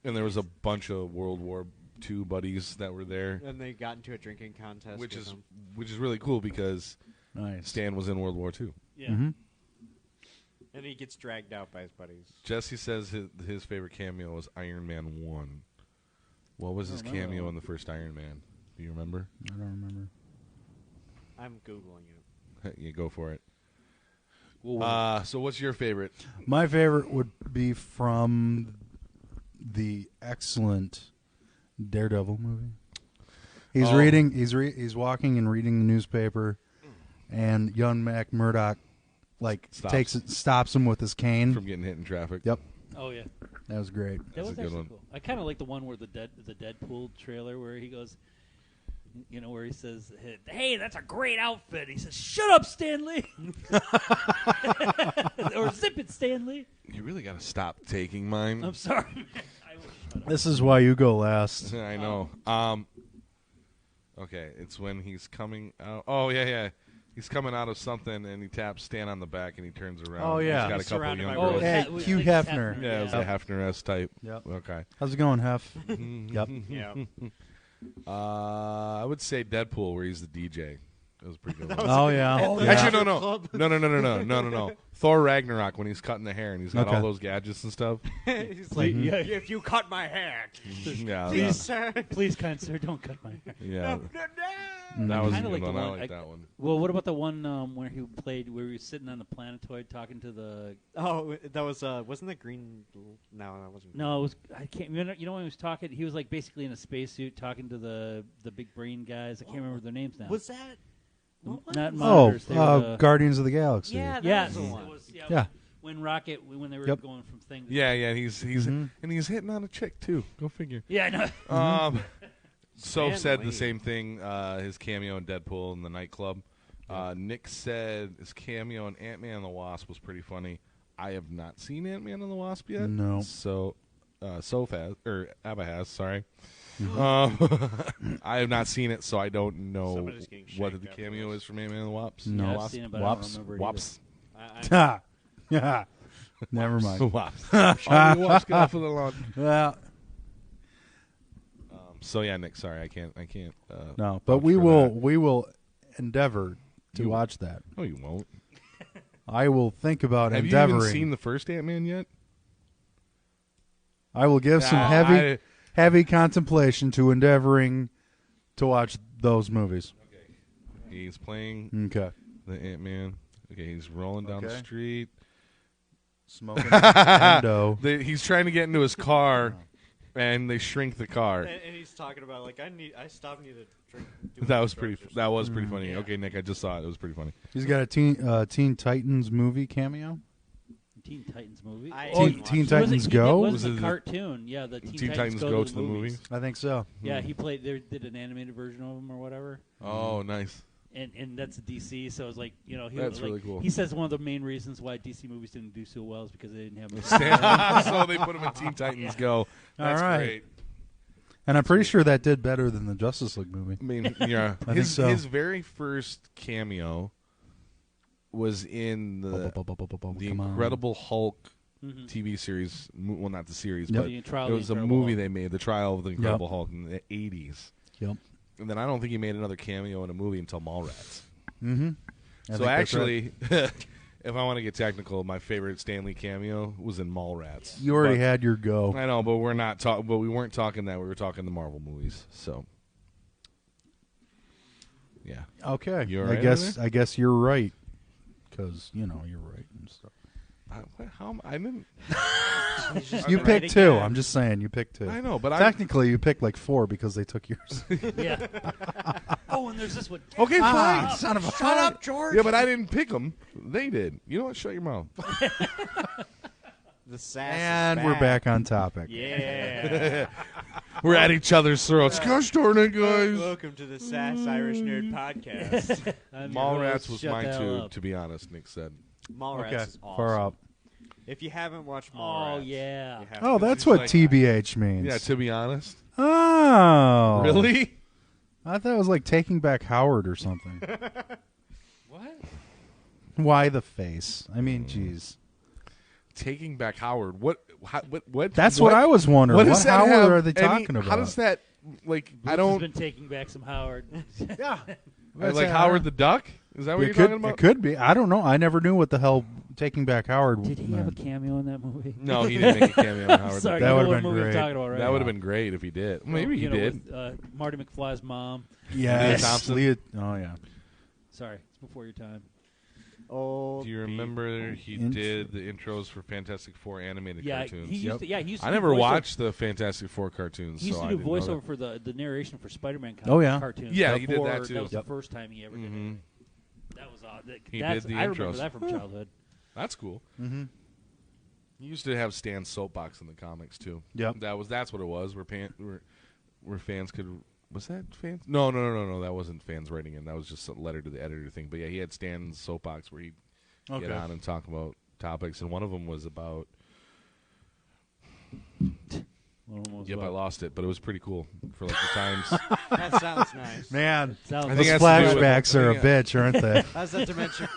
Speaker 2: and there was a bunch of World War II buddies that were there,
Speaker 3: And they got into a drinking contest,
Speaker 2: which
Speaker 3: with
Speaker 2: is
Speaker 3: him.
Speaker 2: really cool because
Speaker 4: Nice.
Speaker 2: Stan was in World War II.
Speaker 5: yeah.
Speaker 4: Mm-hmm.
Speaker 3: And he gets dragged out by his buddies.
Speaker 2: Jesse says his favorite cameo was Iron Man 1. What was his
Speaker 5: don't know.
Speaker 2: cameo in the first Iron Man? Do you remember?
Speaker 4: I don't remember.
Speaker 3: I'm googling it.
Speaker 2: You go for it.
Speaker 5: Well,
Speaker 2: So what's your favorite?
Speaker 4: My favorite would be from the excellent Daredevil movie. He's
Speaker 2: Oh.
Speaker 4: reading. He's walking and reading the newspaper, and young Mac Murdock stops him with his cane.
Speaker 2: From getting hit in traffic.
Speaker 4: Yep,
Speaker 5: oh yeah,
Speaker 4: that was great.
Speaker 5: that
Speaker 2: That's
Speaker 5: was
Speaker 2: a good
Speaker 5: actually
Speaker 2: one.
Speaker 5: cool. I kind of like the one where the Deadpool trailer where he goes, you know, where he says, "Hey, that's a great outfit." He says, "Shut up, Stanley," or "Zip it, Stanley."
Speaker 2: You really got to stop taking mine.
Speaker 5: I'm sorry, man. I will shut up.
Speaker 4: This is why you go last.
Speaker 2: I know. Okay, it's when he's coming out. Oh yeah. He's coming out of something, and he taps Stan on the back, and he turns around.
Speaker 4: Oh, yeah.
Speaker 2: He's got a
Speaker 3: He's
Speaker 2: couple of
Speaker 3: surrounded
Speaker 2: young
Speaker 3: by
Speaker 2: girls.
Speaker 4: Hey,
Speaker 5: Hugh
Speaker 4: Hugh Hefner.
Speaker 2: Yeah, it was a Hefner-esque type.
Speaker 4: Yep.
Speaker 2: Okay.
Speaker 4: How's it going, Hef?
Speaker 2: Mm-hmm.
Speaker 4: Yep.
Speaker 3: Yeah.
Speaker 2: I would say Deadpool, where he's the DJ. That was a pretty good. One.
Speaker 4: Oh yeah. Yeah.
Speaker 2: Actually, no. Thor Ragnarok, when he's cutting the hair and he's got
Speaker 4: Okay.
Speaker 2: all those gadgets and stuff.
Speaker 3: He's like, if you cut my hair,
Speaker 2: Yeah,
Speaker 3: please, sir.
Speaker 5: Please, kind sir, don't cut my hair.
Speaker 2: yeah.
Speaker 4: Mm.
Speaker 2: That was a
Speaker 5: Kinda
Speaker 2: good
Speaker 5: like the
Speaker 2: one. I
Speaker 5: one-
Speaker 2: like that one.
Speaker 5: Well, what about the one where he was sitting on the planetoid talking to the?
Speaker 3: Oh, that was wasn't that green? No, that wasn't.
Speaker 5: No, it was. I can't. You know when he was talking, he was like basically in a spacesuit talking to the big brain guys. I can't remember their names now.
Speaker 3: Was that? What was
Speaker 5: Not
Speaker 3: it?
Speaker 5: monitors. they were the-
Speaker 4: Guardians of the Galaxy.
Speaker 3: Yeah, that
Speaker 5: yeah,
Speaker 3: was the one.
Speaker 5: it was,
Speaker 4: Yeah.
Speaker 5: When Rocket, when they were
Speaker 4: Yep.
Speaker 5: going from thing. To
Speaker 2: Yeah, and he's
Speaker 4: Mhm.
Speaker 2: and he's hitting on a chick too. Go figure.
Speaker 5: Yeah, I know.
Speaker 2: So
Speaker 3: Stan
Speaker 2: said
Speaker 3: Lee.
Speaker 2: the same thing. His cameo in Deadpool in the nightclub. Nick said his cameo in Ant-Man and the Wasp was pretty funny. I have not seen Ant-Man and the Wasp yet.
Speaker 4: No.
Speaker 2: So, Abba has. Sorry. I have not seen it, so I don't know
Speaker 3: Somebody's getting
Speaker 2: what
Speaker 3: shanked
Speaker 2: the
Speaker 3: after
Speaker 2: cameo
Speaker 3: this.
Speaker 2: is from Ant-Man and the Wasp.
Speaker 4: No.
Speaker 5: Yeah, I've
Speaker 4: Wasp-
Speaker 5: seen it, but I
Speaker 4: Wops.
Speaker 5: don't remember it either.
Speaker 2: Wops.
Speaker 3: I-
Speaker 4: Ha. Yeah. Never mind.
Speaker 2: Wow. Oh, you watched Get Off of the Lawn.
Speaker 4: Well,
Speaker 2: So yeah, Nick. Sorry, I can't.
Speaker 4: no, but we will endeavor to watch that.
Speaker 2: No, you won't.
Speaker 4: I will think about
Speaker 2: Have
Speaker 4: endeavoring.
Speaker 2: you even seen the first Ant-Man yet?
Speaker 4: I will give some heavy contemplation to endeavoring to watch those movies.
Speaker 2: Okay. He's playing
Speaker 4: Okay.
Speaker 2: the Ant-Man. Okay, he's rolling down the street.
Speaker 4: Smoking endo.
Speaker 2: He's trying to get into his car, and they shrink the car.
Speaker 3: And he's talking about like I stopped need to drink.
Speaker 2: That was pretty funny.
Speaker 3: Yeah.
Speaker 2: Okay, Nick, I just saw it. It was pretty funny.
Speaker 4: He's got a Teen Titans movie cameo.
Speaker 5: Teen Titans movie.
Speaker 4: Teen Titans Go?
Speaker 5: Was
Speaker 2: Was
Speaker 5: it
Speaker 2: it
Speaker 5: the cartoon? Yeah, the
Speaker 2: Teen Titans Go to the movies?
Speaker 4: I think so.
Speaker 5: Yeah, he played. They did an animated version of him or whatever.
Speaker 2: Oh, nice.
Speaker 5: And that's DC, so it's like
Speaker 2: That's really cool.
Speaker 5: He says one of the main reasons why DC movies didn't do so well is because they didn't have.
Speaker 2: So they put him in Teen Titans Go. That's
Speaker 4: All right.
Speaker 2: great.
Speaker 4: And I'm pretty sure that did better than the Justice League movie.
Speaker 2: I mean, yeah.
Speaker 4: I think so.
Speaker 2: His very first cameo was in the Incredible Hulk TV series. Well, not the series, but it was a movie they made, The Trial of the Incredible Hulk in the 80s.
Speaker 4: Yep.
Speaker 2: And then I don't think he made another cameo in a movie until Mallrats.
Speaker 4: Mm-hmm.
Speaker 2: So actually, if I want to get technical, my favorite Stan Lee cameo was in Mallrats.
Speaker 4: You already had your go.
Speaker 2: I know, but we're not talking. But we weren't talking that. We were talking the Marvel movies. So, yeah.
Speaker 4: Okay.
Speaker 2: You all
Speaker 4: I
Speaker 2: right
Speaker 4: guess
Speaker 2: over
Speaker 4: I guess you're right, because you're right and stuff.
Speaker 2: I didn't.
Speaker 4: You picked two. I'm just saying you picked two.
Speaker 2: I know, but
Speaker 4: technically you picked like four because they took yours.
Speaker 5: Yeah. Oh, and there's this one.
Speaker 2: Okay, fine.
Speaker 4: Son of a
Speaker 3: Shut up, George.
Speaker 2: Yeah, but I didn't pick them. They did. You know what? Shut your mouth.
Speaker 3: The sass
Speaker 4: And
Speaker 3: is
Speaker 4: we're back on topic.
Speaker 3: Yeah.
Speaker 2: We're at each other's throats. Gosh darn it, guys.
Speaker 3: Welcome to the Sass Irish Nerd Podcast.
Speaker 2: Mallrats was mine too, to be honest. Nick said.
Speaker 3: Mallrats
Speaker 4: Okay,
Speaker 3: is awesome.
Speaker 4: far up.
Speaker 3: If you haven't watched Mallrats,
Speaker 5: Oh yeah.
Speaker 3: you have
Speaker 4: Oh,
Speaker 3: to.
Speaker 4: that's
Speaker 2: He's
Speaker 4: what
Speaker 2: like-
Speaker 4: TBH means.
Speaker 2: Yeah, to be honest.
Speaker 4: Oh,
Speaker 2: Really?
Speaker 4: I thought it was like Taking Back Howard or something.
Speaker 5: What?
Speaker 4: Why the face? I mean, jeez.
Speaker 2: Taking Back Howard. What? What?
Speaker 4: That's what I was wondering.
Speaker 2: What
Speaker 4: What
Speaker 2: does that
Speaker 4: Howard
Speaker 2: have
Speaker 4: are they
Speaker 2: any-
Speaker 4: talking about?
Speaker 2: How does that? Like, I
Speaker 5: Bruce
Speaker 2: don't.
Speaker 5: has been taking back some Howard.
Speaker 4: Yeah.
Speaker 2: Like Howard the Duck. Is that what
Speaker 4: It
Speaker 2: you're
Speaker 4: could,
Speaker 2: talking about?
Speaker 4: it could be. I don't know. I never knew what the hell Taking Back Howard
Speaker 5: Did he have a
Speaker 4: meant.
Speaker 5: cameo in that movie?
Speaker 2: No, he didn't make a cameo on Howard.
Speaker 5: Sorry,
Speaker 2: the
Speaker 4: That
Speaker 5: you know
Speaker 4: would've
Speaker 5: what
Speaker 4: been
Speaker 5: movie I'm
Speaker 4: great.
Speaker 5: talking about, right?
Speaker 2: That would have been great if he did. Maybe he
Speaker 5: You know,
Speaker 2: did.
Speaker 5: With, Marty McFly's mom.
Speaker 4: Yes.
Speaker 2: Leah Thompson?
Speaker 4: Oh, yeah.
Speaker 5: Sorry, it's before your time.
Speaker 3: Oh,
Speaker 2: Do you remember he did the intros for Fantastic Four animated
Speaker 5: Yeah,
Speaker 2: cartoons?
Speaker 5: he used to. Yeah, he used to.
Speaker 2: I
Speaker 5: do
Speaker 2: never
Speaker 5: voiceover-
Speaker 2: watched the Fantastic Four cartoons.
Speaker 5: He used
Speaker 2: so
Speaker 5: to do
Speaker 2: I didn't know
Speaker 5: voiceover for the narration for Spider-Man
Speaker 4: Oh, yeah.
Speaker 5: cartoons.
Speaker 2: Yeah, he did
Speaker 5: before-
Speaker 2: that, too.
Speaker 5: That was
Speaker 4: Yep.
Speaker 5: the first time he ever did
Speaker 2: Mhm.
Speaker 5: it. That was odd.
Speaker 2: He
Speaker 5: That's,
Speaker 2: did the
Speaker 5: I remember
Speaker 2: intros.
Speaker 5: that from childhood.
Speaker 2: That's cool.
Speaker 4: Mm-hmm.
Speaker 2: He used to have Stan's soapbox in the comics too.
Speaker 4: Yep.
Speaker 2: That's what it was. Where fans could. Was that fans? No. That wasn't fans writing in. That was just a letter to the editor thing. But yeah, he had Stan's soapbox where he'd get on and talk about topics, and one of them was about. Yep, I lost it, but it was pretty cool for like the times.
Speaker 3: that sounds nice.
Speaker 4: Man,
Speaker 5: Sounds
Speaker 2: I
Speaker 4: those
Speaker 2: think it has to do with-
Speaker 4: flashbacks are a
Speaker 2: I
Speaker 4: bitch, aren't they?
Speaker 3: How's that dementia?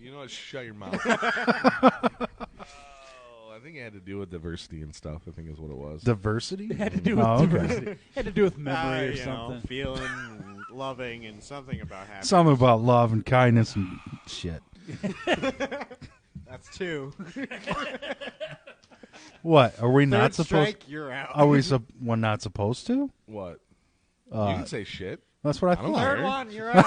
Speaker 2: You know what? Shut your mouth. I think it had to do with diversity and stuff. I think is what it was.
Speaker 4: Diversity?
Speaker 5: It had to do with
Speaker 4: Oh, okay.
Speaker 5: diversity. Had to do with memory or
Speaker 3: you know,
Speaker 5: something.
Speaker 3: feeling, loving, and something about happiness.
Speaker 4: Something about love and kindness and shit.
Speaker 3: That's two.
Speaker 4: What? Are we not
Speaker 3: Third
Speaker 4: supposed?
Speaker 3: strike, you're out.
Speaker 4: Are we we're not supposed to?
Speaker 2: What? You can say shit.
Speaker 4: That's what I
Speaker 2: don't
Speaker 4: thought.
Speaker 2: care.
Speaker 3: Third one, you're out.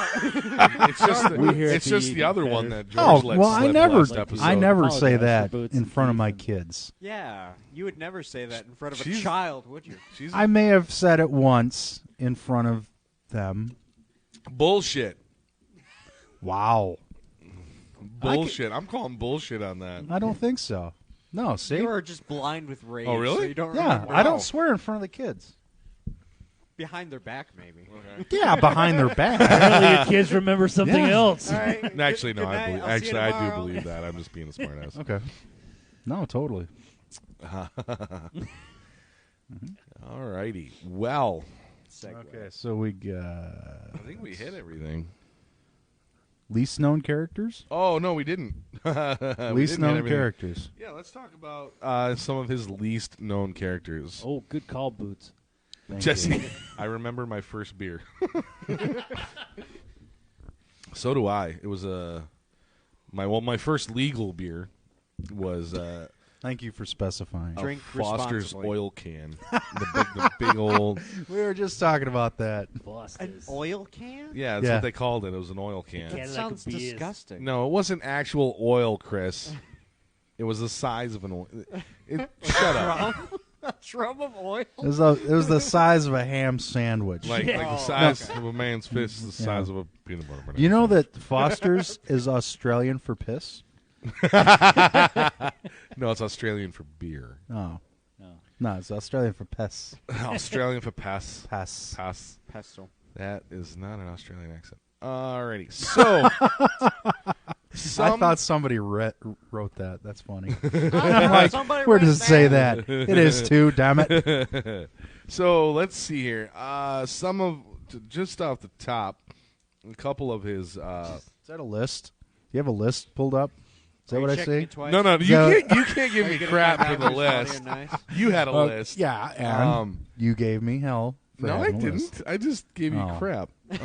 Speaker 2: It's just
Speaker 5: We here at
Speaker 2: it's
Speaker 5: the
Speaker 2: just the
Speaker 5: Eating
Speaker 2: other
Speaker 5: Better.
Speaker 2: one that
Speaker 4: Oh
Speaker 2: George let
Speaker 4: well, I
Speaker 2: slip
Speaker 4: never,
Speaker 2: last episode.
Speaker 4: I never
Speaker 5: Apologize
Speaker 4: say
Speaker 5: for
Speaker 4: that
Speaker 5: boots
Speaker 4: in
Speaker 5: and
Speaker 4: front of
Speaker 5: teeth
Speaker 4: my
Speaker 5: and-
Speaker 4: kids.
Speaker 3: Yeah, you would never say that in front of a
Speaker 2: She's-
Speaker 3: child, would you?
Speaker 2: She's
Speaker 4: I may have said it once in front of them.
Speaker 2: bullshit.
Speaker 4: Wow,
Speaker 2: Bullshit. I'm calling bullshit on that.
Speaker 4: I don't think so. No, see,
Speaker 3: You are just blind with rage.
Speaker 2: Oh, really?
Speaker 3: So you don't
Speaker 4: yeah,
Speaker 3: remember.
Speaker 4: I don't swear in front of the kids.
Speaker 3: Behind their back, maybe.
Speaker 4: Yeah, behind their back.
Speaker 5: Apparently, your kids remember something
Speaker 4: Yeah.
Speaker 5: else.
Speaker 3: All right.
Speaker 2: Actually, no.
Speaker 3: Good night.
Speaker 2: I
Speaker 3: I'll see you
Speaker 2: do
Speaker 3: tomorrow.
Speaker 2: believe that. I'm just being a smartass.
Speaker 4: Okay. No, totally.
Speaker 2: All righty. Well,
Speaker 3: Segue.
Speaker 4: Okay, so we
Speaker 2: I think we hit everything.
Speaker 4: Least known characters?
Speaker 2: Oh, no, we didn't.
Speaker 4: Least known characters.
Speaker 2: Yeah, let's talk about some of his least known characters.
Speaker 5: Oh, good call, Boots.
Speaker 2: Jesse, I remember my first beer. So do I. It was my first legal beer was
Speaker 4: Thank you for specifying.
Speaker 3: Drink
Speaker 2: Foster's
Speaker 3: responsibly.
Speaker 2: oil can. The big old.
Speaker 4: We were just talking about that.
Speaker 3: An
Speaker 5: Foster's.
Speaker 3: oil can?
Speaker 2: Yeah, that's
Speaker 4: Yeah.
Speaker 2: what they called it. It was an oil can.
Speaker 5: Can.
Speaker 3: That
Speaker 5: like
Speaker 3: sounds
Speaker 5: a beer.
Speaker 3: disgusting.
Speaker 2: No, it wasn't actual oil, Chris. It was the size of an oil. Shut up.
Speaker 3: A drum of oil?
Speaker 4: It was the size of a ham sandwich.
Speaker 2: Like the size of a man's fist, the size of a peanut butter banana.
Speaker 4: You know that Foster's is Australian for piss?
Speaker 2: No, it's Australian for beer.
Speaker 4: Oh.
Speaker 5: No.
Speaker 4: No, it's Australian for piss.
Speaker 2: Australian for pass.
Speaker 4: Pass.
Speaker 2: Pass.
Speaker 3: Pestle.
Speaker 2: That is not an Australian accent. Alrighty. So,
Speaker 4: I thought somebody wrote that. That's funny.
Speaker 3: I'm
Speaker 4: like,
Speaker 3: somebody
Speaker 4: where
Speaker 3: write
Speaker 4: does it say
Speaker 3: that?
Speaker 4: that? It is too, damn it.
Speaker 2: So let's see here. Just off the top, a couple of his.
Speaker 4: Is that a list? Do you have a list pulled up? Is that
Speaker 3: Are you
Speaker 4: what I
Speaker 3: checking
Speaker 4: see?
Speaker 3: it twice?
Speaker 2: No,
Speaker 4: So-
Speaker 2: you can't give
Speaker 3: Are
Speaker 2: me
Speaker 3: you getting
Speaker 2: crap
Speaker 3: my
Speaker 2: for the
Speaker 3: backwards
Speaker 2: list.
Speaker 3: audio nice?
Speaker 2: You had a list.
Speaker 4: Yeah, and you gave me hell. For
Speaker 2: No, I
Speaker 4: having a
Speaker 2: didn't.
Speaker 4: list.
Speaker 2: I just gave you
Speaker 4: Oh.
Speaker 2: crap.
Speaker 3: Not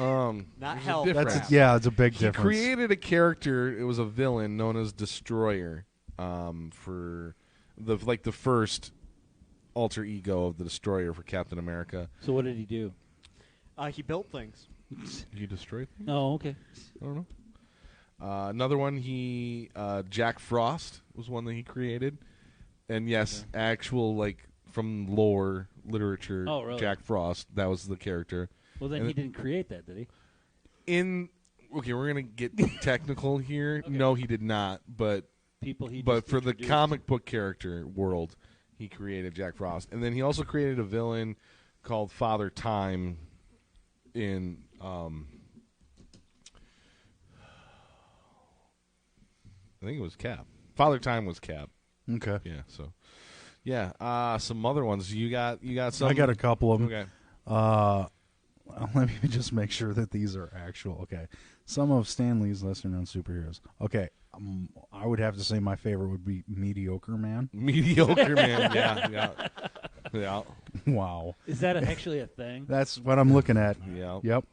Speaker 2: there's a
Speaker 3: hell
Speaker 2: difference.
Speaker 3: crap.
Speaker 4: It's a big
Speaker 2: He
Speaker 4: difference.
Speaker 2: created a character. It was a villain known as Destroyer. For the first alter ego of the Destroyer for Captain America.
Speaker 5: So what did he do?
Speaker 3: He built things.
Speaker 2: He destroyed things?
Speaker 5: Oh, okay.
Speaker 2: I don't know. Another one, Jack Frost was one that he created. And yes, actual, from lore, literature,
Speaker 5: Oh, really?
Speaker 2: Jack Frost, that was the character.
Speaker 5: Well, then
Speaker 2: And
Speaker 5: he didn't create that, did he?
Speaker 2: Okay, we're going to get technical here.
Speaker 5: Okay.
Speaker 2: No, he did not, but
Speaker 5: But
Speaker 2: for the comic book character world, he created Jack Frost. And then he also created a villain called Father Time in I think it was Cap. Father Time was Cap.
Speaker 4: Okay.
Speaker 2: Yeah, so yeah, some other ones. You got some.
Speaker 4: I got a couple of them.
Speaker 2: Okay.
Speaker 4: Let me just make sure that these are actual. Okay. Some of Stan Lee's lesser-known superheroes. Okay. I would have to say my favorite would be Mediocre Man.
Speaker 2: Mediocre Man. Yeah.
Speaker 4: Wow.
Speaker 5: Is that actually a thing?
Speaker 4: That's what I'm looking at.
Speaker 2: Yeah.
Speaker 4: Yep.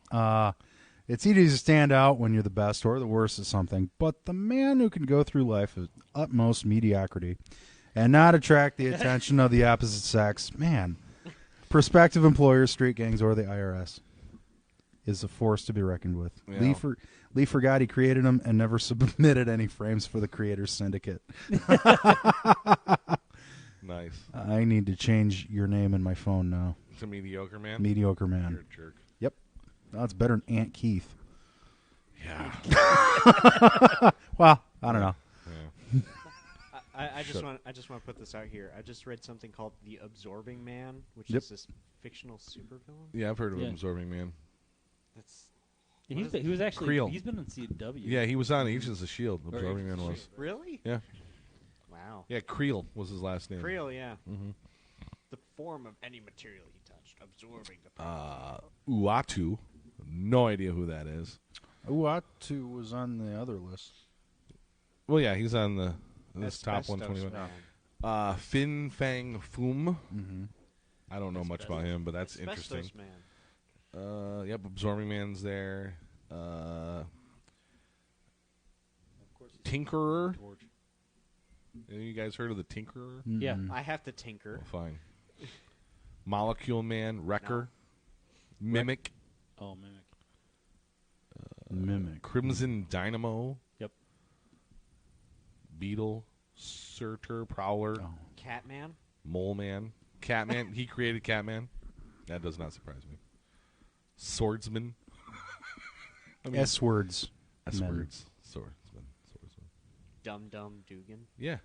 Speaker 4: It's easy to stand out when you're the best or the worst at something, but the man who can go through life at utmost mediocrity and not attract the attention of the opposite sex, man, prospective employers, street gangs, or the IRS, is a force to be reckoned with.
Speaker 2: Yeah.
Speaker 4: Lee forgot he created him and never submitted any frames for the Creators Syndicate.
Speaker 2: Nice.
Speaker 4: I need to change your name in my phone now.
Speaker 2: It's a Mediocre Man.
Speaker 4: Mediocre Man.
Speaker 2: You're a jerk.
Speaker 4: Yep. Oh, it's better than Aunt Keith.
Speaker 2: Yeah.
Speaker 4: Well, I don't know.
Speaker 2: Yeah.
Speaker 3: I just want to put this out here. I just read something called The Absorbing Man, which
Speaker 4: Yep.
Speaker 3: is this fictional supervillain.
Speaker 2: Yeah, I've heard of
Speaker 5: Yeah.
Speaker 2: Absorbing Man.
Speaker 3: That's
Speaker 5: He
Speaker 3: What is
Speaker 5: was actually
Speaker 2: Creel.
Speaker 5: he's been on CW.
Speaker 2: Yeah, he was on Agents of S.H.I.E.L.D.
Speaker 5: Or
Speaker 2: Absorbing
Speaker 5: Agents
Speaker 2: Man
Speaker 5: of
Speaker 2: was.
Speaker 3: really
Speaker 2: Yeah.
Speaker 3: wow.
Speaker 2: Yeah, Creel was his last name.
Speaker 3: Creel, yeah.
Speaker 2: Mm-hmm.
Speaker 3: The form of any material he touched, absorbing the power.
Speaker 2: Uatu. No idea who that is.
Speaker 4: Uatu was on the other list.
Speaker 2: Well, yeah, he's on this top
Speaker 3: Asbestos
Speaker 2: 121.
Speaker 3: Man.
Speaker 2: Fin Fang Foom.
Speaker 4: Mm-hmm.
Speaker 2: I don't know much about him, but that's
Speaker 3: Asbestos
Speaker 2: interesting.
Speaker 3: Man.
Speaker 2: Yep, Absorbing Man's there. Tinkerer. Any of you guys heard of the Tinkerer?
Speaker 5: Yeah.
Speaker 3: I have to tinker.
Speaker 2: Well, fine. Molecule Man, Wrecker, Mimic,
Speaker 5: Oh, Mimic.
Speaker 4: Mimic.
Speaker 2: Crimson Dynamo.
Speaker 5: Yep.
Speaker 2: Beetle, Surtur, Prowler,
Speaker 4: Oh.
Speaker 3: Catman.
Speaker 2: Mole Man, Catman. He created Catman. That does not surprise me. Swordsman.
Speaker 4: S-words.
Speaker 2: S-words. Swordsman.
Speaker 3: Dum Dum Dugan.
Speaker 2: Yeah.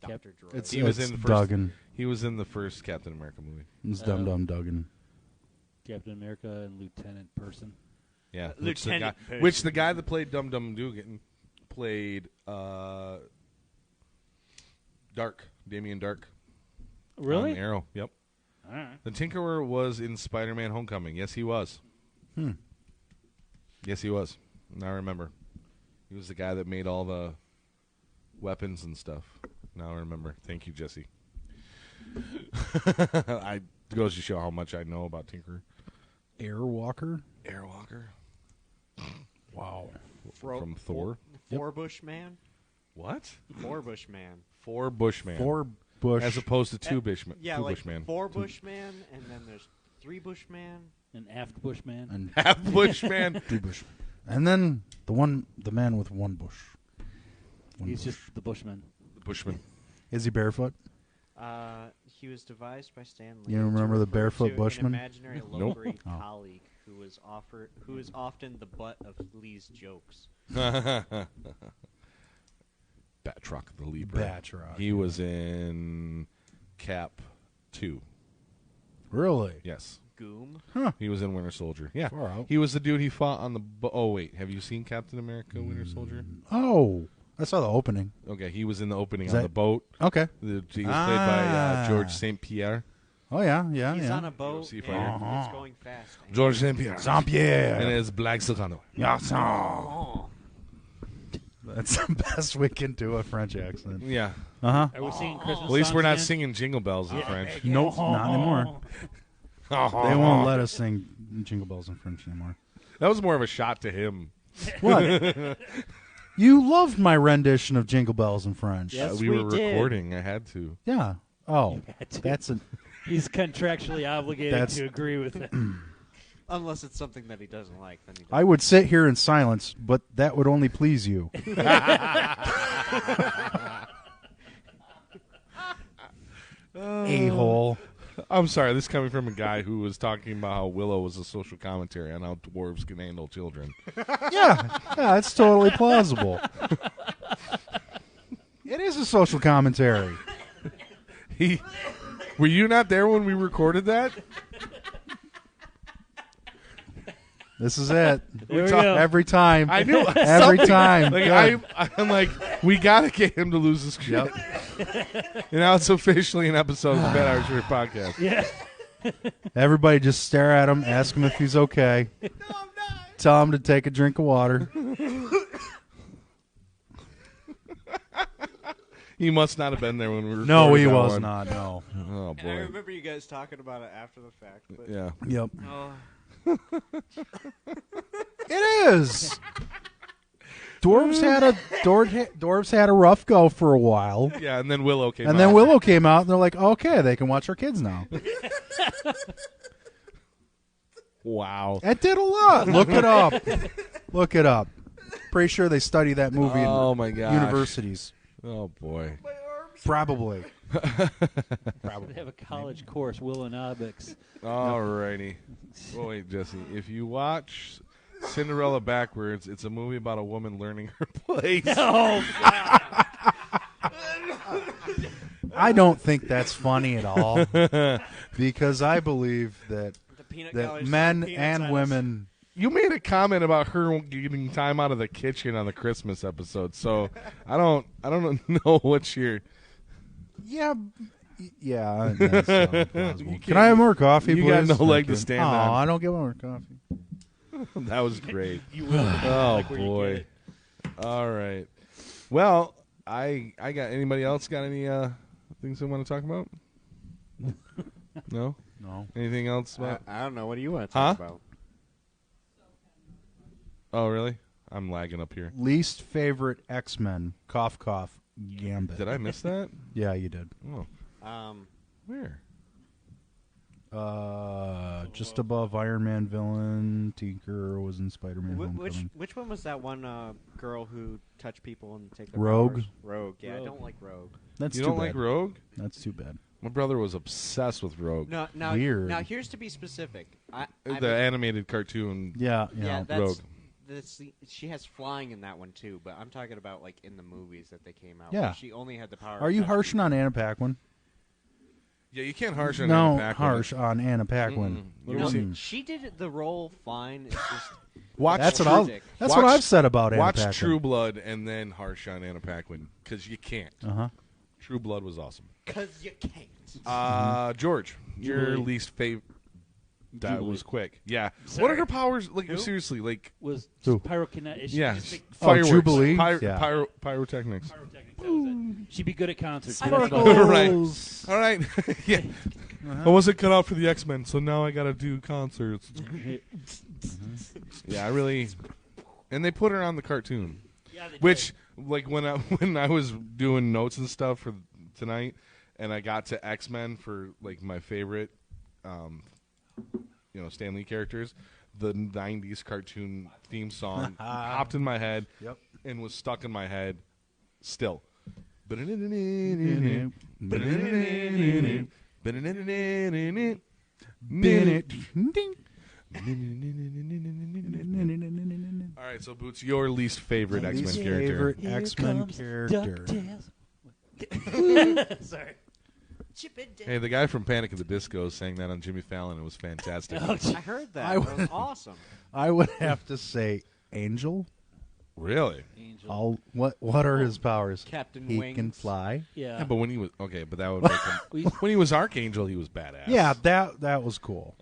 Speaker 3: Dr. Droid.
Speaker 4: It's,
Speaker 2: He was
Speaker 4: it's
Speaker 2: in the first-
Speaker 4: Duggan.
Speaker 2: He was in the first Captain America movie.
Speaker 4: It's Dum Dum Duggan.
Speaker 5: Captain America and Lieutenant Person.
Speaker 2: Yeah.
Speaker 3: Lieutenant
Speaker 2: Which the guy that played Dum Dum Dugan played Dark. Damien Dark.
Speaker 5: Really?
Speaker 2: On Arrow. Yep.
Speaker 5: All right.
Speaker 2: The Tinkerer was in Spider-Man Homecoming. Yes, he was. Yes, he was. I remember. He was the guy that made all the weapons and stuff. Now I remember. Thank you, Jesse. I goes to show how much I know about Tinker.
Speaker 4: Airwalker?
Speaker 2: Airwalker.
Speaker 4: Wow.
Speaker 2: From Thor.
Speaker 3: Four-bush man?
Speaker 2: What?
Speaker 3: Four-bush man.
Speaker 2: Four Bushman.
Speaker 4: Four bush.
Speaker 2: As opposed to two Bushman.
Speaker 3: Yeah,
Speaker 2: two
Speaker 3: like
Speaker 2: Bushman.
Speaker 3: four-bush man, and then there's three-bush man.
Speaker 5: An aft bushman.
Speaker 4: And
Speaker 2: Half Bushman.
Speaker 4: two bush. And then the man with one bush.
Speaker 5: He's just the bushman.
Speaker 2: The Bushman.
Speaker 4: Is he barefoot?
Speaker 3: He was devised by Stan Lee.
Speaker 4: You remember
Speaker 3: to
Speaker 4: the
Speaker 3: refer
Speaker 4: barefoot
Speaker 3: to
Speaker 4: Bushman?
Speaker 3: An imaginary
Speaker 2: Nope.
Speaker 3: low-grade
Speaker 4: Oh.
Speaker 3: colleague who is often the butt of Lee's jokes.
Speaker 2: Batroc the Leaper.
Speaker 4: Batroc.
Speaker 2: He was in Cap 2.
Speaker 4: Really?
Speaker 2: Yes.
Speaker 3: Goom.
Speaker 2: He was in Winter Soldier. Yeah.
Speaker 4: Far out.
Speaker 2: He was the dude he fought on the... Oh, wait. Have you seen Captain America Winter Soldier?
Speaker 4: Oh, I saw the opening.
Speaker 2: Okay. He was in the opening
Speaker 4: Is
Speaker 2: on
Speaker 4: that-
Speaker 2: the boat.
Speaker 4: Okay.
Speaker 2: He was played by George St. Pierre.
Speaker 4: Oh, yeah, yeah,
Speaker 3: He's
Speaker 4: yeah.
Speaker 3: on a boat
Speaker 2: see if
Speaker 3: and
Speaker 2: I-
Speaker 3: it's going fast.
Speaker 2: George St. Pierre.
Speaker 4: Jean-Pierre.
Speaker 2: And his black Silcano.
Speaker 4: Yeah, so-
Speaker 3: Oh.
Speaker 4: That's the best we can do a French accent.
Speaker 2: Yeah.
Speaker 4: Uh-huh.
Speaker 5: Are we singing Christmas
Speaker 2: At least
Speaker 5: songs
Speaker 2: we're not
Speaker 5: again?
Speaker 2: singing Jingle Bells in French.
Speaker 4: Nope, not anymore. They won't let us sing Jingle Bells in French anymore.
Speaker 2: That was more of a shot to him.
Speaker 4: What? You loved my rendition of Jingle Bells in French.
Speaker 3: Yes,
Speaker 2: we
Speaker 3: we
Speaker 2: were
Speaker 3: did.
Speaker 2: recording. I had to.
Speaker 4: Yeah. Oh,
Speaker 5: had to.
Speaker 4: that's a...
Speaker 5: He's contractually obligated
Speaker 4: That's-
Speaker 5: to agree with it.
Speaker 3: Unless it's something that he doesn't like, then he doesn't.
Speaker 4: I would sit here in silence, but that would only please you. A-hole.
Speaker 2: I'm sorry. This is coming from a guy who was talking about how Willow was a social commentary on how dwarves can handle children.
Speaker 4: Yeah, it's totally plausible. It is a social commentary.
Speaker 2: Were you not there when we recorded that?
Speaker 4: This is it.
Speaker 5: There we go.
Speaker 4: Every time.
Speaker 2: I knew
Speaker 4: Every time.
Speaker 2: Like
Speaker 4: Good.
Speaker 2: I'm like, we gotta get him to lose his shit. And now it's officially an episode of the Bad Irish Beer Podcast.
Speaker 5: Yeah.
Speaker 4: Everybody just stare at him, ask him if he's okay. No, I'm not. Tell him to take a drink of water.
Speaker 2: He must not have been there when we recorded
Speaker 4: No, he
Speaker 2: that
Speaker 4: was
Speaker 2: one.
Speaker 4: not. No.
Speaker 2: Oh
Speaker 3: I
Speaker 2: boy.
Speaker 3: remember you guys talking about it after the fact. But
Speaker 2: Yeah.
Speaker 4: Yep.
Speaker 3: Oh.
Speaker 4: It is. Dwarves had a rough go for a while,
Speaker 2: Yeah, and then Willow came
Speaker 4: and
Speaker 2: out.
Speaker 4: then Willow came out, and they're like, "Okay, they can watch our kids now."
Speaker 2: Wow.
Speaker 4: That did a lot. Look it up. Look it up. Pretty sure they study that movie
Speaker 2: Oh
Speaker 4: in
Speaker 2: my gosh.
Speaker 4: universities.
Speaker 2: Oh boy.
Speaker 4: Probably.
Speaker 5: They have a college course, Willow-Knobbix.
Speaker 2: Alrighty. Oh wait, Jesse. If you watch Cinderella backwards, it's a movie about a woman learning her place.
Speaker 5: Oh, God.
Speaker 4: I don't think that's funny at all, because I believe that
Speaker 3: The peanut
Speaker 4: that
Speaker 3: galleries
Speaker 4: men
Speaker 3: peanuts
Speaker 4: and
Speaker 3: on us.
Speaker 4: women.
Speaker 2: You made a comment about her getting time out of the kitchen on the Christmas episode, so I don't know what you're.
Speaker 4: Yeah. That's plausible.
Speaker 2: You
Speaker 4: Can I have more coffee,
Speaker 2: you
Speaker 4: please?
Speaker 2: got no leg
Speaker 4: Thank
Speaker 2: to
Speaker 4: you.
Speaker 2: stand
Speaker 4: Oh,
Speaker 2: on.
Speaker 4: I don't get more coffee.
Speaker 2: That was great.
Speaker 5: You will.
Speaker 2: Oh
Speaker 5: Like where you
Speaker 2: boy.
Speaker 5: get it.
Speaker 2: All right. Well, I got anybody else got any things they want to talk about? No.
Speaker 4: No.
Speaker 2: Anything else about?
Speaker 3: I don't know. What do you want to talk about?
Speaker 2: Oh really? I'm lagging up here.
Speaker 4: Least favorite X-Men. Cough, cough. Gambit.
Speaker 2: Did I miss that?
Speaker 4: Yeah, you did.
Speaker 2: Oh, where?
Speaker 4: Just above Iron Man villain. Tinker was in Spider-Man Homecoming.
Speaker 3: Which one was that one girl who touched people and take their
Speaker 4: Rogue?
Speaker 3: powers? Rogue. Yeah, I
Speaker 5: Rogue.
Speaker 3: don't like Rogue.
Speaker 4: That's
Speaker 2: You
Speaker 4: too
Speaker 2: don't
Speaker 4: bad.
Speaker 2: like Rogue?
Speaker 4: That's too bad.
Speaker 2: My brother was obsessed with Rogue.
Speaker 3: No, now,
Speaker 4: Weird.
Speaker 3: Now here's to be specific. I
Speaker 2: The animated cartoon.
Speaker 4: Yeah,
Speaker 3: yeah, that's,
Speaker 2: Rogue.
Speaker 3: She has flying in that one too, but I'm talking about like in the movies that they came out.
Speaker 4: Yeah.
Speaker 3: where she only had the power.
Speaker 4: Are
Speaker 3: to
Speaker 4: you
Speaker 3: touch
Speaker 4: harshing
Speaker 3: people.
Speaker 4: on Anna Paquin?
Speaker 2: Yeah, you can't harsh on
Speaker 4: No,
Speaker 2: Anna Paquin.
Speaker 4: harsh on Anna Paquin.
Speaker 2: Mm-mm. You
Speaker 3: No,
Speaker 2: ever seen-
Speaker 3: she did the role fine. It's just
Speaker 2: Watch
Speaker 4: That's what
Speaker 2: True-
Speaker 4: I'll. That's what
Speaker 2: watch-
Speaker 4: I've said about Anna
Speaker 2: Watch
Speaker 4: Paquin.
Speaker 2: True Blood and then harsh on Anna Paquin because you can't.
Speaker 4: Uh-huh.
Speaker 2: True Blood was awesome.
Speaker 3: because you can't.
Speaker 2: George, your least favorite. That
Speaker 5: Jubilee.
Speaker 2: was quick. Yeah.
Speaker 5: Sorry.
Speaker 2: What are her powers? Like
Speaker 5: Who?
Speaker 2: seriously, like
Speaker 5: Was
Speaker 4: Who?
Speaker 5: pyrokinetic.
Speaker 2: yeah,
Speaker 5: Just like
Speaker 2: fireworks,
Speaker 4: Jubilee?
Speaker 2: Pyrotechnics.
Speaker 5: pyrotechnics. That was it. She'd be good at concerts.
Speaker 3: I
Speaker 5: That's
Speaker 3: don't
Speaker 5: about it.
Speaker 2: Right. All right. Yeah. I wasn't cut out for the X-Men, so now I got to do concerts. Yeah, I really. And they put her on the cartoon,
Speaker 5: Yeah, they
Speaker 2: which like when I was doing notes and stuff for tonight, and I got to X-Men for like my favorite, Stan Lee characters. The '90s cartoon theme song popped in my head, and was stuck in my head still.
Speaker 4: All
Speaker 2: right, so Boots, your least favorite X-Men character.
Speaker 4: Favorite X-Men character.
Speaker 5: Sorry.
Speaker 2: Hey, the guy from Panic at the Disco sang that on Jimmy Fallon. It was fantastic.
Speaker 3: I heard that. It was awesome.
Speaker 4: I would have to say Angel.
Speaker 2: Really?
Speaker 5: Angel.
Speaker 4: What are his powers?
Speaker 3: Captain
Speaker 4: He
Speaker 3: Wings.
Speaker 4: can fly.
Speaker 5: Yeah.
Speaker 2: Yeah, but when he was but that would make him. When he was Archangel, he was badass.
Speaker 4: Yeah, that was cool.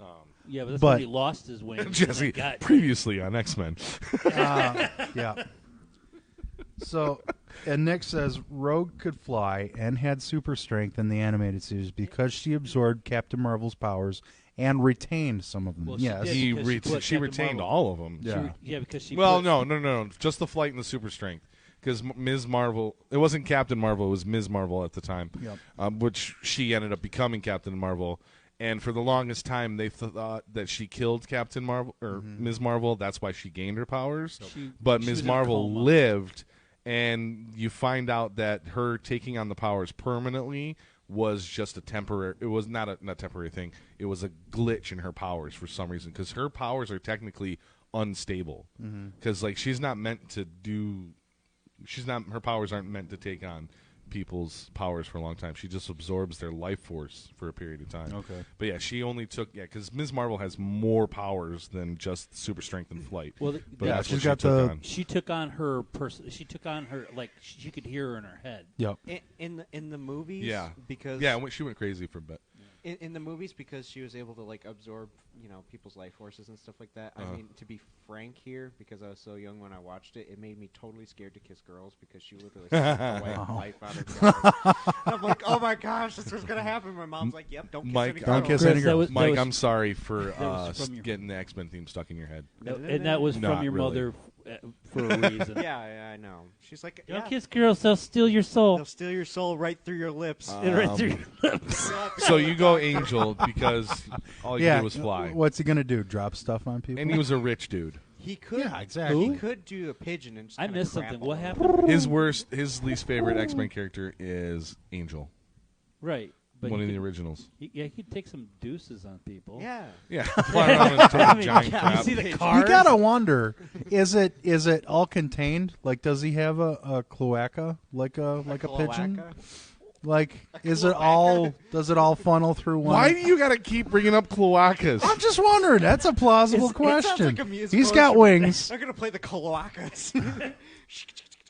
Speaker 5: Yeah, but that's
Speaker 4: But-
Speaker 5: when he lost his wings.
Speaker 2: Jesse,
Speaker 5: and got-
Speaker 2: previously on X-Men.
Speaker 4: Yeah. So, and Nick says Rogue could fly and had super strength in the animated series because she absorbed Captain Marvel's powers and retained some of them.
Speaker 5: Well, she
Speaker 4: yes.
Speaker 5: did. Because
Speaker 2: She
Speaker 5: Captain
Speaker 2: retained
Speaker 5: Marvel.
Speaker 2: all of them.
Speaker 5: Yeah, because she.
Speaker 2: Well,
Speaker 5: put-
Speaker 2: no. Just the flight and the super strength. Because Ms. Marvel, it wasn't Captain Marvel, it was Ms. Marvel at the time, which she ended up becoming Captain Marvel. And for the longest time, they thought that she killed Captain Marvel or Ms. Marvel. That's why she gained her powers. But
Speaker 5: she was
Speaker 2: Ms.
Speaker 5: in a
Speaker 2: Marvel
Speaker 5: coma.
Speaker 2: lived, and you find out that her taking on the powers permanently was just a temporary. It was not a temporary thing. It was a glitch in her powers for some reason, because her powers are technically unstable. Because like she's not meant to do. Her powers aren't meant to take on people's powers for a long time. She just absorbs their life force for a period of time.
Speaker 4: Okay.
Speaker 2: But yeah, she only took because Ms. Marvel has more powers than just super strength and flight.
Speaker 5: Well,
Speaker 2: But
Speaker 4: yeah,
Speaker 2: that's
Speaker 4: she's
Speaker 2: what
Speaker 4: got
Speaker 2: she took
Speaker 4: the-
Speaker 2: on.
Speaker 5: she took on her person. She took on her like she could hear her in her head.
Speaker 4: Yep.
Speaker 3: In the movies.
Speaker 2: Yeah.
Speaker 3: Because
Speaker 2: She went crazy for a bit.
Speaker 3: in the movies because she was able to like absorb people's life forces and stuff like that. I mean, to be frank here, because I was so young when I watched it, it made me totally scared to kiss girls because she literally sucked the life out of girls. And I'm like, oh my gosh, this was gonna happen. My mom's like, yep, don't kiss any girls.
Speaker 4: don't kiss
Speaker 5: Chris,
Speaker 4: any
Speaker 5: that
Speaker 4: girls.
Speaker 5: was-
Speaker 2: Mike,
Speaker 5: was-
Speaker 2: I'm sorry for
Speaker 5: that was from your-
Speaker 2: getting the X-Men theme stuck in your head.
Speaker 5: And that was
Speaker 2: Not
Speaker 5: from your
Speaker 2: really.
Speaker 5: mother for a reason.
Speaker 3: Yeah, I know. She's like,
Speaker 5: Don't
Speaker 3: yeah,
Speaker 5: kiss girls; they'll steal your soul.
Speaker 3: they'll steal your soul right through your lips.
Speaker 5: Right through your lips.
Speaker 2: So you go Angel because all you do was fly.
Speaker 4: What's he gonna do? Drop stuff on people?
Speaker 2: And he was a rich dude.
Speaker 3: He could.
Speaker 4: Yeah, exactly.
Speaker 3: He could do a pigeon and just
Speaker 5: I
Speaker 3: kinda
Speaker 5: missed
Speaker 3: crap
Speaker 5: something.
Speaker 3: all
Speaker 5: What
Speaker 3: over.
Speaker 5: happened?
Speaker 2: His least favorite X-Men character is Angel,
Speaker 5: Right, but
Speaker 2: one
Speaker 5: he
Speaker 2: of the
Speaker 5: could-
Speaker 2: originals.
Speaker 5: he'd take some deuces on people.
Speaker 3: Yeah.
Speaker 2: Yeah, fly around and take
Speaker 5: I
Speaker 2: a
Speaker 5: mean,
Speaker 2: giant
Speaker 5: you
Speaker 2: crap.
Speaker 5: see the
Speaker 4: You
Speaker 5: cars?
Speaker 4: gotta wonder: is it all contained? Like, does he have a cloaca, like a pigeon?
Speaker 3: Cloaca.
Speaker 4: Like, is it all? Does it all funnel through one?
Speaker 2: Why do you got to keep bringing up cloacas?
Speaker 4: I'm just wondering. That's a plausible
Speaker 3: It sounds
Speaker 4: question.
Speaker 3: like a musical
Speaker 4: He's got
Speaker 3: instrument.
Speaker 4: wings.
Speaker 3: I'm gonna play the cloacas.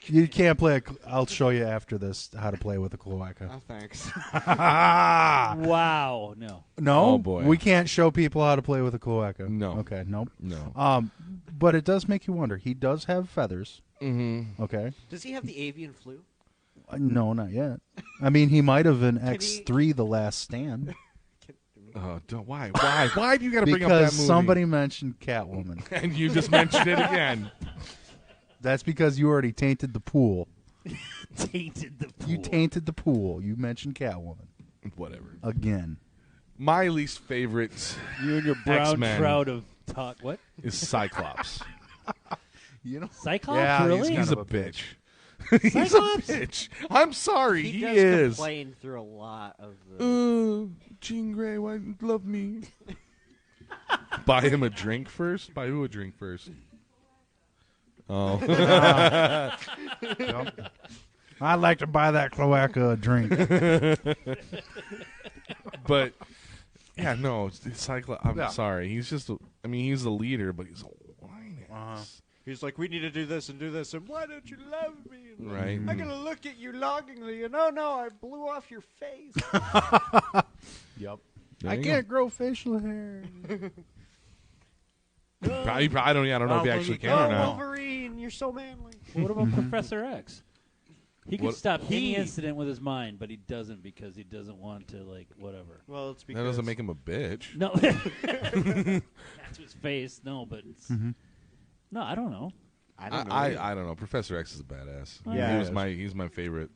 Speaker 4: You can't play. I'll show you after this how to play with a cloaca.
Speaker 3: Oh, thanks.
Speaker 5: Wow, no.
Speaker 4: No,
Speaker 2: Oh, boy.
Speaker 4: we can't show people how to play with a cloaca.
Speaker 2: No.
Speaker 4: Okay, nope.
Speaker 2: No.
Speaker 4: But it does make you wonder. He does have feathers.
Speaker 2: Mm-hmm.
Speaker 4: Okay.
Speaker 3: Does he have the avian flu?
Speaker 4: No, not yet. I mean, he might have in
Speaker 3: Can
Speaker 4: X3, The Last Stand,
Speaker 2: Why? Why do you got to bring up that
Speaker 4: because
Speaker 2: movie?
Speaker 4: somebody mentioned Catwoman.
Speaker 2: and you just mentioned it again.
Speaker 4: That's because you already tainted the pool.
Speaker 5: Tainted the pool.
Speaker 4: You tainted the pool. You mentioned Catwoman
Speaker 2: Whatever.
Speaker 4: again.
Speaker 2: My least favorite
Speaker 5: You and your brown
Speaker 2: X-Men.
Speaker 5: shroud of talk. What?
Speaker 2: is Cyclops.
Speaker 4: You know.
Speaker 5: Cyclops?
Speaker 4: Yeah,
Speaker 5: really?
Speaker 2: He's
Speaker 4: kind
Speaker 2: a
Speaker 4: of a
Speaker 2: bitch. He's a bitch. I'm sorry.
Speaker 3: He
Speaker 2: He
Speaker 3: does
Speaker 2: is.
Speaker 3: complain through a lot of the.
Speaker 2: Jean Grey, why you love me? Buy him a drink first? Buy who a drink first? Oh.
Speaker 4: I'd like to buy that cloaca a drink.
Speaker 2: But, yeah, no, it's Cyclops. I'm
Speaker 4: Yeah.
Speaker 2: sorry. He's just, he's the leader, but he's a whine ass.
Speaker 3: He's like, we need to do this, and why don't you love me? And
Speaker 2: Right.
Speaker 3: I'm gonna look at you longingly, and oh no, I blew off your face.
Speaker 4: Yep. I can't grow facial hair.
Speaker 2: I don't know if he actually can or not.
Speaker 3: Wolverine, you're so manly.
Speaker 5: What about Professor X? He could stop any
Speaker 3: He-
Speaker 5: incident with his mind, but he doesn't because he doesn't want to, like, whatever.
Speaker 3: Well, it's
Speaker 2: That
Speaker 3: because
Speaker 2: doesn't make him a bitch.
Speaker 5: No. That's his face. No, but it's, no, I don't know.
Speaker 3: I don't know.
Speaker 2: I don't know. Professor X is a badass.
Speaker 3: Yeah,
Speaker 2: he's my favorite.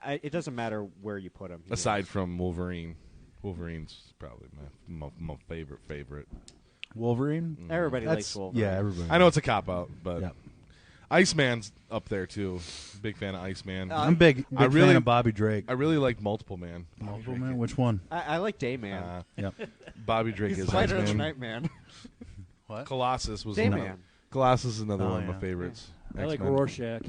Speaker 3: It doesn't matter where you put him.
Speaker 2: Aside from Wolverine. Wolverine's probably my favorite.
Speaker 4: Wolverine?
Speaker 3: Everybody likes Wolverine.
Speaker 4: Yeah, everybody.
Speaker 2: I know it's a cop-out, but
Speaker 4: Yep.
Speaker 2: Iceman's up there, too. Big fan of Iceman.
Speaker 4: I'm big fan of Bobby Drake.
Speaker 2: I really like Multiple Man.
Speaker 4: Multiple Man? Which one?
Speaker 3: I like Dayman.
Speaker 4: Yep.
Speaker 2: Bobby Drake
Speaker 3: He's
Speaker 2: is
Speaker 3: lighter than
Speaker 2: Iceman.
Speaker 3: Nightman.
Speaker 4: What?
Speaker 2: Colossus was
Speaker 3: Dayman.
Speaker 2: Colossus is another one of my
Speaker 4: yeah.
Speaker 2: favorites.
Speaker 5: I like
Speaker 2: X-Men.
Speaker 5: Rorschach.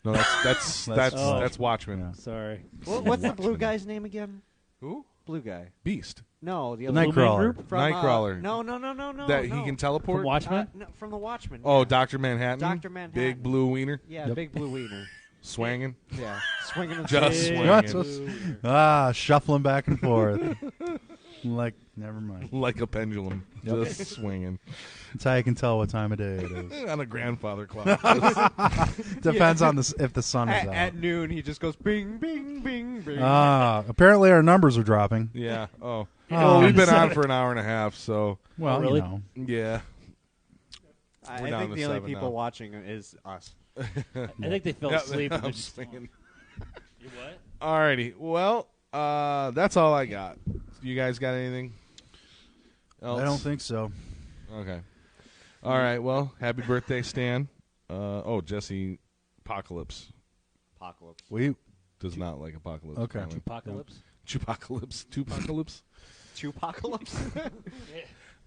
Speaker 2: No, that's Watchmen.
Speaker 4: Yeah.
Speaker 5: Sorry.
Speaker 3: What's the blue guy's name again?
Speaker 2: Who?
Speaker 3: Blue guy.
Speaker 2: Beast.
Speaker 3: No, the
Speaker 4: The
Speaker 3: other
Speaker 4: Nightcrawler.
Speaker 3: From,
Speaker 2: Nightcrawler.
Speaker 3: No.
Speaker 2: That he can teleport.
Speaker 5: From Watchmen?
Speaker 3: No, from the Watchmen.
Speaker 2: Oh,
Speaker 3: yeah.
Speaker 2: Dr. Manhattan.
Speaker 3: Dr. Manhattan.
Speaker 2: Big blue wiener.
Speaker 3: Yeah,
Speaker 4: Yep.
Speaker 3: big blue wiener.
Speaker 2: Swanging.
Speaker 3: Yeah, swinging and
Speaker 2: Just
Speaker 3: swinging.
Speaker 2: swinging.
Speaker 4: Shuffling back and forth. Like, never mind.
Speaker 2: Like a pendulum. Just swinging.
Speaker 4: That's how you can tell what time of day it is.
Speaker 2: On a grandfather clock.
Speaker 4: Depends on if the sun is out.
Speaker 3: At noon, he just goes bing, bing, bing, bing.
Speaker 4: Apparently our numbers are dropping.
Speaker 2: Yeah. Oh.
Speaker 4: Oh.
Speaker 2: Well, we've been on for an hour and a half, so
Speaker 4: Well,
Speaker 5: really?
Speaker 4: you know.
Speaker 2: yeah.
Speaker 3: I
Speaker 2: we're down
Speaker 3: think
Speaker 2: to
Speaker 3: the only
Speaker 2: 7
Speaker 3: people
Speaker 2: now.
Speaker 3: watching is us.
Speaker 5: I think they fell
Speaker 2: Yeah,
Speaker 5: asleep.
Speaker 2: I'm
Speaker 5: and
Speaker 2: just
Speaker 5: just-
Speaker 2: thinking.
Speaker 5: You what?
Speaker 2: Alrighty. Well, that's all I got. You guys got anything else?
Speaker 4: I don't think so.
Speaker 2: Okay. All right. Well, happy birthday, Stan. Jesse Apocalypse
Speaker 3: Apocalypse.
Speaker 4: We
Speaker 2: does not like Apocalypse.
Speaker 4: Okay.
Speaker 2: apparently.
Speaker 5: Apocalypse?
Speaker 2: Chupacalypse. Tupacalypse.
Speaker 3: Apocalypse.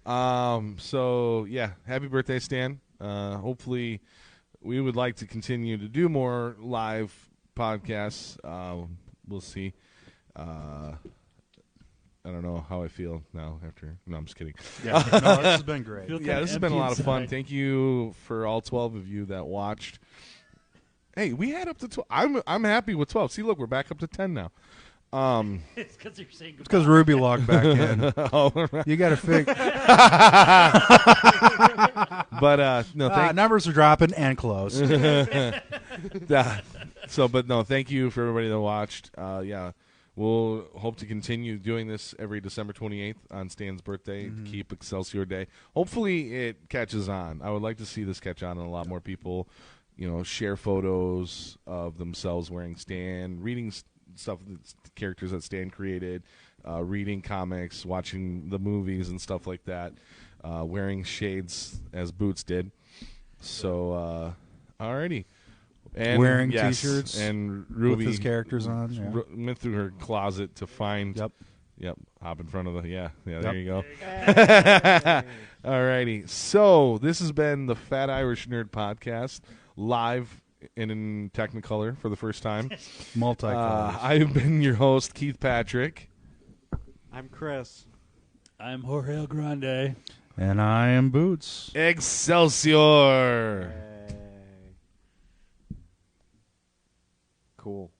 Speaker 2: So yeah, happy birthday, Stan. Hopefully, we would like to continue to do more live podcasts. We'll see. I don't know how I feel now after. No, I'm just kidding.
Speaker 4: yeah. No, this has been great.
Speaker 5: Feel
Speaker 2: Yeah, this has been a
Speaker 5: empty
Speaker 2: lot of fun.
Speaker 5: inside.
Speaker 2: Thank you for all 12 of you that watched. Hey, we had up to 12. I'm happy with 12. See, look, we're back up to 10 now.
Speaker 5: It's because you're saying
Speaker 4: It's because Ruby logged back in.
Speaker 2: Oh, right.
Speaker 4: You got to figure.
Speaker 2: But no, thank
Speaker 4: Numbers are dropping and close.
Speaker 2: but no, thank you for everybody that watched. Yeah, we'll hope to continue doing this every December 28th on Stan's birthday to keep Excelsior Day. Hopefully, it catches on. I would like to see this catch on, and a lot more people, share photos of themselves wearing Stan, reading stuff, characters that Stan created, reading comics, watching the movies and stuff like that, wearing shades as Boots did. So, alrighty. And
Speaker 4: Wearing
Speaker 2: yes,
Speaker 4: T-shirts
Speaker 2: and Ruby
Speaker 4: with his characters on. Yeah.
Speaker 2: went through her closet to find.
Speaker 4: Yep.
Speaker 2: Hop in front of the. Yeah. There
Speaker 4: Yep.
Speaker 2: you go. Alrighty. So this has been the Fat Irish Nerd Podcast live in Technicolor for the first time.
Speaker 4: Multicolored.
Speaker 2: I've been your host, Keith Patrick.
Speaker 3: I'm Chris.
Speaker 5: I'm Jorge Grande.
Speaker 4: And I am Boots.
Speaker 2: Excelsior.
Speaker 3: Cool.